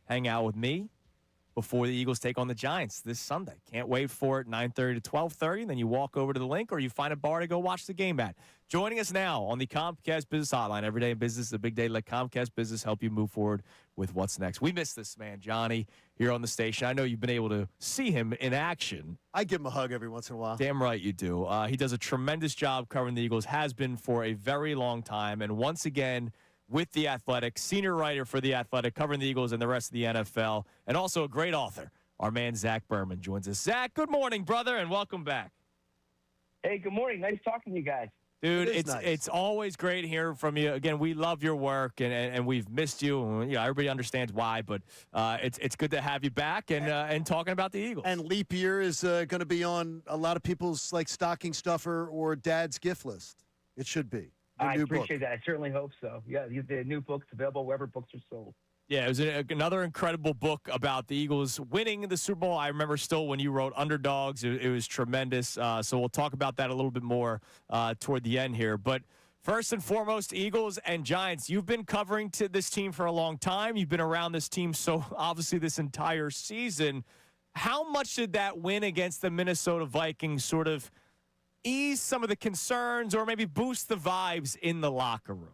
Hang out with me before the Eagles take on the Giants this Sunday. Can't wait for it, 9:30 to 12:30, and then you walk over to the link or you find a bar to go watch the game at. Joining us now on the Comcast Business Hotline. Every day in business is a big day. Let Comcast Business help you move forward with what's next. We miss this man, Johnny, here on the station. I know you've been able to see him in action. I give him a hug every once in a while. Damn right you do. He does a tremendous job covering the Eagles, has been for a very long time, and once again, with The Athletic, senior writer for The Athletic, covering the Eagles and the rest of the NFL, and also a great author. Our man, Zach Berman, joins us. Zach, good morning, brother, and welcome back. Hey, good morning. Nice talking to you guys. Dude, it's always great hearing from you. Again, we love your work, and we've missed you. You know, everybody understands why, but it's good to have you back and talking about the Eagles. And leap year is going to be on a lot of people's stocking stuffer or dad's gift list. It should be. I appreciate that. I certainly hope so. Yeah, the new book's available wherever books are sold. Yeah, it was another incredible book about the Eagles winning the Super Bowl. I remember still when you wrote Underdogs. It was tremendous. So we'll talk about that a little bit more toward the end here. But first and foremost, Eagles and Giants, you've been covering this team for a long time. You've been around this team so obviously this entire season. How much did that win against the Minnesota Vikings sort of ease some of the concerns or maybe boost the vibes in the locker room?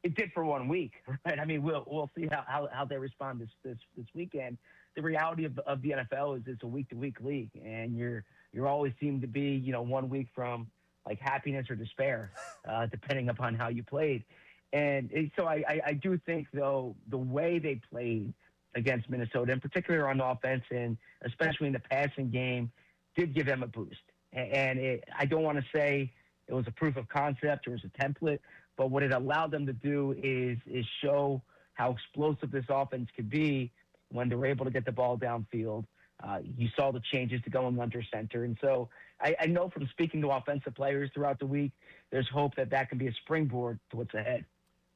It did for 1 week, right? I mean, we'll see how they respond this weekend. The reality of the NFL is it's a week-to-week league, and you're always seem to be 1 week from like happiness or despair, depending upon how you played. And so I do think though the way they played against Minnesota, in particular on offense and especially in the passing game, did give them a boost. And I don't want to say it was a proof of concept or it was a template, but what it allowed them to do is show how explosive this offense could be when they were able to get the ball downfield. You saw the changes to going under center. And so I know from speaking to offensive players throughout the week, there's hope that can be a springboard to what's ahead.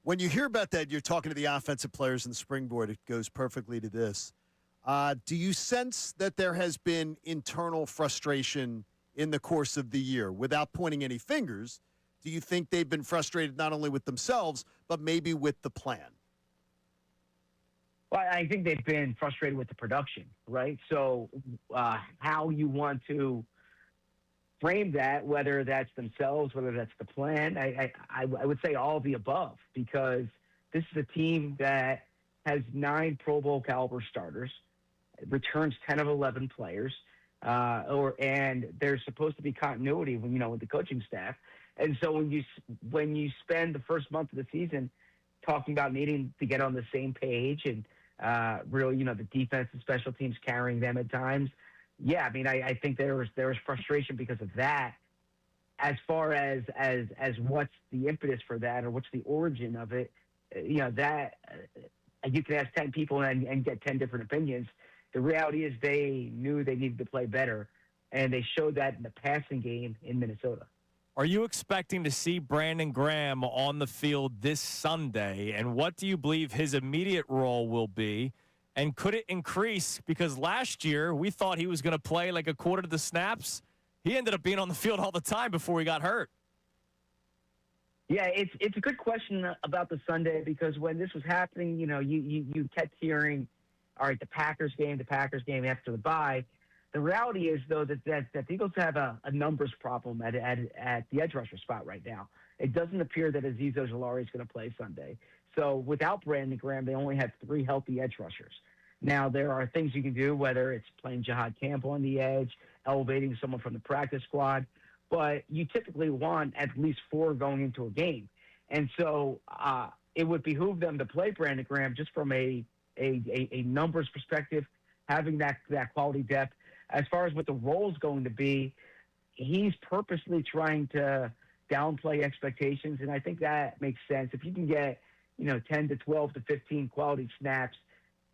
When you hear about that, you're talking to the offensive players and the springboard. It goes perfectly to this. Do you sense that there has been internal frustration in the course of the year? Without pointing any fingers, do you think they've been frustrated not only with themselves, but maybe with the plan? Well, I think they've been frustrated with the production, right? So how you want to frame that, whether that's themselves, whether that's the plan, I would say all of the above, because this is a team that has 9 Pro Bowl caliber starters, returns 10 of 11 players, and there's supposed to be continuity with the coaching staff. And so when you spend the first month of the season talking about needing to get on the same page and really, the defense and special teams carrying them at times, yeah, I mean, I think there was frustration because of that. As far as what's the impetus for that or what's the origin of it, that you can ask 10 people and get 10 different opinions. The reality is they knew they needed to play better, and they showed that in the passing game in Minnesota. Are you expecting to see Brandon Graham on the field this Sunday? And what do you believe his immediate role will be? And could it increase? Because last year we thought he was going to play like a quarter of the snaps. He ended up being on the field all the time before he got hurt. Yeah, it's a good question about the Sunday, because when this was happening, you kept hearing, all right, the Packers game after the bye. The reality is, though, that the Eagles have a numbers problem at the edge rusher spot right now. It doesn't appear that Azeez Ojulari is going to play Sunday. So without Brandon Graham, they only have 3 healthy edge rushers. Now, there are things you can do, whether it's playing Jihad Campbell on the edge, elevating someone from the practice squad, but you typically want at least 4 going into a game. And so it would behoove them to play Brandon Graham just from a numbers perspective, having that quality depth. As far as what the role is going to be, he's purposely trying to downplay expectations, and I think that makes sense. If you can get, 10 to 12 to 15 quality snaps,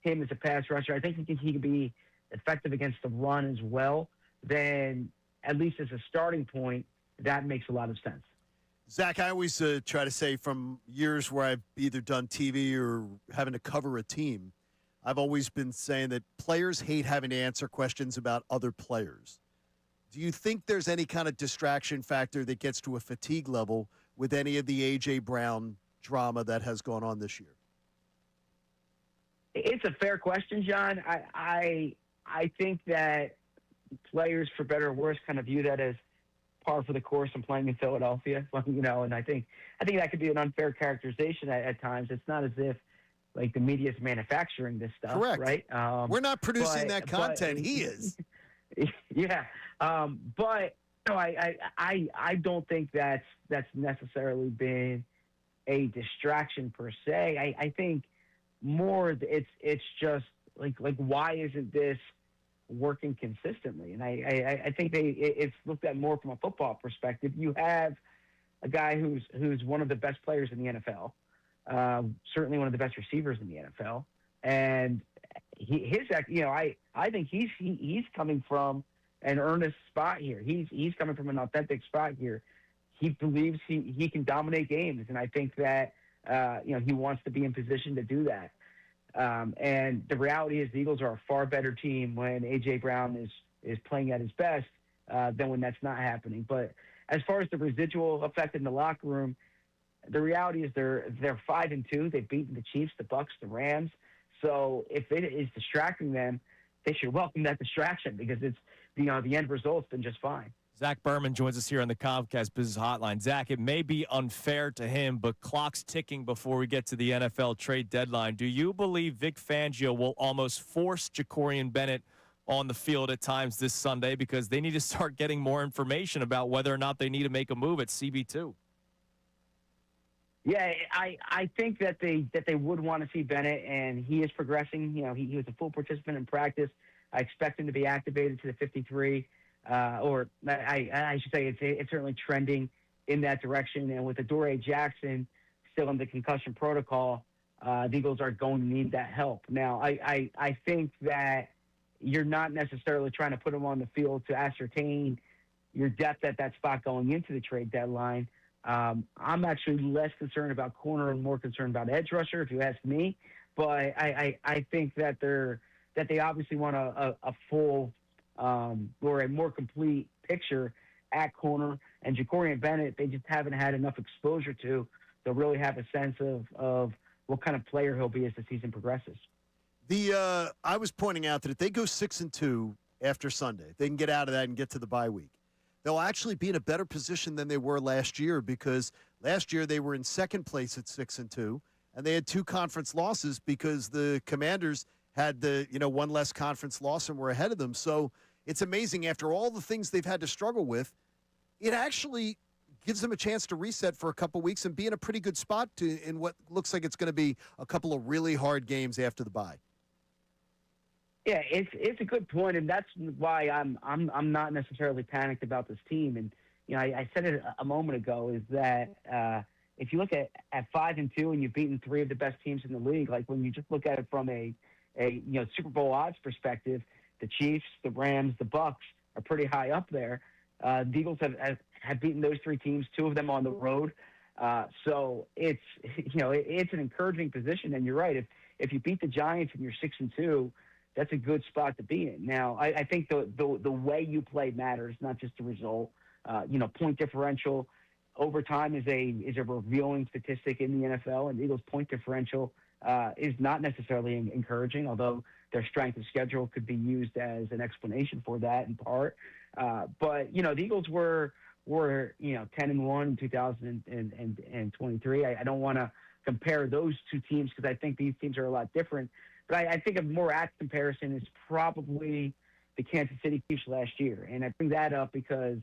him as a pass rusher, I think he can be effective against the run as well. Then, at least as a starting point, that makes a lot of sense. Zach, I always try to say, from years where I've either done TV or having to cover a team, I've always been saying that players hate having to answer questions about other players. Do you think there's any kind of distraction factor that gets to a fatigue level with any of the A.J. Brown drama that has gone on this year? It's a fair question, John. I think that players, for better or worse, kind of view that as par for the course in playing in Philadelphia. And I think that could be an unfair characterization at times. It's not as if like the media is manufacturing this stuff, Correct. right? We're not producing that content. He is. Yeah, but no, I don't think that's necessarily been a distraction per se. I think more it's just like why isn't this working consistently? And I think it's looked at more from a football perspective. You have a guy who's one of the best players in the NFL, certainly one of the best receivers in the NFL, and I think he's coming from an earnest spot here. He's coming from an authentic spot here. He believes he can dominate games, and I think that he wants to be in position to do that. And the reality is the Eagles are a far better team when A.J. Brown is playing at his best than when that's not happening. But as far as the residual effect in the locker room, the reality is they're 5-2. They've beaten the Chiefs, the Bucs, the Rams. So if it is distracting them, they should welcome that distraction because it's the end result's been just fine. Zach Berman joins us here on the Comcast Business Hotline. Zach, it may be unfair to him, but clock's ticking before we get to the NFL trade deadline. Do you believe Vic Fangio will almost force Jacorian Bennett on the field at times this Sunday because they need to start getting more information about whether or not they need to make a move at CB2? Yeah, I think that they would want to see Bennett, and he is progressing. He was a full participant in practice. I expect him to be activated to the 53. Or I should say it's certainly trending in that direction. And with Adoree Jackson still in the concussion protocol, the Eagles are going to need that help. Now, I think that you're not necessarily trying to put him on the field to ascertain your depth at that spot going into the trade deadline. I'm actually less concerned about corner and more concerned about edge rusher, if you ask me. But I think that they obviously want a full or a more complete picture at corner. And Jacorian Bennett, they just haven't had enough exposure to really have a sense of what kind of player he'll be as the season progresses. I was pointing out that if they go 6-2 after Sunday, they can get out of that and get to the bye week. They'll actually be in a better position than they were last year because last year they were in second place at 6-2, and they had 2 conference losses because the Commanders had one less conference loss and were ahead of them. So it's amazing after all the things they've had to struggle with, it actually gives them a chance to reset for a couple weeks and be in a pretty good spot in what looks like it's going to be a couple of really hard games after the bye. Yeah, it's a good point, and that's why I'm not necessarily panicked about this team. And I said it a moment ago is that if you look at 5-2 and you've beaten 3 of the best teams in the league, like when you just look at it from a Super Bowl odds perspective, the Chiefs, the Rams, the Bucs are pretty high up there. The Eagles have beaten those 3 teams, 2 of them on the road. So it's an encouraging position. And you're right. If you beat the Giants and you're 6-2, that's a good spot to be in. Now, I think the way you play matters, not just the result. Point differential over time is a revealing statistic in the NFL, and the Eagles' point differential is not necessarily encouraging, although their strength of schedule could be used as an explanation for that in part. But the Eagles were 10-1 in 2023. I don't want to compare those 2 teams because I think these teams are a lot different. But I think a more apt comparison is probably the Kansas City Chiefs last year. And I bring that up because,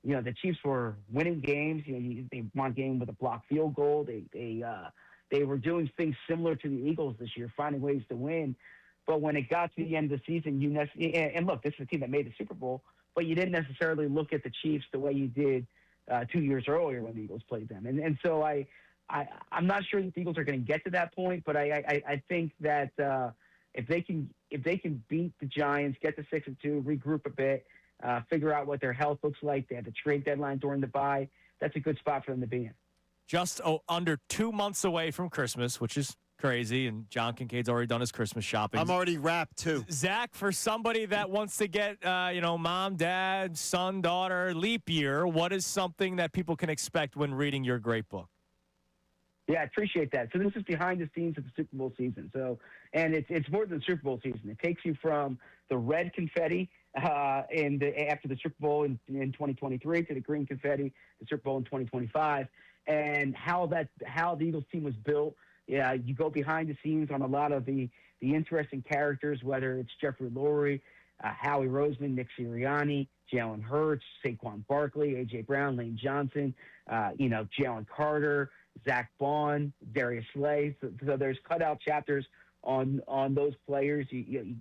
the Chiefs were winning games. They won a game with a blocked field goal. They were doing things similar to the Eagles this year, finding ways to win. But when it got to the end of the season, and look, this is a team that made the Super Bowl, but you didn't necessarily look at the Chiefs the way you did 2 years earlier when the Eagles played them. And so I'm not sure that the Eagles are going to get to that point, but I think that if they can beat the Giants, get to 6-2, regroup a bit, figure out what their health looks like, they have the trade deadline during the bye, that's a good spot for them to be in. Just under 2 months away from Christmas, which is crazy, and John Kincaid's already done his Christmas shopping. I'm already wrapped, too. Zach, for somebody that wants to get, mom, dad, son, daughter, leap year, what is something that people can expect when reading your great book? Yeah, I appreciate that. So this is behind the scenes of the Super Bowl season. And it's more than the Super Bowl season. It takes you from the red confetti after the Super Bowl in 2023 to the green confetti, the Super Bowl in 2025, and how the Eagles team was built. Yeah, you go behind the scenes on a lot of the interesting characters, whether it's Jeffrey Lurie, Howie Roseman, Nick Sirianni, Jalen Hurts, Saquon Barkley, A.J. Brown, Lane Johnson, Jalen Carter, Zach Bond, Darius Slay. So there's cutout chapters on those players. You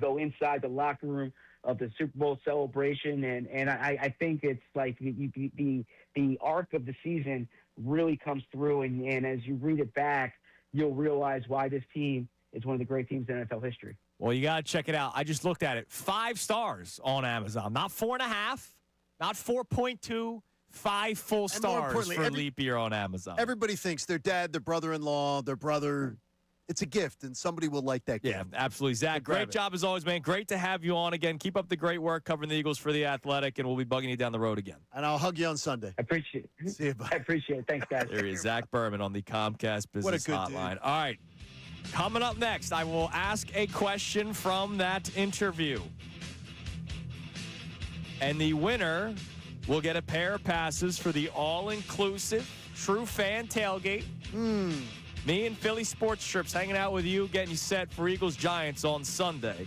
go inside the locker room of the Super Bowl celebration, and I think it's like the arc of the season really comes through, and as you read it back, you'll realize why this team is one of the great teams in NFL history. Well, you got to check it out. I just looked at it. 5 stars on Amazon. Not 4.5, not 4.2, 5 full stars for leap year on Amazon. Everybody thinks their dad, their brother-in-law, their brother. It's a gift, and somebody will like that gift. Yeah, absolutely. Zach, great job as always, man. Great to have you on again. Keep up the great work covering the Eagles for The Athletic, and we'll be bugging you down the road again. And I'll hug you on Sunday. I appreciate it. See you, bye. I appreciate it. Thanks, guys. There he is, Zach Berman on the Comcast Business Hotline. Dude. All right. Coming up next, I will ask a question from that interview. And the winner will get a pair of passes for the all-inclusive True Fan Tailgate. Me and Philly Sports Trips hanging out with you, getting you set for Eagles-Giants on Sunday.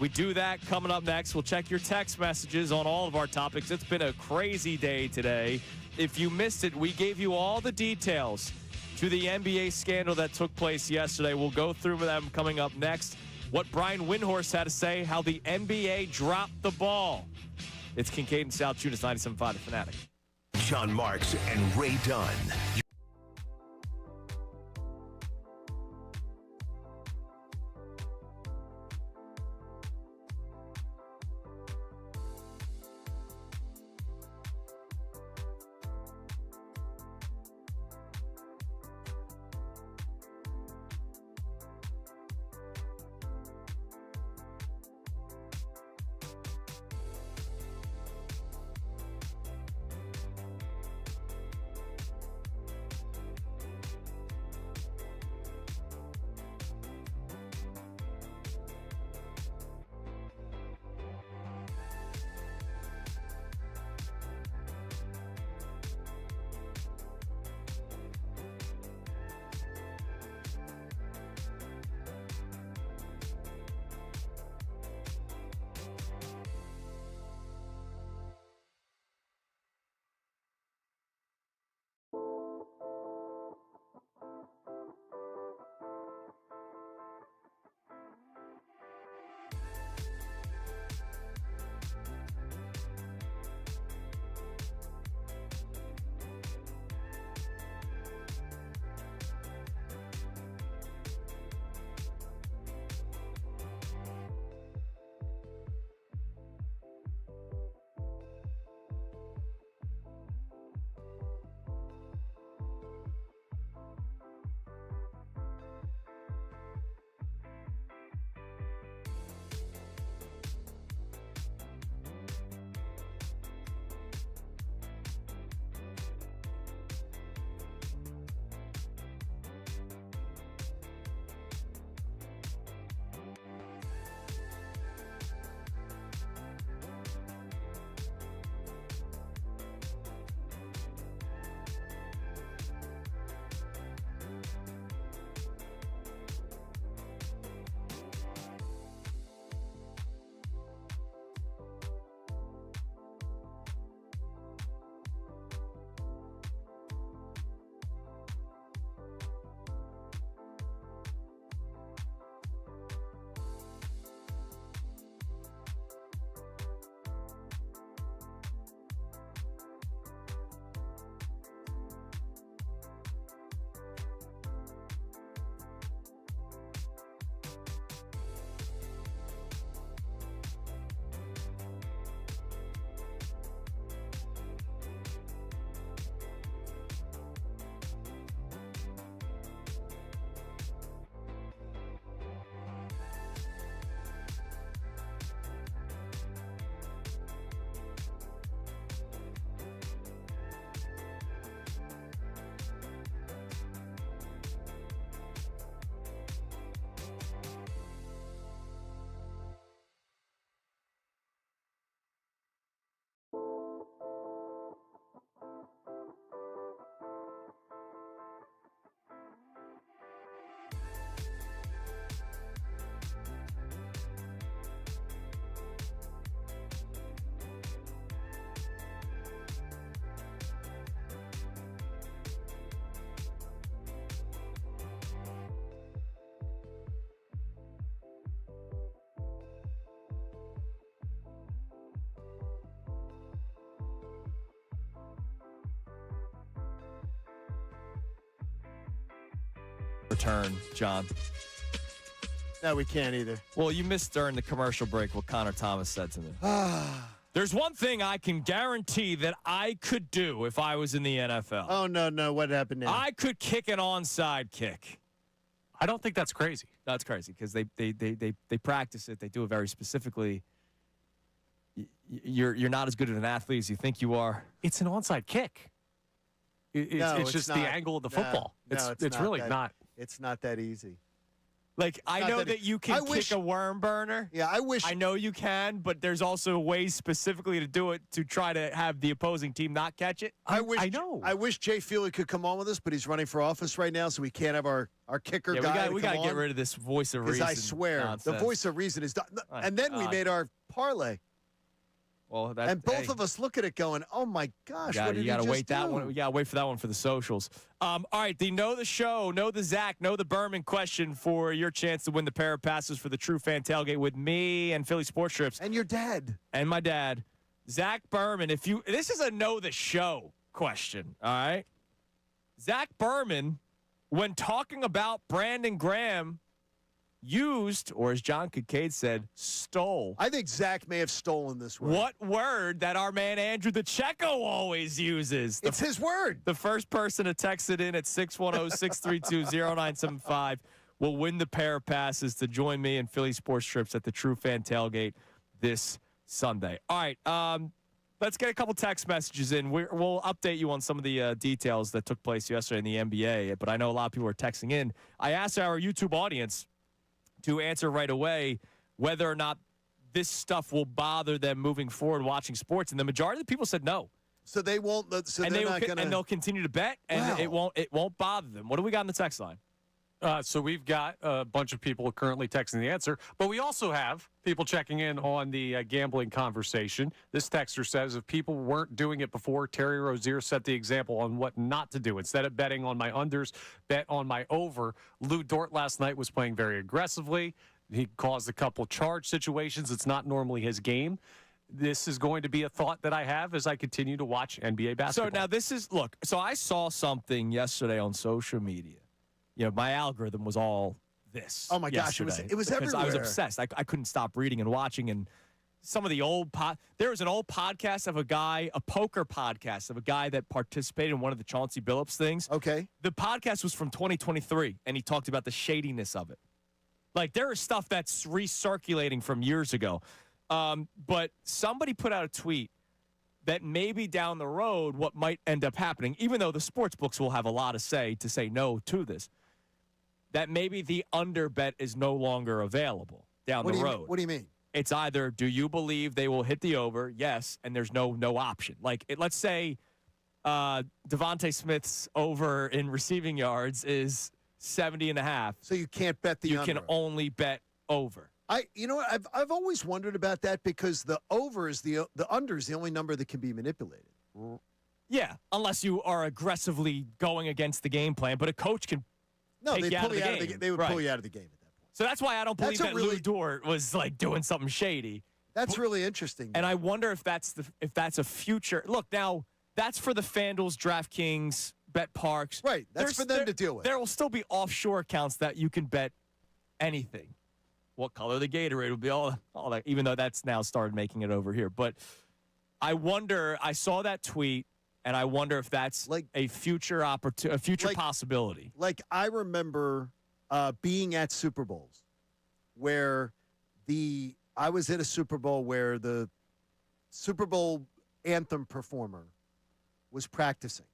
We do that coming up next. We'll check your text messages on all of our topics. It's been a crazy day today. If you missed it, we gave you all the details to the NBA scandal that took place yesterday. We'll go through them coming up next. What Brian Windhorst had to say, how the NBA dropped the ball. It's Kincade and Salciunas, 97.5 The Fanatic. John Marks and Ray Dunn. return, John. No, we can't either. Well, you missed during the commercial break what Connor Thomas said to me. There's one thing I can guarantee that I could do if I was in the NFL. Oh, no. What happened now? I could kick an onside kick. I don't think that's crazy. That's crazy because they practice it. They do it very specifically. You're not as good of an athlete as you think you are. It's an onside kick. It's just not. the angle of the football. It's really not. It's not that easy. Like, I know that you can kick a worm burner. Yeah, I know you can, but there's also ways specifically to do it to try to have the opposing team not catch it. I wish Jay Feely could come on with us, but he's running for office right now, so we can't have our kicker guy. We got to get rid of this voice of reason. Because I swear, nonsense. the voice of reason is done. And then we made our parlay. Well, and both of us look at it going, "Oh my gosh, what did you got to wait do? that one. We got to wait for that one for the socials." All right, the know the show, know the Zach, know the Berman question for your chance to win the pair of passes for the True Fan Tailgate with me and Philly Sports Trips and your dad and my dad, Zach Berman. This is a know the show question, all right? Zach Berman, when talking about Brandon Graham, used, or as John Kincade said, stole. I think Zach may have stolen this word. What word that our man Andrew DeCecco always uses? It's his word. The first person to text it in at 610-632-0975 will win the pair of passes to join me and Philly Sports Trips at the True Fan Tailgate this Sunday. All right, let's get a couple text messages in. We'll update you on some of the details that took place yesterday in the NBA, but I know a lot of people are texting in. I asked our YouTube audience to answer right away whether or not this stuff will bother them moving forward watching sports, and the majority of the people said no. So they won't. So and they're not going to. And they'll continue to bet, and it won't bother them. What do we got in the text line? So we've got a bunch of people currently texting the answer, but we also have people checking in on the gambling conversation. This texter says, if people weren't doing it before, Terry Rozier set the example on what not to do. Instead of betting on my unders, bet on my over. Lou Dort last night was playing very aggressively. He caused a couple charge situations. It's not normally his game. This is going to be a thought that I have as I continue to watch NBA basketball. So now so I saw something yesterday on social media. You know, my algorithm was all this. Oh, my gosh. It was everywhere. I was obsessed. I couldn't stop reading and watching. And some of the old there was an old podcast of a poker podcast of a guy that participated in one of the Chauncey Billups things. Okay. The podcast was from 2023, and he talked about the shadiness of it. Like, there is stuff that's recirculating from years ago. But somebody put out a tweet that maybe down the road what might end up happening, even though the sports books will have a lot to say no to this, that maybe the under bet is no longer available down the road. What do you mean? It's either, do you believe they will hit the over? Yes, and there's no option. Like, let's say Devontae Smith's over in receiving yards is 70.5. So you can't bet the under. You can only bet over. You know what? I've always wondered about that because the over is the under is the only number that can be manipulated. Yeah, unless you are aggressively going against the game plan, but a coach can take you out of the game. They would pull you out of the game at that point. So that's why I don't believe that Lou Dort was like doing something shady. That's really interesting. And I wonder if that's a future. Look, now that's for the FanDuel's, DraftKings, Bet Parks. Right, that's for them to deal with. There will still be offshore accounts that you can bet anything. What color the Gatorade will be, all that, even though that's now started making it over here. But I wonder, I saw that tweet, and I wonder if that's like a future possibility. Like, I remember being at Super Bowls where I was at a Super Bowl where the Super Bowl anthem performer was practicing.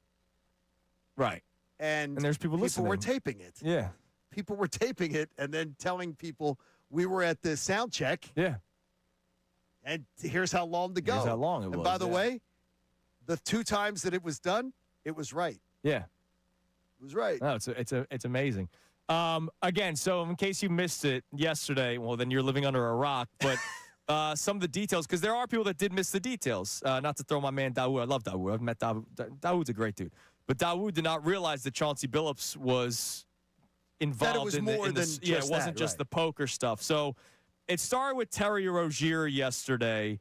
Right. And there's people listening. People were taping it. Yeah. People were taping it and then telling people we were at the sound check. Yeah. And here's how long to go. Here's how long it was. And by the way, the 2 times that it was done, it was right. Yeah. It was right. No, it's amazing. Again, so in case you missed it yesterday, well, then you're living under a rock. But some of the details, because there are people that did miss the details. Not to throw my man Dawood. I love Dawood. I've met Dawood. Dawood's a great dude. But Dawood did not realize that Chauncey Billups was involved that it was in more than it wasn't just the poker stuff. So it started with Terry Rozier yesterday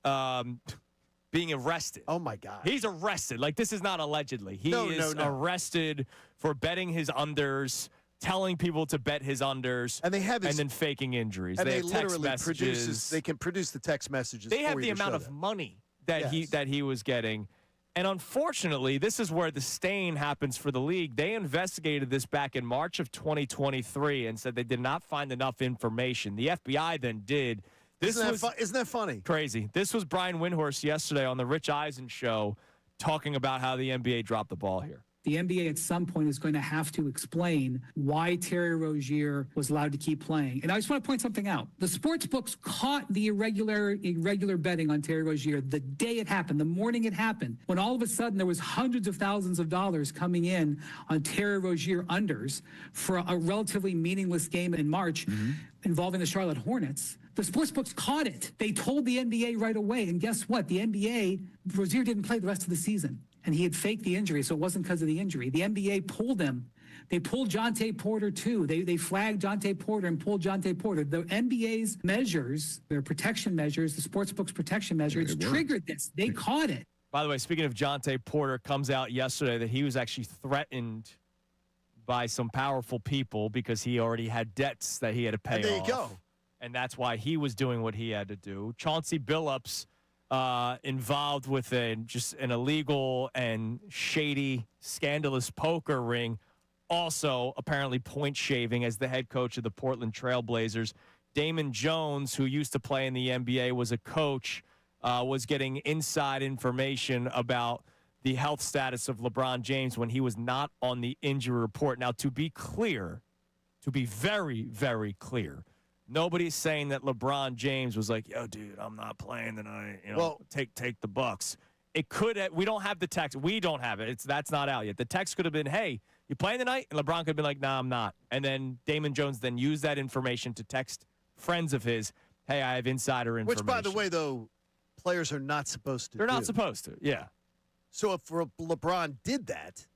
being arrested. Oh, my God. He's arrested. Like, this is not allegedly. He is arrested for betting his unders telling people to bet his unders, and they have his, and then faking injuries. And they they have text literally messages. they can produce the text messages. They have for the you to amount show of that. money that he was getting. And unfortunately, this is where the stain happens for the league. They investigated this back in March of 2023 and said they did not find enough information. The FBI then did. Isn't that funny? Crazy. This was Brian Windhorst yesterday on the Rich Eisen show talking about how the NBA dropped the ball here. The NBA at some point is going to have to explain why Terry Rozier was allowed to keep playing. And I just want to point something out. The sports books caught the irregular betting on Terry Rozier the day it happened, the morning it happened, when all of a sudden there was hundreds of thousands of dollars coming in on Terry Rozier unders for a relatively meaningless game in March involving the Charlotte Hornets. The sports books caught it. They told the NBA right away. And guess what? The NBA, Rozier didn't play the rest of the season. And he had faked the injury, so it wasn't because of the injury. The NBA pulled him. They pulled Jonte Porter, too. They flagged Jonte Porter and pulled Jonte Porter. The NBA's measures, their protection measures, the sportsbook's protection measures, triggered this. They caught it. By the way, speaking of Jonte Porter, comes out yesterday that he was actually threatened by some powerful people because he already had debts that he had to pay off. There you go. And that's why he was doing what he had to do. Chauncey Billups involved with just an illegal and shady, scandalous poker ring. Also, apparently point shaving as the head coach of the Portland Trail Blazers. Damon Jones, who used to play in the NBA, was a coach, was getting inside information about the health status of LeBron James when he was not on the injury report. Now, to be clear, to be very, very clear, nobody's saying that LeBron James was like, yo, dude, I'm not playing tonight. You know, Well, take the Bucks. It could have, we don't have the text. We don't have it. That's not out yet. The text could have been, hey, you playing tonight? And LeBron could have been like, nah, I'm not. And then Damon Jones then used that information to text friends of his, hey, I have insider information. Which, by the way, though, players are not supposed to They're not supposed to, yeah. So if LeBron did that,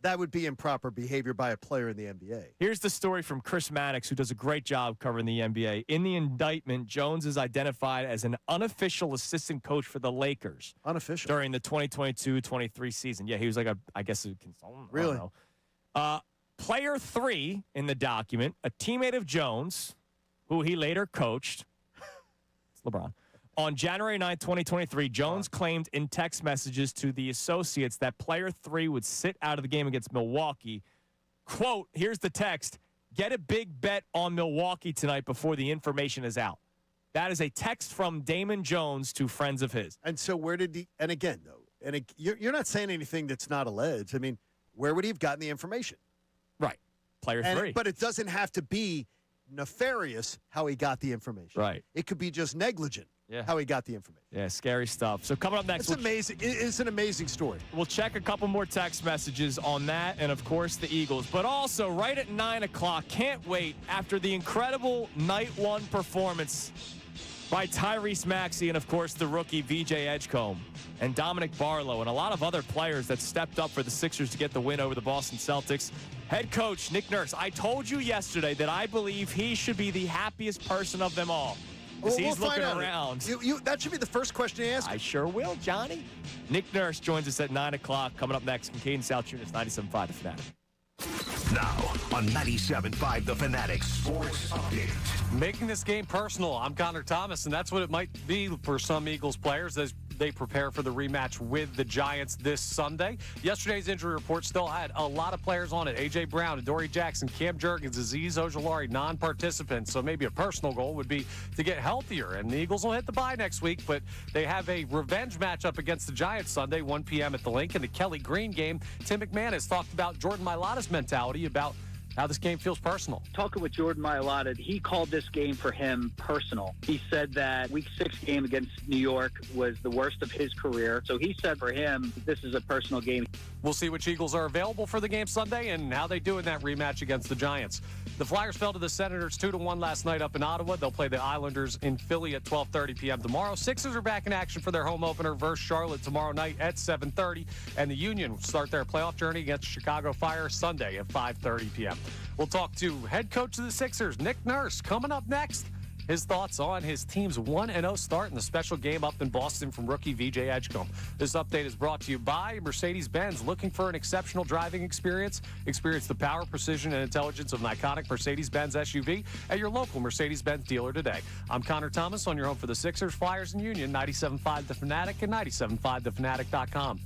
that would be improper behavior by a player in the NBA. Here's the story from Chris Mannix, who does a great job covering the NBA. In the indictment, Jones is identified as an unofficial assistant coach for the Lakers. Unofficial? During the 2022-23 season. Yeah, he was like a consultant. Really? I don't know. Player 3 in the document, a teammate of Jones, who he later coached. It's LeBron. On January 9, 2023, Jones claimed in text messages to the associates that player 3 would sit out of the game against Milwaukee. Quote, here's the text, get a big bet on Milwaukee tonight before the information is out. That is a text from Damon Jones to friends of his. And so where did he, and again, though, you're not saying anything that's not alleged. I mean, where would he have gotten the information? Right. Player 3. But it doesn't have to be nefarious how he got the information. Right. It could be just negligent. Yeah. How he got the information. Yeah, scary stuff. So coming up next, it's amazing. It's an amazing story. We'll check a couple more text messages on that, and of course the Eagles. But also right at 9 o'clock, can't wait after the incredible night one performance by Tyrese Maxey and of course the rookie VJ Edgecombe and Dominic Barlow and a lot of other players that stepped up for the Sixers to get the win over the Boston Celtics. Head coach Nick Nurse, I told you yesterday that I believe he should be the happiest person of them all. Well, he's looking around. That should be the first question you ask. I sure will, Johnny. Nick Nurse joins us at 9 o'clock. Coming up next, Kincade Salciunas, 97.5 The Fanatic. Now on 97.5 The Fanatic Sports Update. Making this game personal. I'm Connor Thomas, and that's what it might be for some Eagles players as they prepare for the rematch with the Giants this Sunday. Yesterday's injury report still had a lot of players on it. A.J. Brown, Adoree Jackson, Cam Jurgens, Azeez Ojulari, non-participants. So maybe a personal goal would be to get healthier. And the Eagles will hit the bye next week, but they have a revenge matchup against the Giants Sunday, 1 p.m. at the Link. In the Kelly Green game, Tim McMahon has talked about Jordan Mailata's mentality about how this game feels personal. Talking with Jordan Mailata, he called this game for him personal. He said that Week 6 game against New York was the worst of his career. So he said for him, this is a personal game. We'll see which Eagles are available for the game Sunday and how they do in that rematch against the Giants. The Flyers fell to the Senators 2-1 last night up in Ottawa. They'll play the Islanders in Philly at 12:30 p.m. tomorrow. Sixers are back in action for their home opener versus Charlotte tomorrow night at 7:30. And the Union will start their playoff journey against Chicago Fire Sunday at 5:30 p.m. We'll talk to head coach of the Sixers, Nick Nurse, coming up next. his thoughts on his team's 1-0 start in the special game up in Boston from rookie VJ Edgecombe. This update is brought to you by Mercedes-Benz. Looking for an exceptional driving experience? Experience the power, precision, and intelligence of an iconic Mercedes-Benz SUV at your local Mercedes-Benz dealer today. I'm Connor Thomas on your home for the Sixers, Flyers, and Union, 97.5 The Fanatic and 97.5thefanatic.com.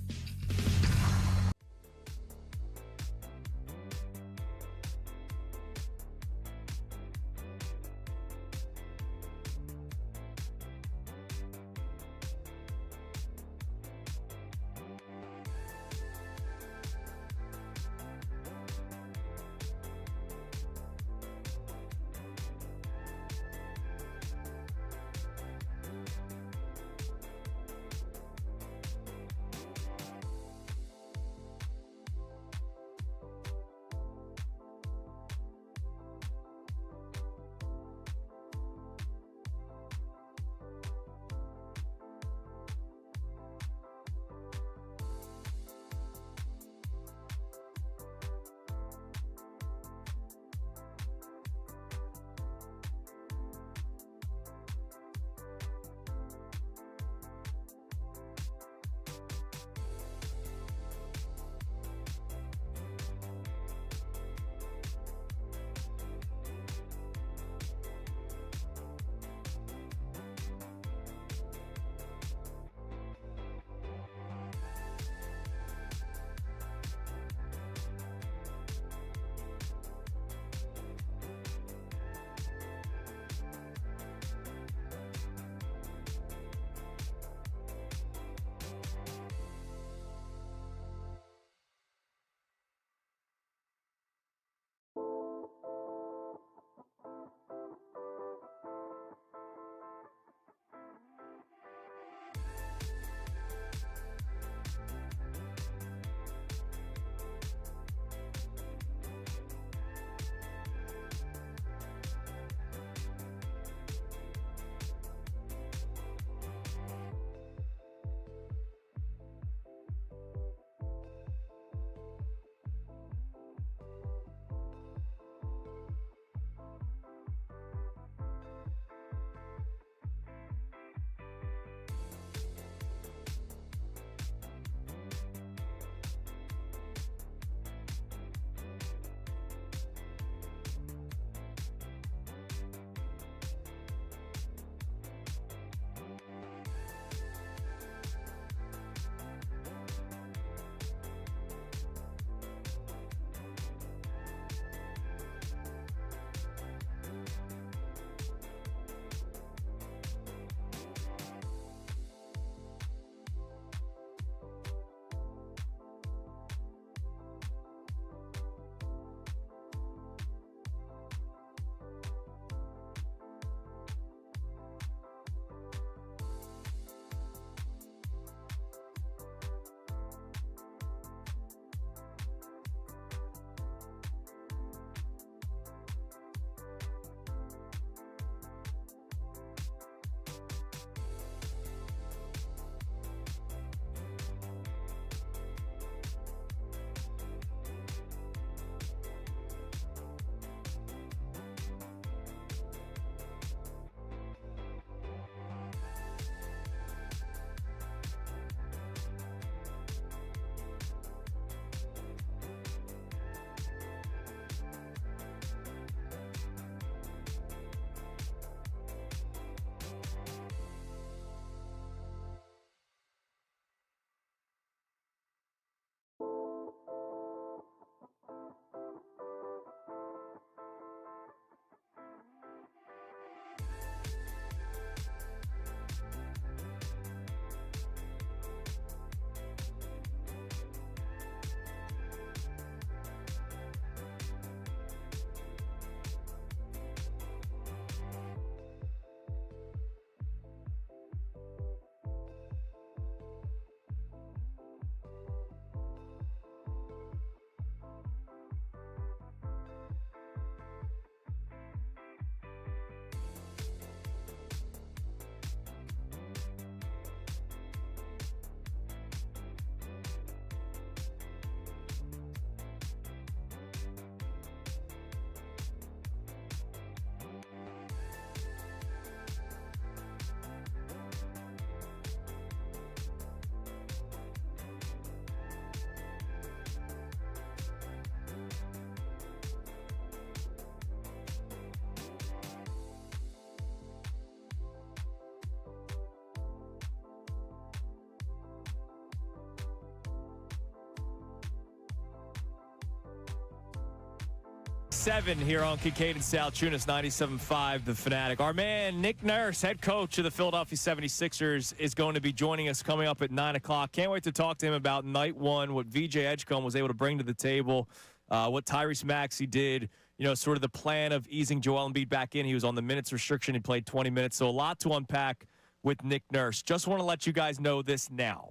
7 here on Kincade Salciunas, 97.5 The Fanatic. Our man Nick Nurse, head coach of the Philadelphia 76ers, is going to be joining us coming up at 9 o'clock. Can't wait to talk to him about night one, what VJ Edgecombe was able to bring to the table, what Tyrese Maxey did, sort of the plan of easing Joel Embiid back in. He was on the minutes restriction. He played 20 minutes, so a lot to unpack with Nick Nurse. Just want to let you guys know this now.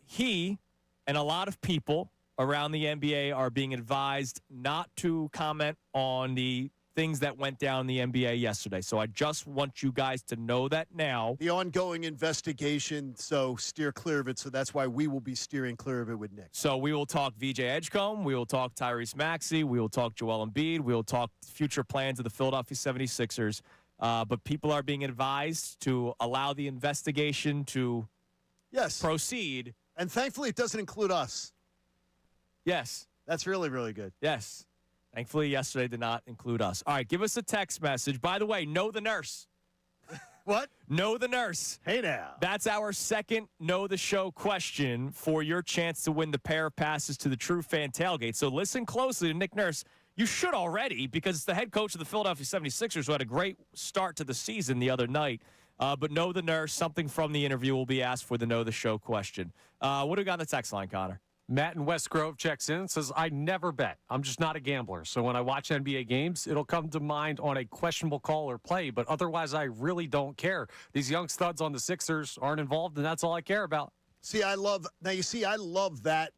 He and a lot of people around the NBA are being advised not to comment on the things that went down in the NBA yesterday. So I just want you guys to know that now. The ongoing investigation, so steer clear of it. So that's why we will be steering clear of it with Nick. So we will talk VJ Edgecombe. We will talk Tyrese Maxey. We will talk Joel Embiid. We will talk future plans of the Philadelphia 76ers. But people are being advised to allow the investigation to proceed. And thankfully, it doesn't include us. Yes. That's really, really good. Yes. Thankfully, yesterday did not include us. All right, give us a text message. By the way, know the nurse. What? Know the nurse. Hey now. That's our second Know the Show question for your chance to win the pair of passes to the True Fan Tailgate. So listen closely to Nick Nurse. You should already, because it's the head coach of the Philadelphia 76ers who had a great start to the season the other night. But know the nurse. Something from the interview will be asked for the Know the Show question. What do we got on the text line, Connor? Matt in West Grove checks in and says, I never bet. I'm just not a gambler. So when I watch NBA games, it'll come to mind on a questionable call or play, but otherwise I really don't care. These young studs on the Sixers aren't involved, and that's all I care about. I love that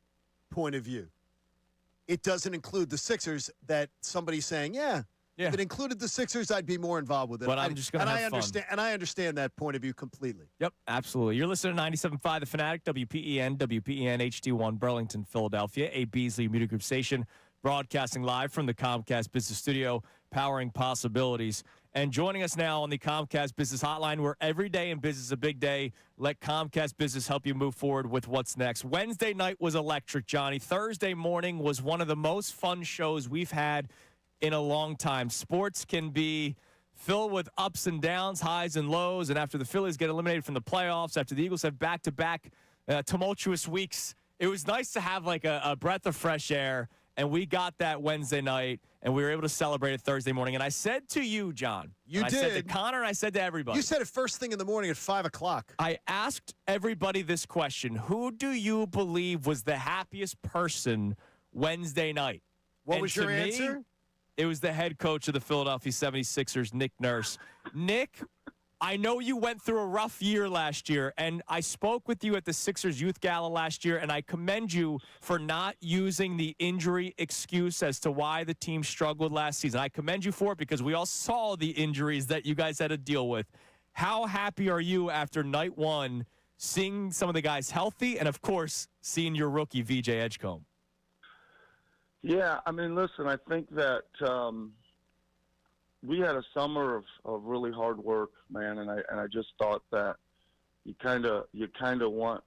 point of view. It doesn't include the Sixers, that somebody's saying, if it included the Sixers, I'd be more involved with it. But I'm just going to have fun. And I understand that point of view completely. Yep, absolutely. You're listening to 97.5 The Fanatic, WPEN HD1, Burlington, Philadelphia, a Beasley Media Group station, broadcasting live from the Comcast Business Studio, powering possibilities. And joining us now on the Comcast Business Hotline, where every day in business is a big day. Let Comcast Business help you move forward with what's next. Wednesday night was electric, Johnny. Thursday morning was one of the most fun shows we've had in a long time. Sports can be filled with ups and downs, highs and lows, and after the Phillies get eliminated from the playoffs, after the Eagles have back-to-back tumultuous weeks, it was nice to have like a breath of fresh air, and we got that Wednesday night, and we were able to celebrate it Thursday morning. And I said to you, John, I said to Connor, and I said to everybody. You said it first thing in the morning at 5 o'clock. I asked everybody this question: who do you believe was the happiest person Wednesday night? What was your answer? It was the head coach of the Philadelphia 76ers, Nick Nurse. Nick, I know you went through a rough year last year, and I spoke with you at the Sixers Youth Gala last year, and I commend you for not using the injury excuse as to why the team struggled last season. I commend you for it because we all saw the injuries that you guys had to deal with. How happy are you after night one, seeing some of the guys healthy, and, of course, seeing your rookie, VJ Edgecombe? Yeah, I mean, listen, I think that we had a summer of really hard work, man, and I just thought that you kind of want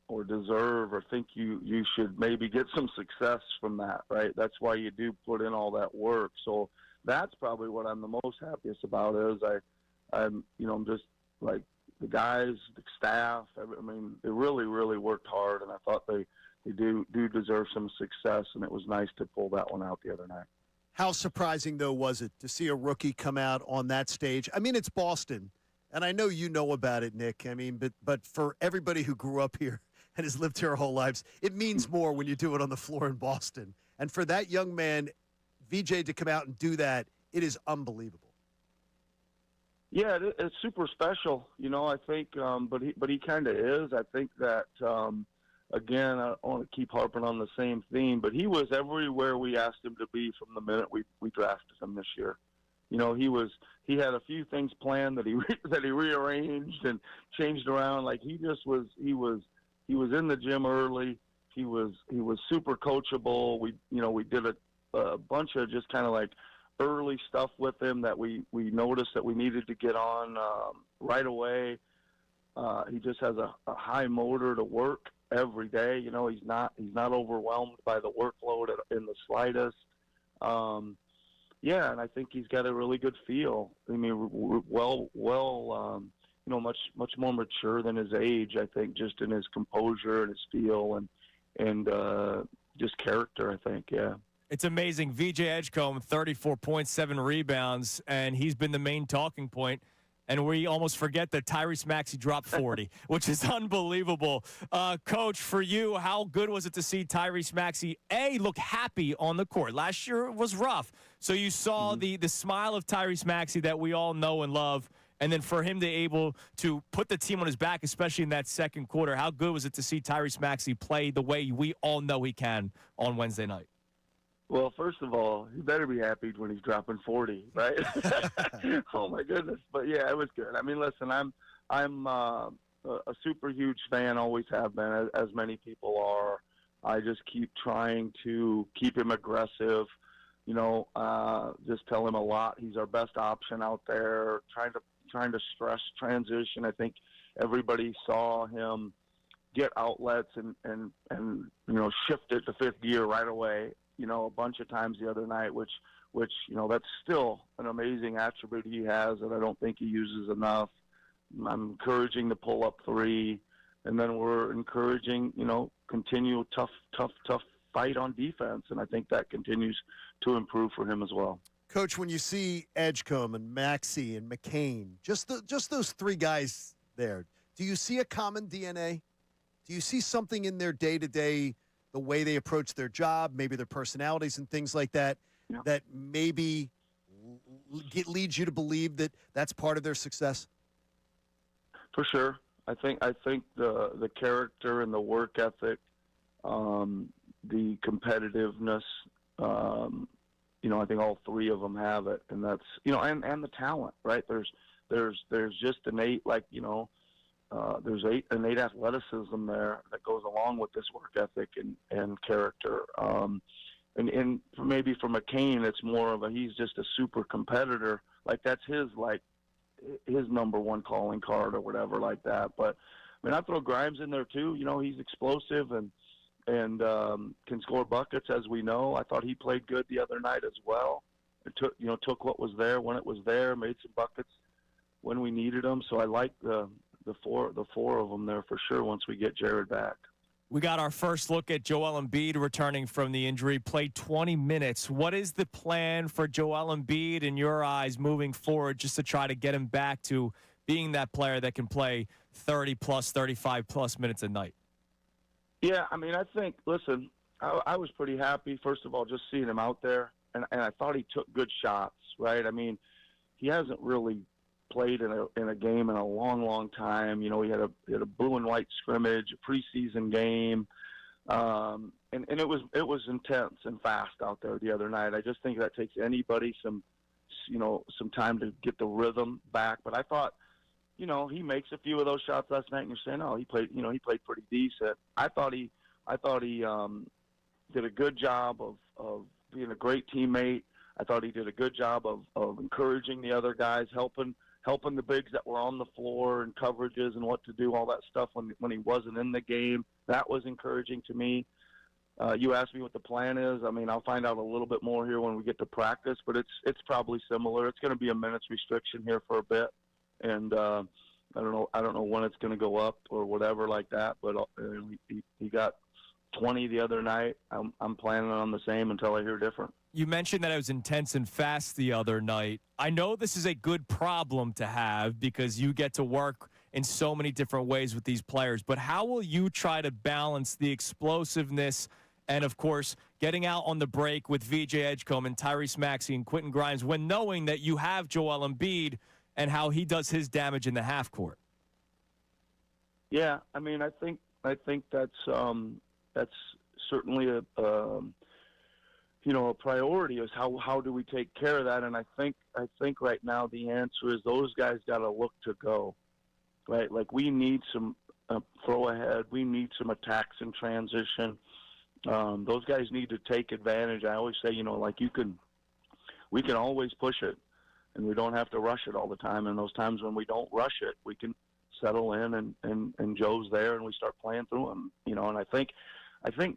or deserve or think you should maybe get some success from that, right? That's why you do put in all that work. So that's probably what I'm the most happiest about is I'm just like the guys, the staff. I mean, they really, really worked hard, and I thought they do deserve some success, and it was nice to pull that one out the other night. How surprising, though, was it to see a rookie come out on that stage? I mean, it's Boston, and I know you know about it, Nick. I mean, but for everybody who grew up here and has lived here our whole lives, it means more when you do it on the floor in Boston. And for that young man, VJ, to come out and do that, it is unbelievable. Yeah, it's super special, I think, but he kind of is. I think that, again, I don't want to keep harping on the same theme, but he was everywhere we asked him to be from the minute we drafted him this year. He had a few things planned that he rearranged and changed around. Like he was in the gym early. He was super coachable. We did a bunch of just kind of like early stuff with him that we noticed that we needed to get on right away. He just has a high motor to work every day. He's not overwhelmed by the workload in the slightest. And I think he's got a really good feel. I mean, much more mature than his age, I think, just in his composure and his feel and just character, I think, yeah. It's amazing. VJ Edgecombe, 34 points, 7 rebounds, and he's been the main talking point. And we almost forget that Tyrese Maxey dropped 40, which is unbelievable. Coach, for you, how good was it to see Tyrese Maxey, look happy on the court? Last year was rough. So you saw the smile of Tyrese Maxey that we all know and love, and then for him to able to put the team on his back, especially in that second quarter, how good was it to see Tyrese Maxey play the way we all know he can on Wednesday night? Well, first of all, he better be happy when he's dropping 40, right? Oh my goodness! But yeah, it was good. I mean, listen, I'm a super huge fan, always have been, as many people are. I just keep trying to keep him aggressive. You know, just tell him a lot. He's our best option out there. Trying to stress transition. I think everybody saw him get outlets and you know, shift it to fifth gear right away. You know, a bunch of times the other night, which you know, that's still an amazing attribute he has that I don't think he uses enough. I'm encouraging the pull-up three, and then we're encouraging, you know, continue tough fight on defense, and I think that continues to improve for him as well. Coach, when you see Edgecombe and Maxey and McCain, just those three guys there, do you see a common DNA? Do you see something in their day-to-day, the way they approach their job, maybe their personalities and things like that, that maybe leads you to believe that that's part of their success? For sure. I think the character and the work ethic, the competitiveness, you know, I think all three of them have it, and that's, you know, and the talent, right? There's just innate, like, you know, there's innate athleticism there that goes along with this work ethic and character. And maybe for McCain, it's more of he's just a super competitor. Like that's his number one calling card or whatever like that. But I mean, I throw Grimes in there too. You know, he's explosive and can score buckets, as we know. I thought he played good the other night as well. It took what was there when it was there, made some buckets when we needed them. So I like the four of them there for sure once we get Jared back. We got our first look at Joel Embiid returning from the injury, played 20 minutes. What is the plan for Joel Embiid in your eyes moving forward just to try to get him back to being that player that can play 30-plus, 35-plus minutes a night? Yeah, I mean, I think, listen, I was pretty happy, first of all, just seeing him out there, and I thought he took good shots, right? I mean, he hasn't really played in a game in a long time. You know, he had a blue and white scrimmage, a preseason game, and it was intense and fast out there the other night. I just think that takes anybody some time to get the rhythm back. But I thought, you know, he makes a few of those shots last night, and you're saying, oh, he played pretty decent. I thought he did a good job of being a great teammate. I thought he did a good job of encouraging the other guys, helping the bigs that were on the floor and coverages and what to do, all that stuff when he wasn't in the game. That was encouraging to me. You asked me what the plan is. I mean, I'll find out a little bit more here when we get to practice, but it's probably similar. It's going to be a minutes restriction here for a bit, and I don't know when it's going to go up or whatever like that. But he got 20 the other night. I'm planning on the same until I hear different. You mentioned that it was intense and fast the other night. I know this is a good problem to have because you get to work in so many different ways with these players, but how will you try to balance the explosiveness and, of course, getting out on the break with VJ Edgecombe and Tyrese Maxey and Quentin Grimes when knowing that you have Joel Embiid and how he does his damage in the half court? Yeah, I mean, I think that's certainly a priority is how do we take care of that? And I think right now the answer is those guys got to look to go, right? Like we need some throw ahead, we need some attacks in transition. Those guys need to take advantage. I always say, you know, like we can always push it, and we don't have to rush it all the time. And those times when we don't rush it, we can settle in and Joe's there and we start playing through him, you know. And I think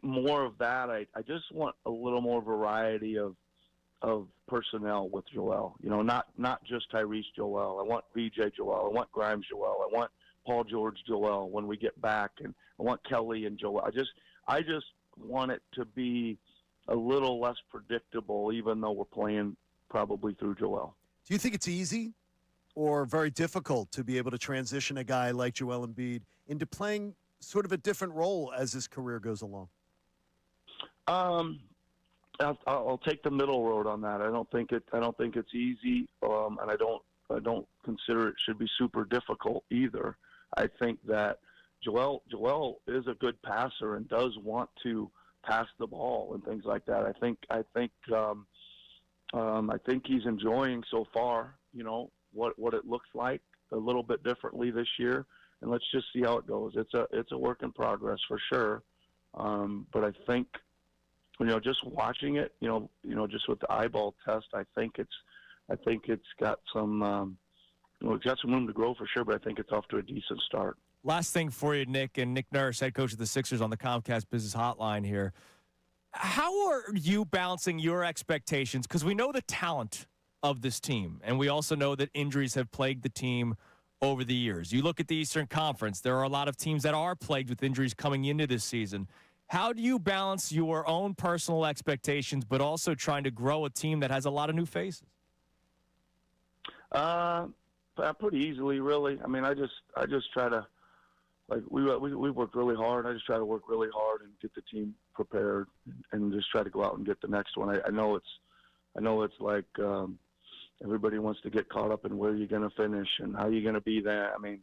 more of that. I just want a little more variety of personnel with Joel. You know, not just Tyrese Joel. I want VJ Joel. I want Grimes Joel. I want Paul George Joel when we get back, and I want Kelly and Joel. I just want it to be a little less predictable, even though we're playing probably through Joel. Do you think it's easy or very difficult to be able to transition a guy like Joel Embiid into playing sort of a different role as his career goes along? I'll take the middle road on that. I don't think it's easy, and I don't consider it should be super difficult either. I think that Joel is a good passer and does want to pass the ball and things like that. I think he's enjoying so far, what it looks like a little bit differently this year, and let's just see how it goes. It's a work in progress for sure, but I think just watching it, just with the eyeball test, I think it's got some it's got some room to grow for sure, but I think it's off to a decent start. Last thing for you, Nick, and Nick Nurse, head coach of the Sixers on the Comcast Business Hotline here. How are you balancing your expectations? Because we know the talent of this team, and we also know that injuries have plagued the team over the years. You look at the Eastern Conference, there are a lot of teams that are plagued with injuries coming into this season. How do you balance your own personal expectations, but also trying to grow a team that has a lot of new faces? Pretty easily, really. I mean, I just try to, like, we work really hard. I just try to work really hard and get the team prepared, and just try to go out and get the next one. I know it's like everybody wants to get caught up in where you're going to finish and how you're going to be there. I mean,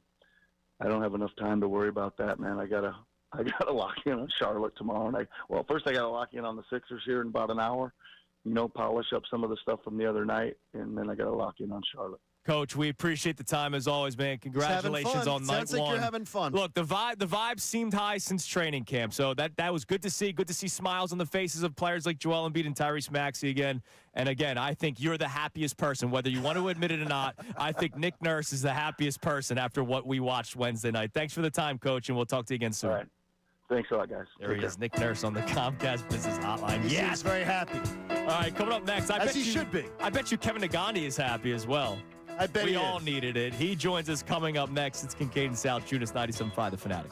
I don't have enough time to worry about that, man. I gotta lock in on Charlotte tomorrow. And first I gotta lock in on the Sixers here in about an hour. Polish up some of the stuff from the other night, and then I gotta lock in on Charlotte. Coach, we appreciate the time as always, man. Congratulations on night one. Sounds like you're having fun. Look, the vibe seemed high since training camp, so that was good to see. Good to see smiles on the faces of players like Joel Embiid and Tyrese Maxey again. And again, I think you're the happiest person, whether you want to admit it or not. I think Nick Nurse is the happiest person after what we watched Wednesday night. Thanks for the time, Coach, and we'll talk to you again soon. All right. Thanks a lot, guys. There he is, Nick Nurse on the Comcast Business Hotline. He seems very happy. All right, coming up next, As he should be. I bet you Kevin Nagani is happy as well. I bet we he all is. needed it. He joins us coming up next. It's Kincade Salciunas, 97.5 The Fanatic.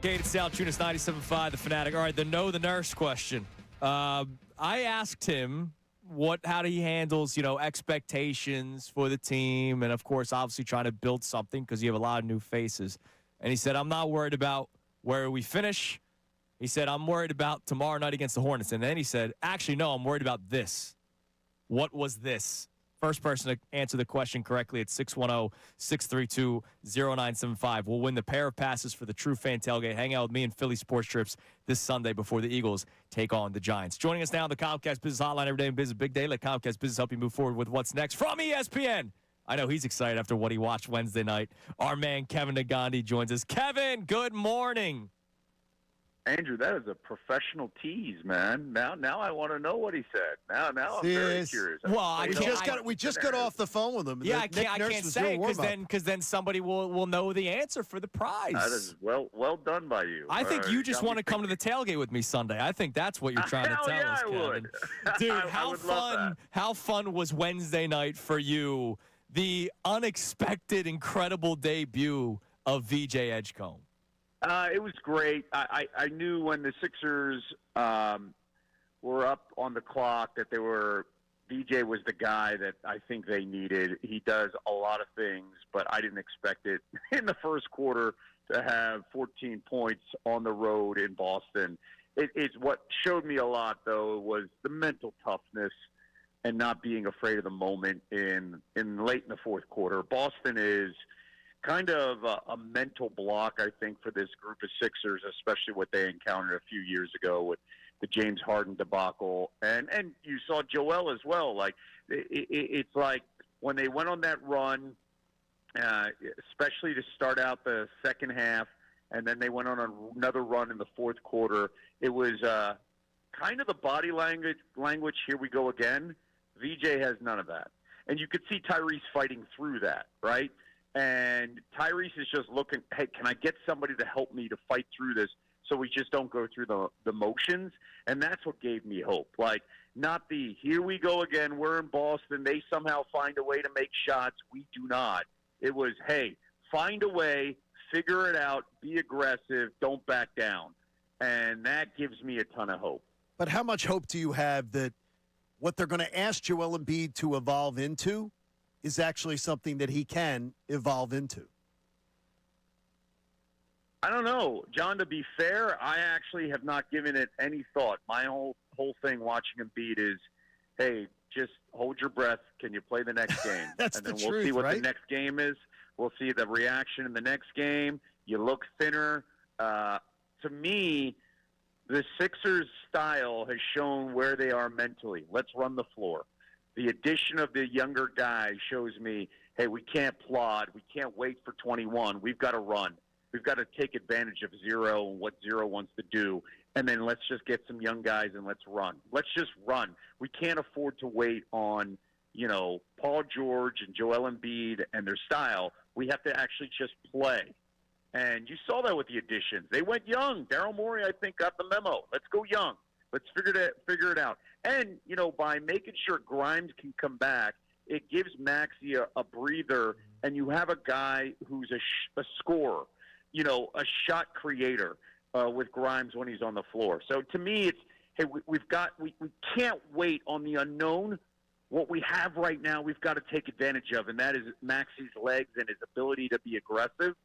Kincade Salciunas, 97.5, The Fanatic. All right, the nurse question. I asked him how he handles, expectations for the team, and of course, obviously trying to build something because you have a lot of new faces. And he said, I'm not worried about where we finish. He said, I'm worried about tomorrow night against the Hornets. And then he said, actually, no, I'm worried about this. What was this? First person to answer the question correctly at 610-632-0975 will win the pair of passes for the True Fan Tailgate. Hang out with me and Philly Sports Trips this Sunday before the Eagles take on the Giants. Joining us now on the Comcast Business Hotline every day in business. Big day. Let Comcast Business help you move forward with what's next from ESPN. I know he's excited after what he watched Wednesday night. Our man Kevin Nagandi joins us. Kevin, good morning. Andrew, that is a professional tease, man. Now I want to know what he said. Now I'm very curious. Well, we just got off the phone with him. Yeah, I can't say it because then somebody will know the answer for the prize. That is well done by you. I think you just want to come to the tailgate with me Sunday. I think that's what you're trying to tell us, Kevin. Would. Dude, how fun was Wednesday night for you? The unexpected, incredible debut of VJ Edgecombe. It was great. I knew when the Sixers were up on the clock that VJ was the guy that I think they needed. He does a lot of things, but I didn't expect it in the first quarter to have 14 points on the road in Boston. It's what showed me a lot, though, was the mental toughness and not being afraid of the moment in late in the fourth quarter. Boston is kind of a mental block, I think, for this group of Sixers, especially what they encountered a few years ago with the James Harden debacle. And you saw Joel as well. Like it's like when they went on that run, especially to start out the second half, and then they went on another run in the fourth quarter, it was kind of the body language, here we go again. VJ has none of that. And you could see Tyrese fighting through that, right? And Tyrese is just looking, hey, can I get somebody to help me to fight through this so we just don't go through the motions? And that's what gave me hope. Like, not the, here we go again, we're in Boston, they somehow find a way to make shots, we do not. It was, hey, find a way, figure it out, be aggressive, don't back down. And that gives me a ton of hope. But how much hope do you have that what they're going to ask Joel Embiid to evolve into is actually something that he can evolve into? I don't know, John, to be fair, I actually have not given it any thought. My whole thing watching Embiid is, hey, just hold your breath. Can you play the next game? That's and then the we'll truth, see what right? the next game is. We'll see the reaction in the next game. You look thinner. To me, the Sixers' style has shown where they are mentally. Let's run the floor. The addition of the younger guy shows me, hey, we can't plod. We can't wait for 21. We've got to run. We've got to take advantage of Zero and what Zero wants to do. And then let's just get some young guys and let's run. Let's just run. We can't afford to wait on, Paul George and Joel Embiid and their style. We have to actually just play. And you saw that with the additions. They went young. Daryl Morey, I think, got the memo. Let's go young. Let's figure it out. And, by making sure Grimes can come back, it gives Maxey a breather, and you have a guy who's a scorer, a shot creator with Grimes when he's on the floor. So to me, it's, hey, we can't wait on the unknown. What we have right now, we've got to take advantage of, and that is Maxey's legs and his ability to be aggressive.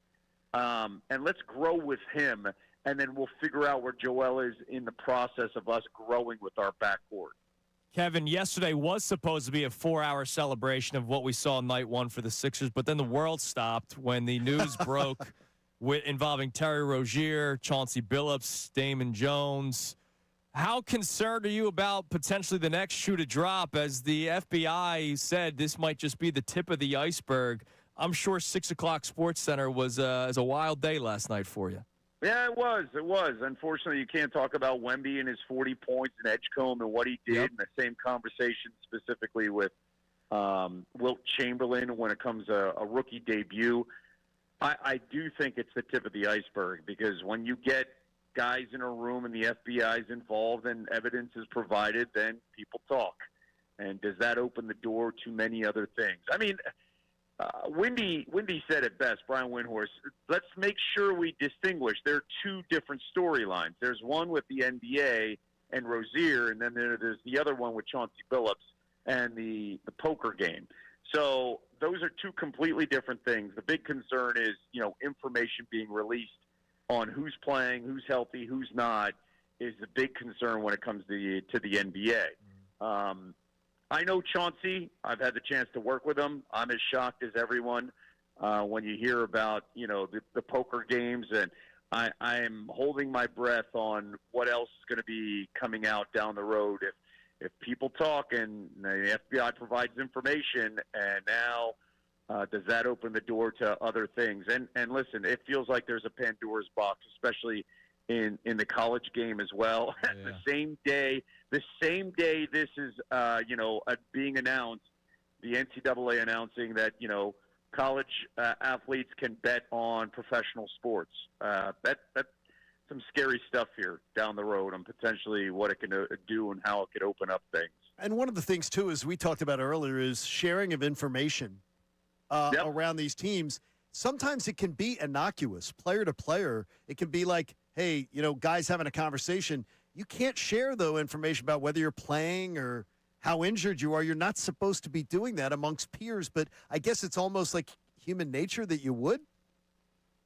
And let's grow with him, and then we'll figure out where Joel is in the process of us growing with our backcourt. Kevin, yesterday was supposed to be a 4-hour celebration of what we saw in night one for the Sixers, but then the world stopped when the news broke involving Terry Rozier, Chauncey Billups, Damon Jones. How concerned are you about potentially the next shoe to drop? As the FBI said, this might just be the tip of the iceberg. I'm sure 6 o'clock Sports Center was a wild day last night for you. Yeah, it was. It was. Unfortunately, you can't talk about Wemby and his 40 points and Edgecombe and what he did in the same conversation specifically with Wilt Chamberlain when it comes to a rookie debut. I do think it's the tip of the iceberg because when you get guys in a room and the FBI is involved and evidence is provided, then people talk. And does that open the door to many other things? I mean, Wendy said it best, Brian Windhorst. Let's make sure we distinguish. There are two different storylines. There's one with the NBA and Rozier, and then there's the other one with Chauncey Billups and the poker game. So those are two completely different things. The big concern is, information being released on who's playing, who's healthy, who's not, is the big concern when it comes to the NBA. I know Chauncey. I've had the chance to work with him. I'm as shocked as everyone when you hear about, the poker games, and I am holding my breath on what else is going to be coming out down the road if people talk and the FBI provides information, and now does that open the door to other things? And listen, it feels like there's a Pandora's box, especially in the college game as well. Yeah. the same day this is being announced, the NCAA announcing that college athletes can bet on professional sports. That's some scary stuff here down the road on potentially what it can do and how it could open up things. And one of the things, too, as we talked about earlier, is sharing of information around these teams. Sometimes it can be innocuous, player to player. It can be like, hey, guys having a conversation. You can't share, though, information about whether you're playing or how injured you are. You're not supposed to be doing that amongst peers, but I guess it's almost like human nature that you would.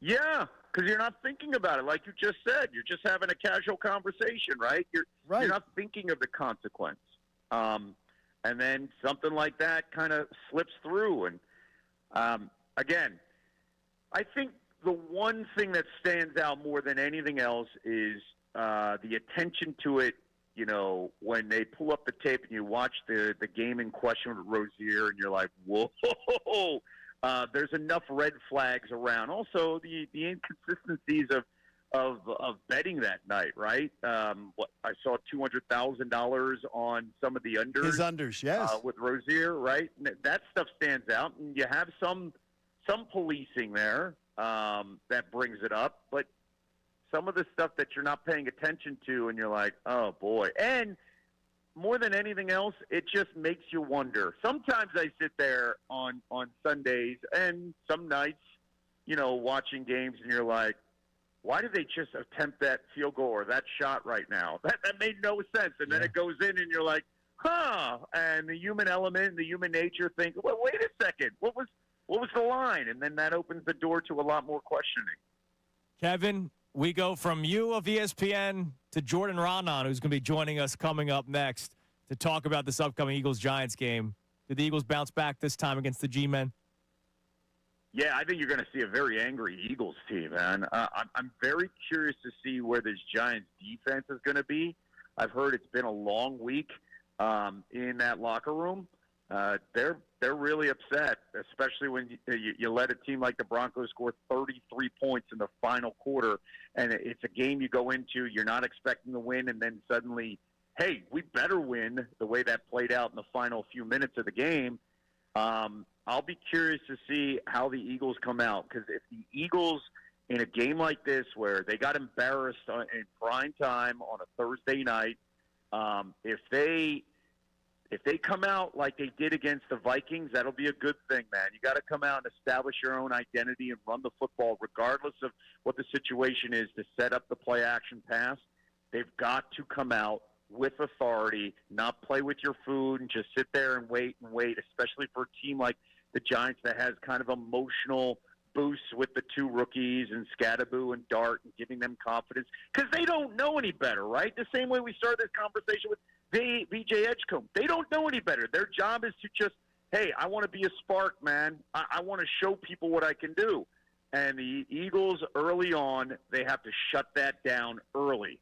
Yeah, because you're not thinking about it. Like you just said, you're just having a casual conversation, right? You're not thinking of the consequence. And then something like that kind of slips through. And again, I think the one thing that stands out more than anything else is the attention to it. When they pull up the tape and you watch the game in question with Rozier, and you're like, whoa, there's enough red flags around. Also, the inconsistencies of betting that night, right? I saw $200,000 on some of the unders. His unders, yes. With Rozier, right? That stuff stands out, and you have some policing there that brings it up, but some of the stuff that you're not paying attention to, and you're like, oh, boy. And more than anything else, it just makes you wonder. Sometimes I sit there on Sundays and some nights, watching games, and you're like, why did they just attempt that field goal or that shot right now? That made no sense. And then it goes in, and you're like, huh. And the human element, the human nature think, well, wait a second. What was the line? And then that opens the door to a lot more questioning. Kevin, we go from you of ESPN to Jordan Raanan, who's going to be joining us coming up next to talk about this upcoming Eagles-Giants game. Did the Eagles bounce back this time against the G-Men? Yeah, I think you're going to see a very angry Eagles team, man. I'm very curious to see where this Giants defense is going to be. I've heard it's been a long week in that locker room. They're really upset, especially when you let a team like the Broncos score 33 points in the final quarter, and it's a game you go into, you're not expecting to win, and then suddenly, hey, we better win, the way that played out in the final few minutes of the game. I'll be curious to see how the Eagles come out, because if the Eagles, in a game like this where they got embarrassed in prime time on a Thursday night, if they come out like they did against the Vikings, that'll be a good thing, man. You got to come out and establish your own identity and run the football regardless of what the situation is to set up the play-action pass. They've got to come out with authority, not play with your food and just sit there and wait, especially for a team like the Giants that has kind of emotional boosts with the two rookies and Scadaboo and Dart and giving them confidence because they don't know any better, right? The same way we started this conversation with VJ Edgecombe. They don't know any better. Their job is to just, hey, I want to be a spark, man. I want to show people what I can do. And the Eagles, early on, they have to shut that down early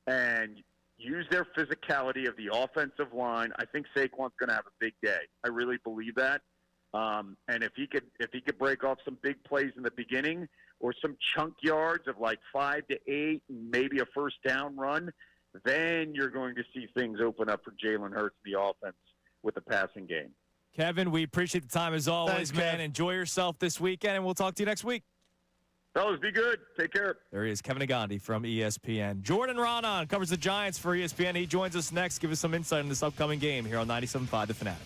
and use their physicality of the offensive line. I think Saquon's going to have a big day. I really believe that. And if he could break off some big plays in the beginning or some chunk yards of like 5 to 8 and maybe a first down run, then you're going to see things open up for Jalen Hurts, the offense, with the passing game. Kevin, we appreciate the time as always, Thanks, man. Kev. Enjoy yourself this weekend, and we'll talk to you next week. Fellas, be good. Take care. There he is, Kevin Agandi from ESPN. Jordan Raanan covers the Giants for ESPN. He joins us next. Give us some insight on this upcoming game here on 97.5 The Fanatic.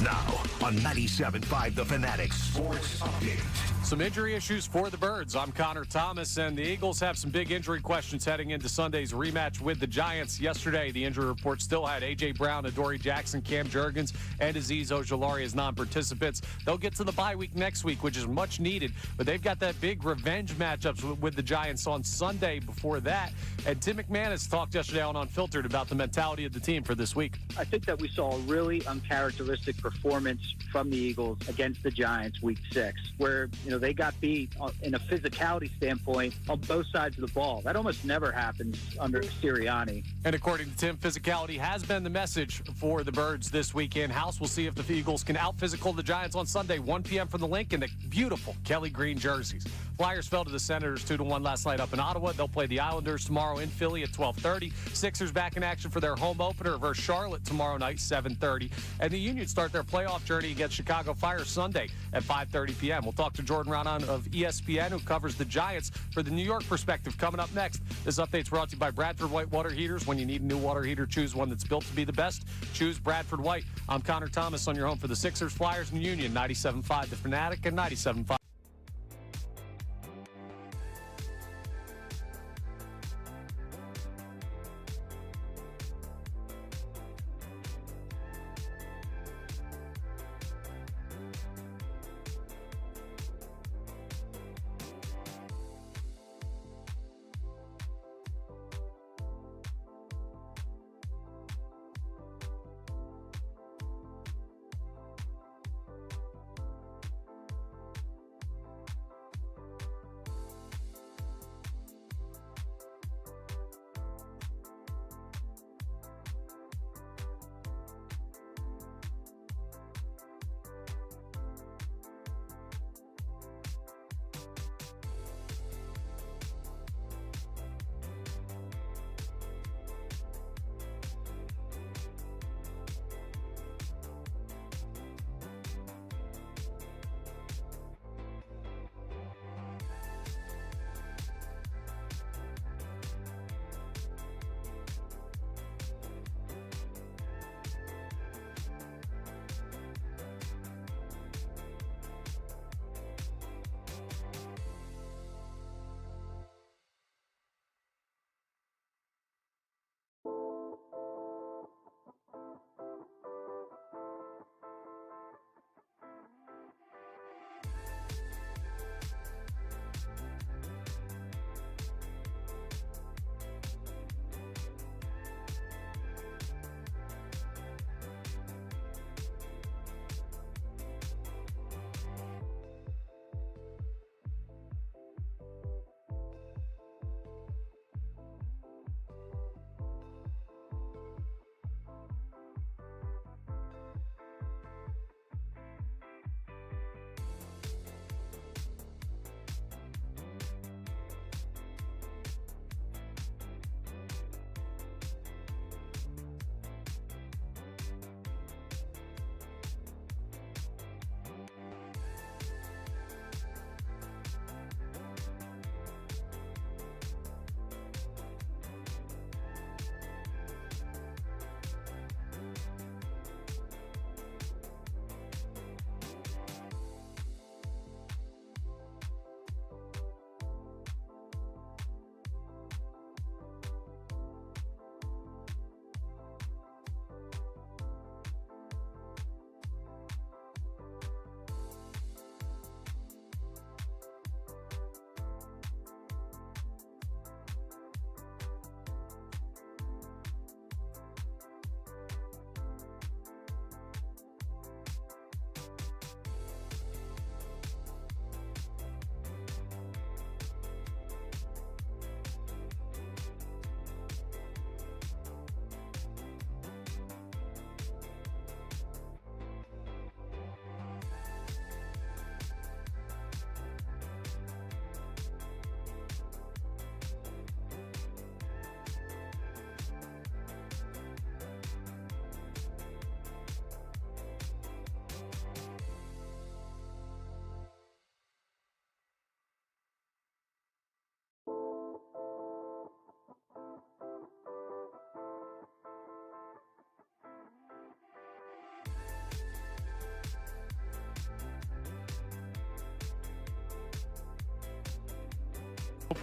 Now, on 97.5 The Fanatic Sports Update. Some injury issues for the Birds. I'm Connor Thomas, and the Eagles have some big injury questions heading into Sunday's rematch with the Giants. Yesterday, the injury report still had A.J. Brown, Adoree Jackson, Cam Jurgens, and Azeez Ojulari as non-participants. They'll get to the bye week next week, which is much needed, but they've got that big revenge matchups with the Giants on Sunday before that. And Tim McManus talked yesterday on Unfiltered about the mentality of the team for this week. I think that we saw a really uncharacteristic performance from the Eagles against the Giants week 6, where, they got beat in a physicality standpoint on both sides of the ball. That almost never happens under Sirianni. And according to Tim, physicality has been the message for the Birds this weekend. House will see if the Eagles can out-physical the Giants on Sunday, 1 p.m. from the Link in the beautiful Kelly green jerseys. Flyers fell to the Senators 2-1 last night up in Ottawa. They'll play the Islanders tomorrow in Philly at 12:30. Sixers back in action for their home opener versus Charlotte tomorrow night, 7:30. And the Union start their playoff journey against Chicago Fire Sunday at 5:30 p.m. We'll talk to Jordan Raanan of ESPN, who covers the Giants, for the New York perspective coming up next. This update's brought to you by Bradford White Water Heaters. When you need a new water heater, choose one that's built to be the best. Choose Bradford White. I'm Connor Thomas on your home for the Sixers, Flyers, and Union, 97.5 The Fanatic and 97.5.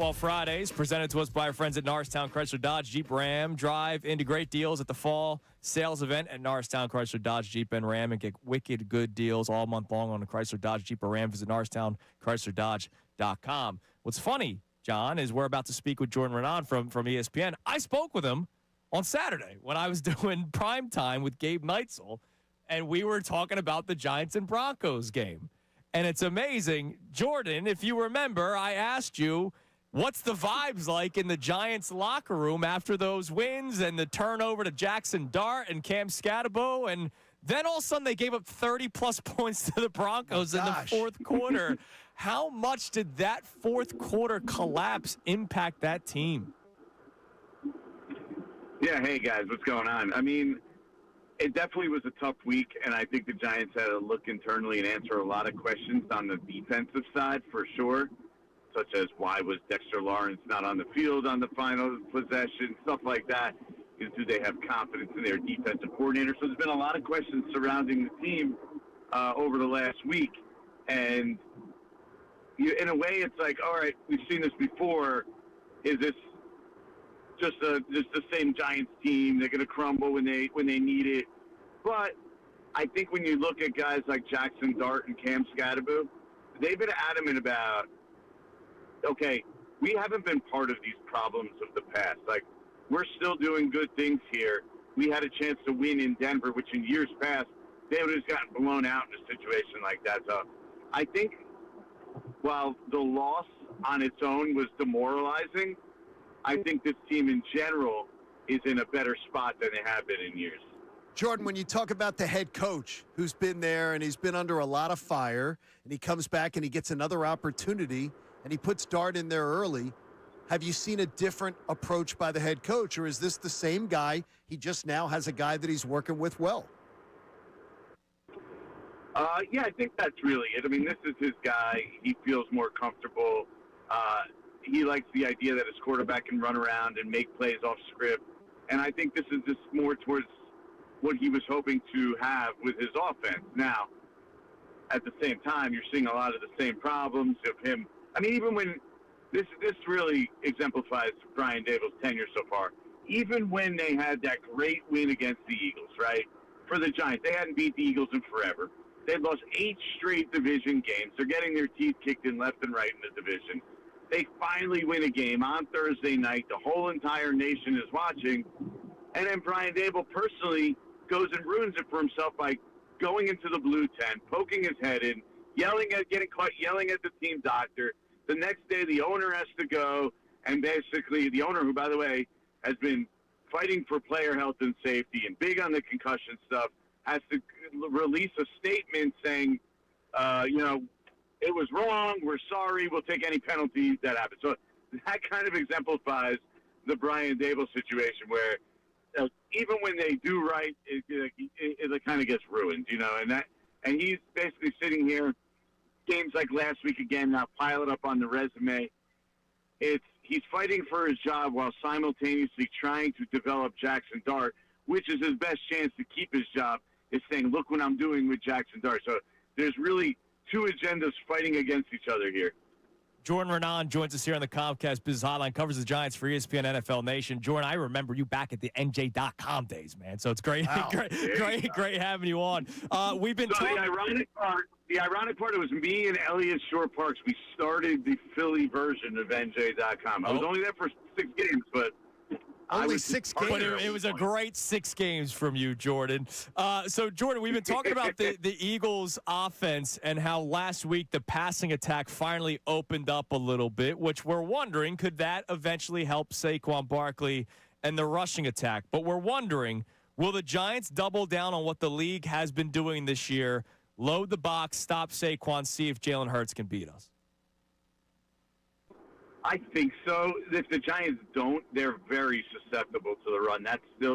Football Fridays, presented to us by our friends at Norristown Chrysler Dodge Jeep Ram. Drive into great deals at the fall sales event at Norristown Chrysler Dodge Jeep and Ram and get wicked good deals all month long on the Chrysler Dodge Jeep or Ram. Visit NorristownChryslerDodge.com. What's funny, John, is we're about to speak with Jordan Renan from ESPN. I spoke with him on Saturday when I was doing prime time with Gabe Neitzel, and we were talking about the Giants and Broncos game. And it's amazing. Jordan, if you remember, I asked you, what's the vibes like in the Giants locker room after those wins and the turnover to Jackson Dart and Cam Scatterbo? And then all of a sudden they gave up 30-plus points to the Broncos in the fourth quarter. How much did that fourth quarter collapse impact that team? Yeah, hey, guys, what's going on? I mean, it definitely was a tough week, and I think the Giants had to look internally and answer a lot of questions on the defensive side for sure, such as why was Dexter Lawrence not on the field on the final possession, stuff like that. Do they have confidence in their defensive coordinator? So there's been a lot of questions surrounding the team over the last week, and in a way it's like, all right, we've seen this before. Is this just the same Giants team? They're going to crumble when they need it. But I think when you look at guys like Jackson Dart and Cam Scatterbo, they've been adamant about, okay, we haven't been part of these problems of the past. Like, we're still doing good things here. We had a chance to win in Denver, which in years past, they would have gotten blown out in a situation like that. So I think while the loss on its own was demoralizing, I think this team in general is in a better spot than they have been in years. Jordan, when you talk about the head coach who's been there and he's been under a lot of fire, and he comes back and he gets another opportunity and he puts Dart in there early, have you seen a different approach by the head coach, or is this the same guy? He just now has a guy that he's working with well. Yeah, I think that's really it. I mean, this is his guy. He feels more comfortable. He likes the idea that his quarterback can run around and make plays off script. And I think this is just more towards what he was hoping to have with his offense. Now, at the same time, you're seeing a lot of the same problems of him. I mean, even when this really exemplifies Brian Daboll's tenure so far. Even when they had that great win against the Eagles, right? For the Giants, they hadn't beat the Eagles in forever. They'd lost 8 straight division games. They're getting their teeth kicked in left and right in the division. They finally win a game on Thursday night. The whole entire nation is watching. And then Brian Daboll personally goes and ruins it for himself by going into the blue tent, poking his head in, getting caught yelling at the team doctor. The next day, the owner has to go, and basically the owner, who, by the way, has been fighting for player health and safety and big on the concussion stuff, has to release a statement saying, it was wrong, we're sorry, we'll take any penalties that happen. So that kind of exemplifies the Brian Daboll situation where even when they do right, it kind of gets ruined, and he's basically sitting here, games like last week again, now pile it up on the resume. He's fighting for his job while simultaneously trying to develop Jackson Dart, which is his best chance to keep his job, is saying, look what I'm doing with Jackson Dart. So there's really 2 agendas fighting against each other here. Jordan Renan joins us here on the Comcast Business Hotline, covers the Giants for ESPN NFL Nation. Jordan, I remember you back at the NJ.com days, man. So it's great, wow. great having you on. We've been talking. The ironic part, it was me and Elliot Shore Parks. We started the Philly version of NJ.com. I was only there for 6 games, but only 6 games. But it was a great 6 games from you, Jordan. So, Jordan, we've been talking about the Eagles' offense and how last week the passing attack finally opened up a little bit, which we're wondering, could that eventually help Saquon Barkley and the rushing attack? But we're wondering, will the Giants double down on what the league has been doing this year, load the box, stop Saquon, see if Jalen Hurts can beat us? I think so. If the Giants don't, they're very susceptible to the run.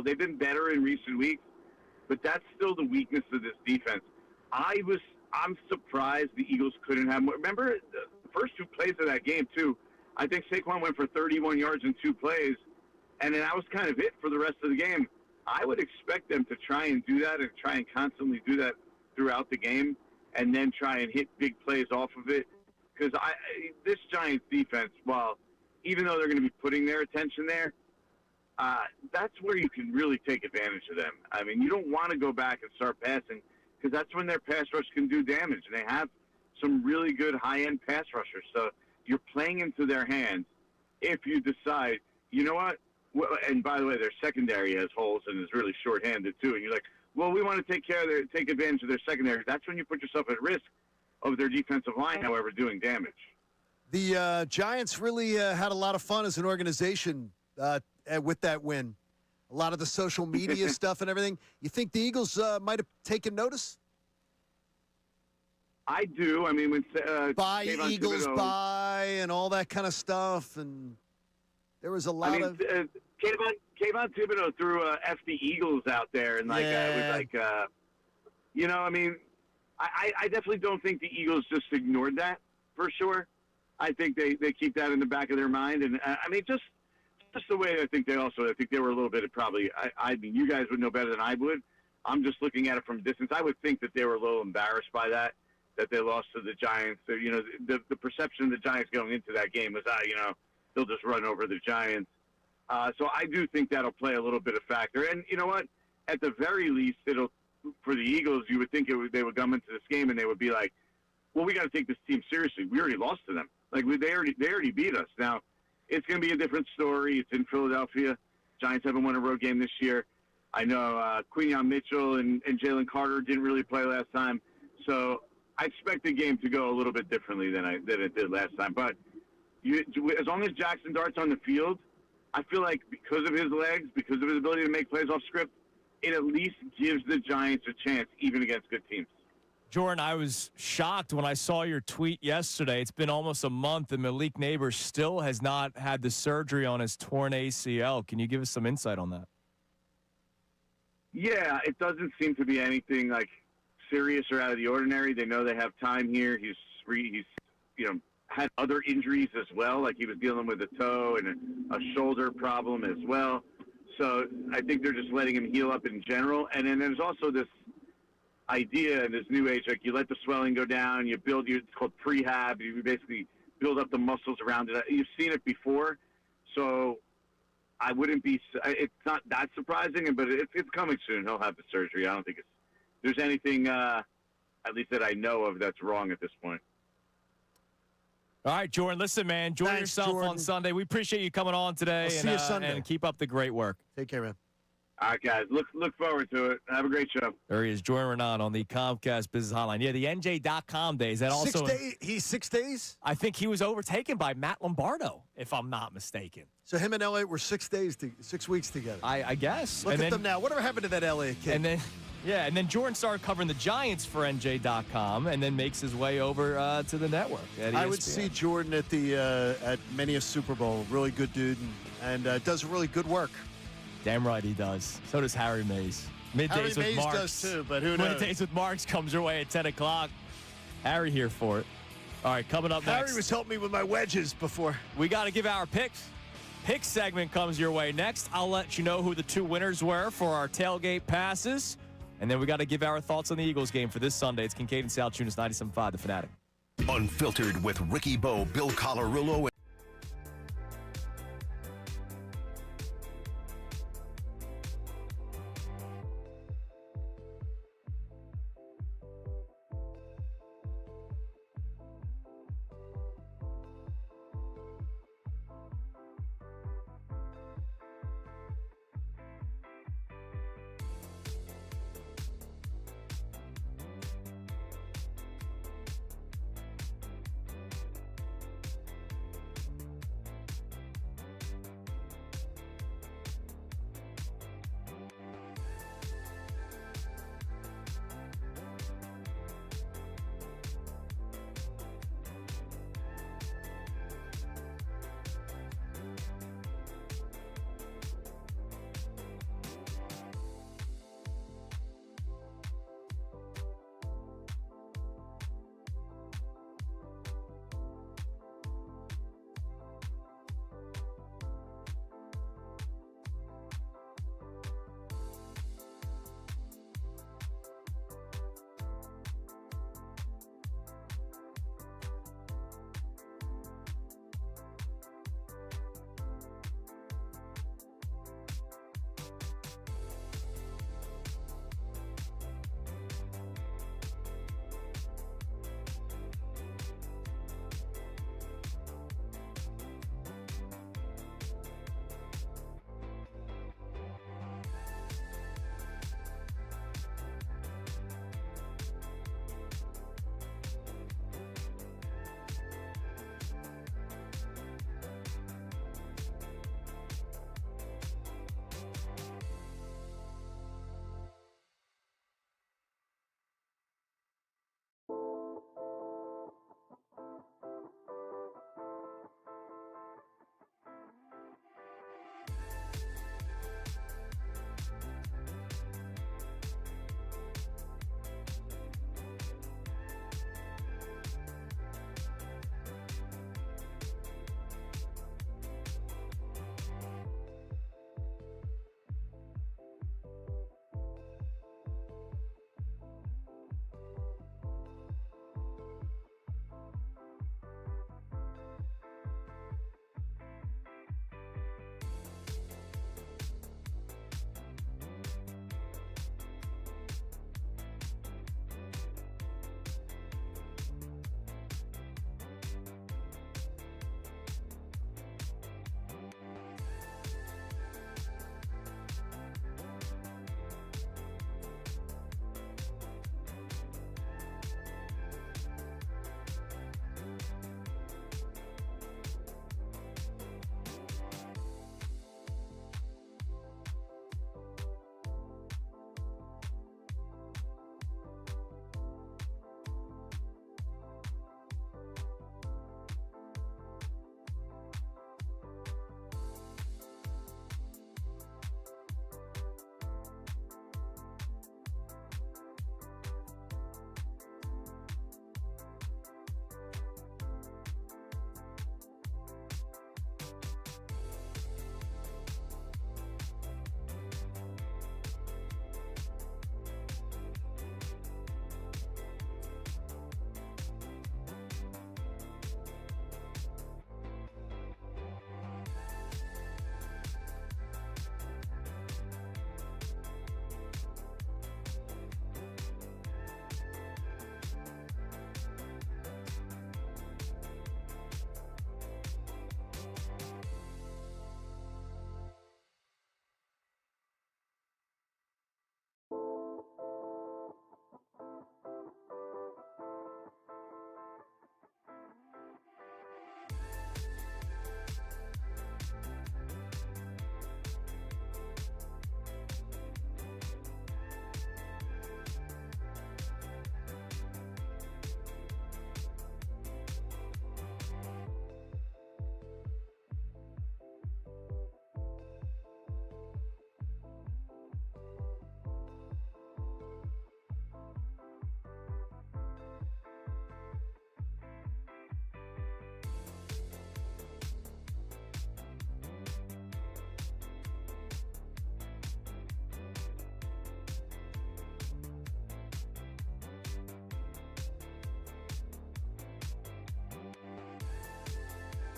They've been better in recent weeks, but that's still the weakness of this defense. I'm surprised the Eagles couldn't have more. Remember the first 2 plays of that game too. I think Saquon went for 31 yards in 2 plays, and then that was kind of it for the rest of the game. I would expect them to try and do that and try and constantly do that throughout the game, and then try and hit big plays off of it. Because this Giants defense, while even though they're going to be putting their attention there, that's where you can really take advantage of them. I mean, you don't want to go back and start passing because that's when their pass rush can do damage, and they have some really good high-end pass rushers. So you're playing into their hands if you decide, you know what? Well, and by the way, their secondary has holes and is really short-handed too. And you're like, well, we want to take advantage of their secondary. That's when you put yourself at risk of their defensive line, however, doing damage. The Giants really had a lot of fun as an organization with that win. A lot of the social media stuff and everything. You think the Eagles might have taken notice? I do. I mean, when buy Kayvon Eagles, Thibodeau, buy, and all that kind of stuff, and there was a lot of. Kayvon Thibodeau threw "F the Eagles" out there, and it was like, I mean, I definitely don't think the Eagles just ignored that for sure. I think they keep that in the back of their mind, and I mean, just the way I think they were a little bit of probably. I mean, you guys would know better than I would. I'm just looking at it from a distance. I would think that they were a little embarrassed by that they lost to the Giants. So, the perception of the Giants going into that game was, they'll just run over the Giants. So I do think that'll play a little bit of factor. And you know what? At the very least, for the Eagles, you would think they would come into this game and they would be like, well, we got to take this team seriously. We already lost to them. Like they already beat us. Now, it's going to be a different story. It's in Philadelphia. Giants haven't won a road game this year. I know Quinyon Mitchell and Jalen Carter didn't really play last time. So I expect the game to go a little bit differently than it did last time. But as long as Jackson Dart's on the field, I feel like because of his legs, because of his ability to make plays off script, it at least gives the Giants a chance, even against good teams. Jordan, I was shocked when I saw your tweet yesterday. It's been almost a month, and Malik Neighbors still has not had the surgery on his torn ACL. Can you give us some insight on that? Yeah, it doesn't seem to be anything like serious or out of the ordinary. They know they have time here. He's had other injuries as well, like he was dealing with a toe and a shoulder problem as well. So I think they're just letting him heal up in general. And then there's also this idea in this new age, like you let the swelling go down, you build it's called prehab. You basically build up the muscles around it. You've seen it before, so I wouldn't be. It's not that surprising, but it's coming soon. He'll have the surgery. I don't think there's anything, at least that I know of, that's wrong at this point. All right, Jordan, listen, man, enjoy yourself Jordan. on Sunday. We appreciate you coming on today. I'll see you Sunday. And keep up the great work. Take care, man. All right, guys. Look forward to it. Have a great show. There he is, Jordan Renan on the Comcast Business Hotline. Yeah, the NJ.com days. That also 6 days. He's 6 days. I think he was overtaken by Matt Lombardo, if I'm not mistaken. So him and Elliott were 6 weeks together. I guess. Look at them now. Whatever happened to that Elliott kid? And then Jordan started covering the Giants for NJ.com, and then makes his way over to the network at ESPN. I would see Jordan at many a Super Bowl. Really good dude, and does really good work. Damn right he does. So does Harry Mays. Middays Harry with Mays Marks. does too, but who knows? Middays with Marks comes your way at 10 o'clock. Harry here for it. All right, coming up next. Harry was helping me with my wedges before. We got to give our picks. Pick segment comes your way next. I'll let you know who the two winners were for our tailgate passes. And then we got to give our thoughts on the Eagles game for this Sunday. It's Kincade Salciunas, 97.5, The Fanatic. Unfiltered with Ricky Bo, Bill Colarulo,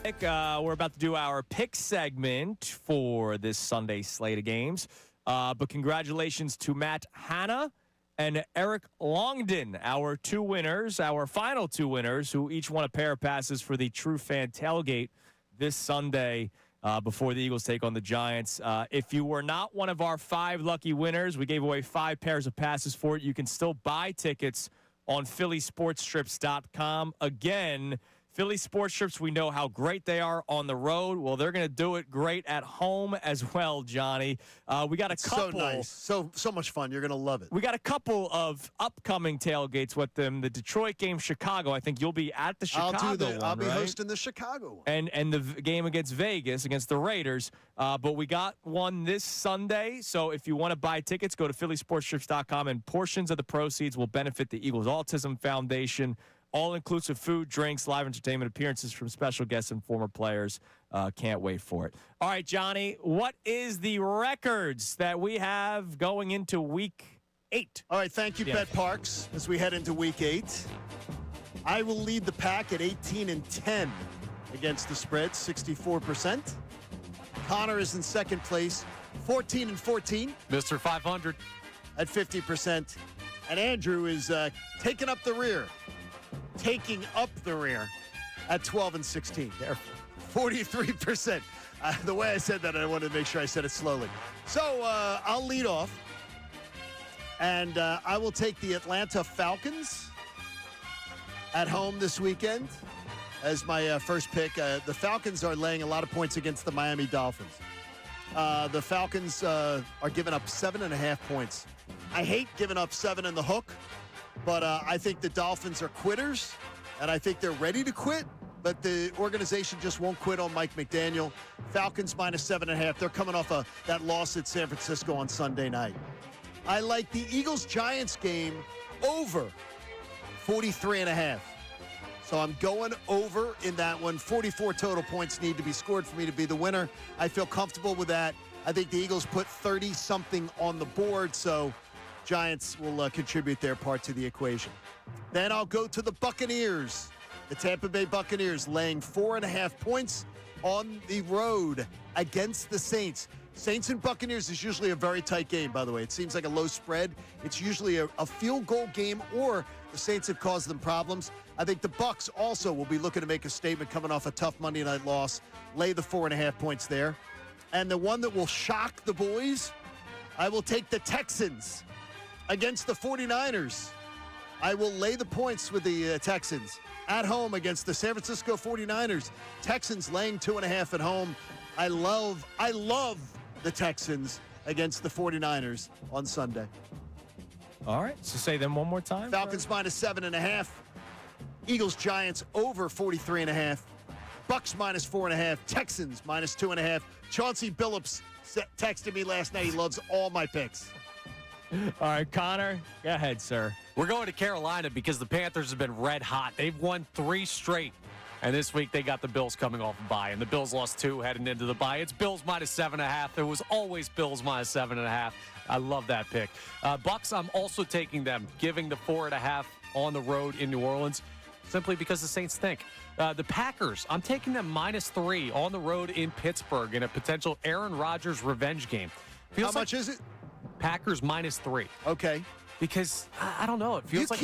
We're about to do our pick segment for this Sunday slate of games. But congratulations to Matt Hanna and Eric Longden, our two winners, our final two winners, who each won a pair of passes for the True Fan Tailgate this Sunday before the Eagles take on the Giants. If you were not one of our 5 lucky winners, we gave away 5 pairs of passes for it. You can still buy tickets on PhillySportsTrips.com. Again, Philly Sports Trips, we know how great they are on the road. Well, they're going to do it great at home as well, Johnny. We got a couple. So nice. So much fun. You're going to love it. We got a couple of upcoming tailgates with them. The Detroit game, Chicago. I think you'll be at the Chicago one, I'll be right? hosting the Chicago one. And the game against Vegas, against the Raiders. But we got one this Sunday. So if you want to buy tickets, go to PhillySportsTrips.com, and portions of the proceeds will benefit the Eagles Autism Foundation. All-inclusive food, drinks, live entertainment, appearances from special guests and former players. Can't wait for it. All right, Johnny, what is the records that we have going into Week 8? All right, thank you, Bet Parks, as we head into Week 8. I will lead the pack at 18-10 against the spread, 64%. Connor is in second place, 14-14. Mr. 500. At 50%. And Andrew is taking up the rear at 12-16. Careful. 43%. The way I said that, I wanted to make sure I said it slowly. So I'll lead off. And I will take the Atlanta Falcons at home this weekend as my first pick. The Falcons are laying a lot of points against the Miami Dolphins. The Falcons are giving up 7.5 points. I hate giving up 7 in the hook, but I think the Dolphins are quitters, and I think they're ready to quit, but the organization just won't quit on Mike McDaniel. Falcons minus 7.5. They're coming off that loss at San Francisco on Sunday night. I like the Eagles-Giants game over 43.5. So I'm going over in that one. 44 total points need to be scored for me to be the winner. I feel comfortable with that. I think the Eagles put 30-something on the board, so Giants will contribute their part to the equation. Then I'll go to the Buccaneers. The Tampa Bay Buccaneers laying 4.5 points on the road against the Saints. Saints and Buccaneers is usually a very tight game, by the way. It seems like a low spread. It's usually a field goal game, or the Saints have caused them problems. I think the Bucs also will be looking to make a statement coming off a tough Monday night loss. Lay the 4.5 points there. And the one that will shock the boys, I will take the Texans against the 49ers. I will lay the points with the Texans at home against the San Francisco 49ers. Texans laying 2.5 at home. I love the Texans against the 49ers on Sunday. All right, so say them one more time. Falcons minus 7.5. Eagles Giants over 43.5. Bucks minus 4.5. Texans minus 2.5. Chauncey Billups texted me last night. He loves all my picks. All right, Connor, go ahead, sir. We're going to Carolina because the Panthers have been red hot. They've won 3 straight. And this week they got the Bills coming off a bye. And the Bills lost 2 heading into the bye. It's Bills minus 7.5. It was always Bills minus 7.5. I love that pick. Bucks, I'm also taking them, giving the 4.5 on the road in New Orleans, simply because the Saints stink. The Packers, I'm taking them minus 3 on the road in Pittsburgh in a potential Aaron Rodgers revenge game. How much is it? Packers minus 3. Okay. Because, I don't know, it feels like...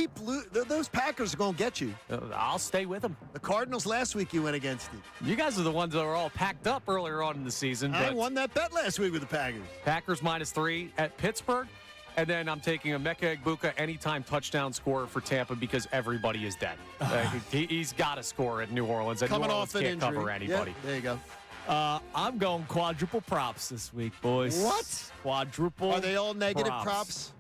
those Packers are going to get you. I'll stay with them. The Cardinals last week you went against it. You guys are the ones that were all packed up earlier on in the season. I won that bet last week with the Packers. Packers minus 3 at Pittsburgh. And then I'm taking a Emeka Egbuka anytime touchdown scorer for Tampa because everybody is dead. He's got to score at New Orleans. And Coming New Orleans off an can't injury. cover anybody. Yeah, there you go. I'm going quadruple props this week, boys. What? Quadruple. Are they all negative props?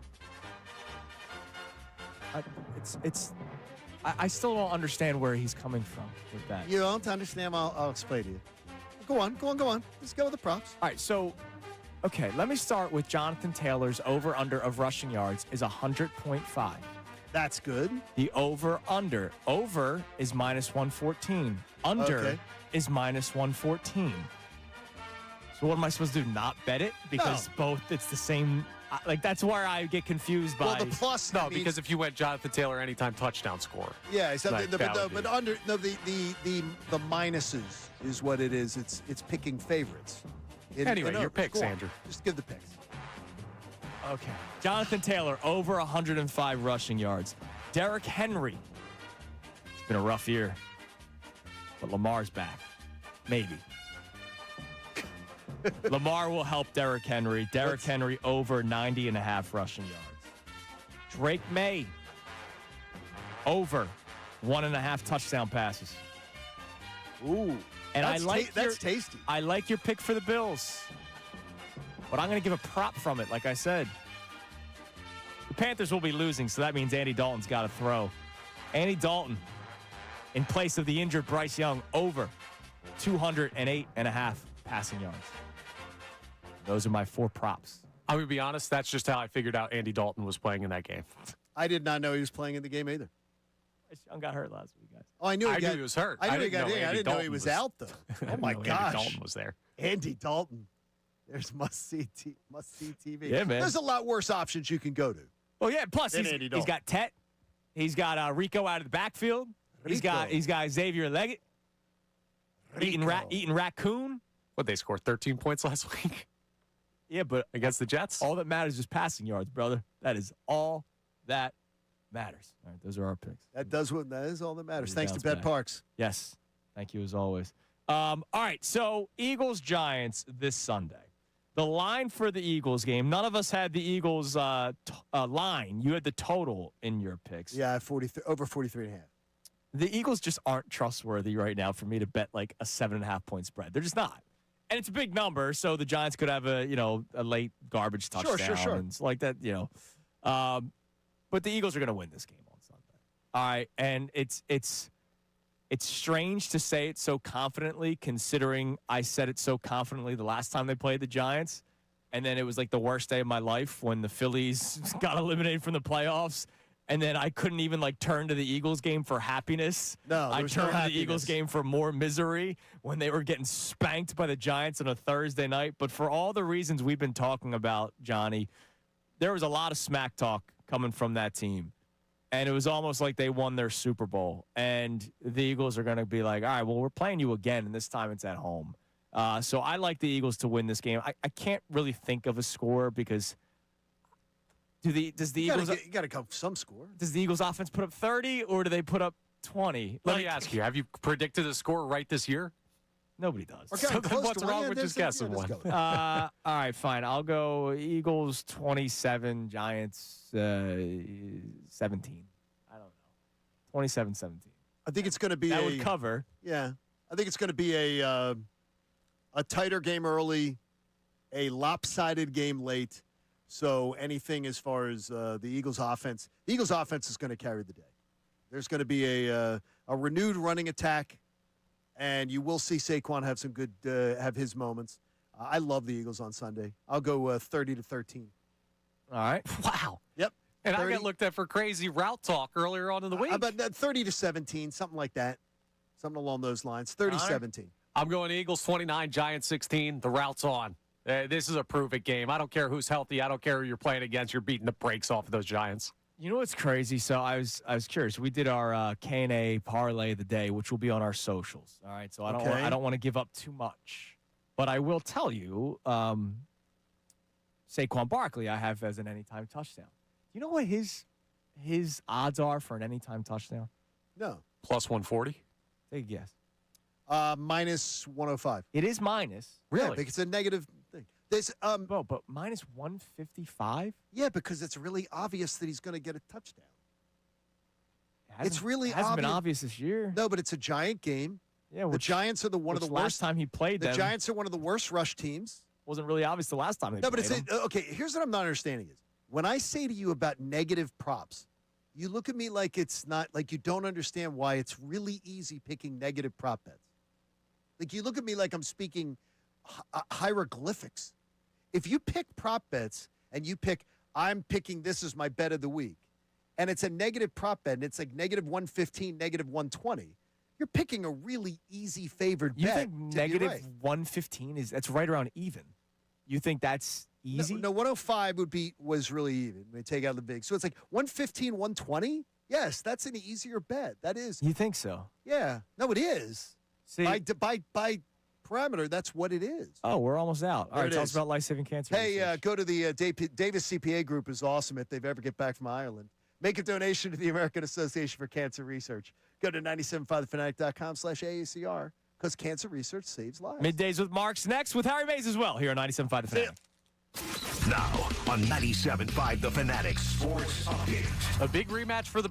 I still don't understand where he's coming from with that. You don't understand? I'll explain to you. Go on. Let's go with the props. All right, so, okay, let me start with Jonathan Taylor's over-under of rushing yards is 100.5. That's good. The over-under. Over is minus 114. Under is minus 114. So what am I supposed to do? Not bet it? Because both, it's the same. Like, that's where I get confused by. Well, the plus. No, because if you went Jonathan Taylor anytime touchdown scorer. Yeah, like, the minuses is what it is. It's picking favorites. Anyway, your picks, Andrew. Just give the picks. Okay. Jonathan Taylor, over 105 rushing yards. Derrick Henry. It's been a rough year. But Lamar's back. Maybe. Lamar will help Derrick Henry. Derrick Henry over 90.5 rushing yards. Drake May. Over 1.5 touchdown passes. Ooh. And that's tasty. I like your pick for the Bills. But I'm going to give a prop from it, like I said. The Panthers will be losing, so that means Andy Dalton's got to throw. Andy Dalton, in place of the injured Bryce Young, over 208.5 passing yards. Those are my 4 props. I'm going to be honest, that's just how I figured out Andy Dalton was playing in that game. I did not know he was playing in the game either. Bryce Young got hurt last week, guys. Oh, I knew he was hurt. I knew he got in. I didn't know he was out, though. Oh, my gosh. Andy Dalton was there. Andy Dalton. There's must-see TV. Yeah, man. There's a lot worse options you can go to. Oh, yeah. Plus, he's got Tet. He's got Rico out of the backfield. He's got Xavier Leggett. Eating raccoon. What, they scored 13 points last week? Yeah, but against the Jets? All that matters is passing yards, brother. That is all that matters. All right, those are our picks. That is all that matters. Thanks to Bet Parks. Yes. Thank you as always. All right, so Eagles-Giants this Sunday. The line for the Eagles game, none of us had the Eagles line. You had the total in your picks. Yeah, over 43.5. The Eagles just aren't trustworthy right now for me to bet like a 7.5 point spread. They're just not. And it's a big number, so the Giants could have a late garbage touchdown. Sure. And it's like that, but the Eagles are going to win this game on Sunday. All right, and it's strange to say it so confidently, considering I said it so confidently the last time they played the Giants, and then it was like the worst day of my life when the Phillies got eliminated from the playoffs. And then I couldn't even turn to the Eagles game for happiness. No, I turned to the Eagles game for more misery when they were getting spanked by the Giants on a Thursday night. But for all the reasons we've been talking about, Johnny, there was a lot of smack talk coming from that team. And it was almost like they won their Super Bowl. And the Eagles are going to be like, all right, well, we're playing you again, and this time it's at home. So I like the Eagles to win this game. I can't really think of a score because – does the Eagles? You got to come some score. Does the Eagles offense put up 30 or do they put up 20? Let me ask you: have you predicted a score right this year? Nobody does. So then what's wrong with just guessing one? All right, fine. I'll go Eagles 27, Giants 17. I don't know. 27-17. I think it's going to be that would cover. Yeah, I think it's going to be a tighter game early, a lopsided game late. So anything as far as the Eagles' offense is going to carry the day. There's going to be a renewed running attack, and you will see Saquon have some good have his moments. I love the Eagles on Sunday. I'll go 30-13. All right. Wow. Yep. And 30. I got looked at for crazy route talk earlier on in the week. How about 30-17, something like that, something along those lines. 30-17. Right. I'm going Eagles 29, Giants 16. The route's on. This is a prove-it game. I don't care who's healthy. I don't care who you're playing against. You're beating the brakes off of those Giants. You know what's crazy? So I was curious. We did our K&A parlay of the day, which will be on our socials. All right. So I don't want to give up too much, but I will tell you, Saquon Barkley I have as an anytime touchdown. Do you know what his odds are for an anytime touchdown? No. Plus 140. Take a guess. Minus 105. It is minus. Really? Yeah, because it's a negative thing. There's but minus 155? Yeah, because it's really obvious that he's going to get a touchdown. It's really hasn't been obvious this year. No, but it's a Giant game. Yeah, the Giants are one of the worst. Last time he played them, the Giants are one of the worst rush teams. Wasn't really obvious the last time they played them. Okay, here's what I'm not understanding is when I say to you about negative props, you look at me like it's not, like you don't understand why it's really easy picking negative prop bets. Like you look at me like I'm speaking hieroglyphics. If you pick prop bets and you pick, I'm picking this as my bet of the week, and it's a negative prop bet, and it's like negative 115, negative 120, you're picking a really easy favored You bet. think negative 115 that's right around even? You think that's easy? No, 105 was really even. They take out the big. So it's like 115, 120? Yes, that's an easier bet. That is. You think so? Yeah. No, it is. See, by parameter, that's what it is. Oh, we're almost out. All right, tell us about life-saving cancer. Hey, go to the Davis CPA group is awesome if they've ever get back from Ireland. Make a donation to the American Association for Cancer Research. Go to 975thefanatic.com/AACR because cancer research saves lives. Middays with Marks next with Harry Mays as well here on 97.5 The Fanatic. Now on 97.5 The Fanatic Sports Update. A big rematch for the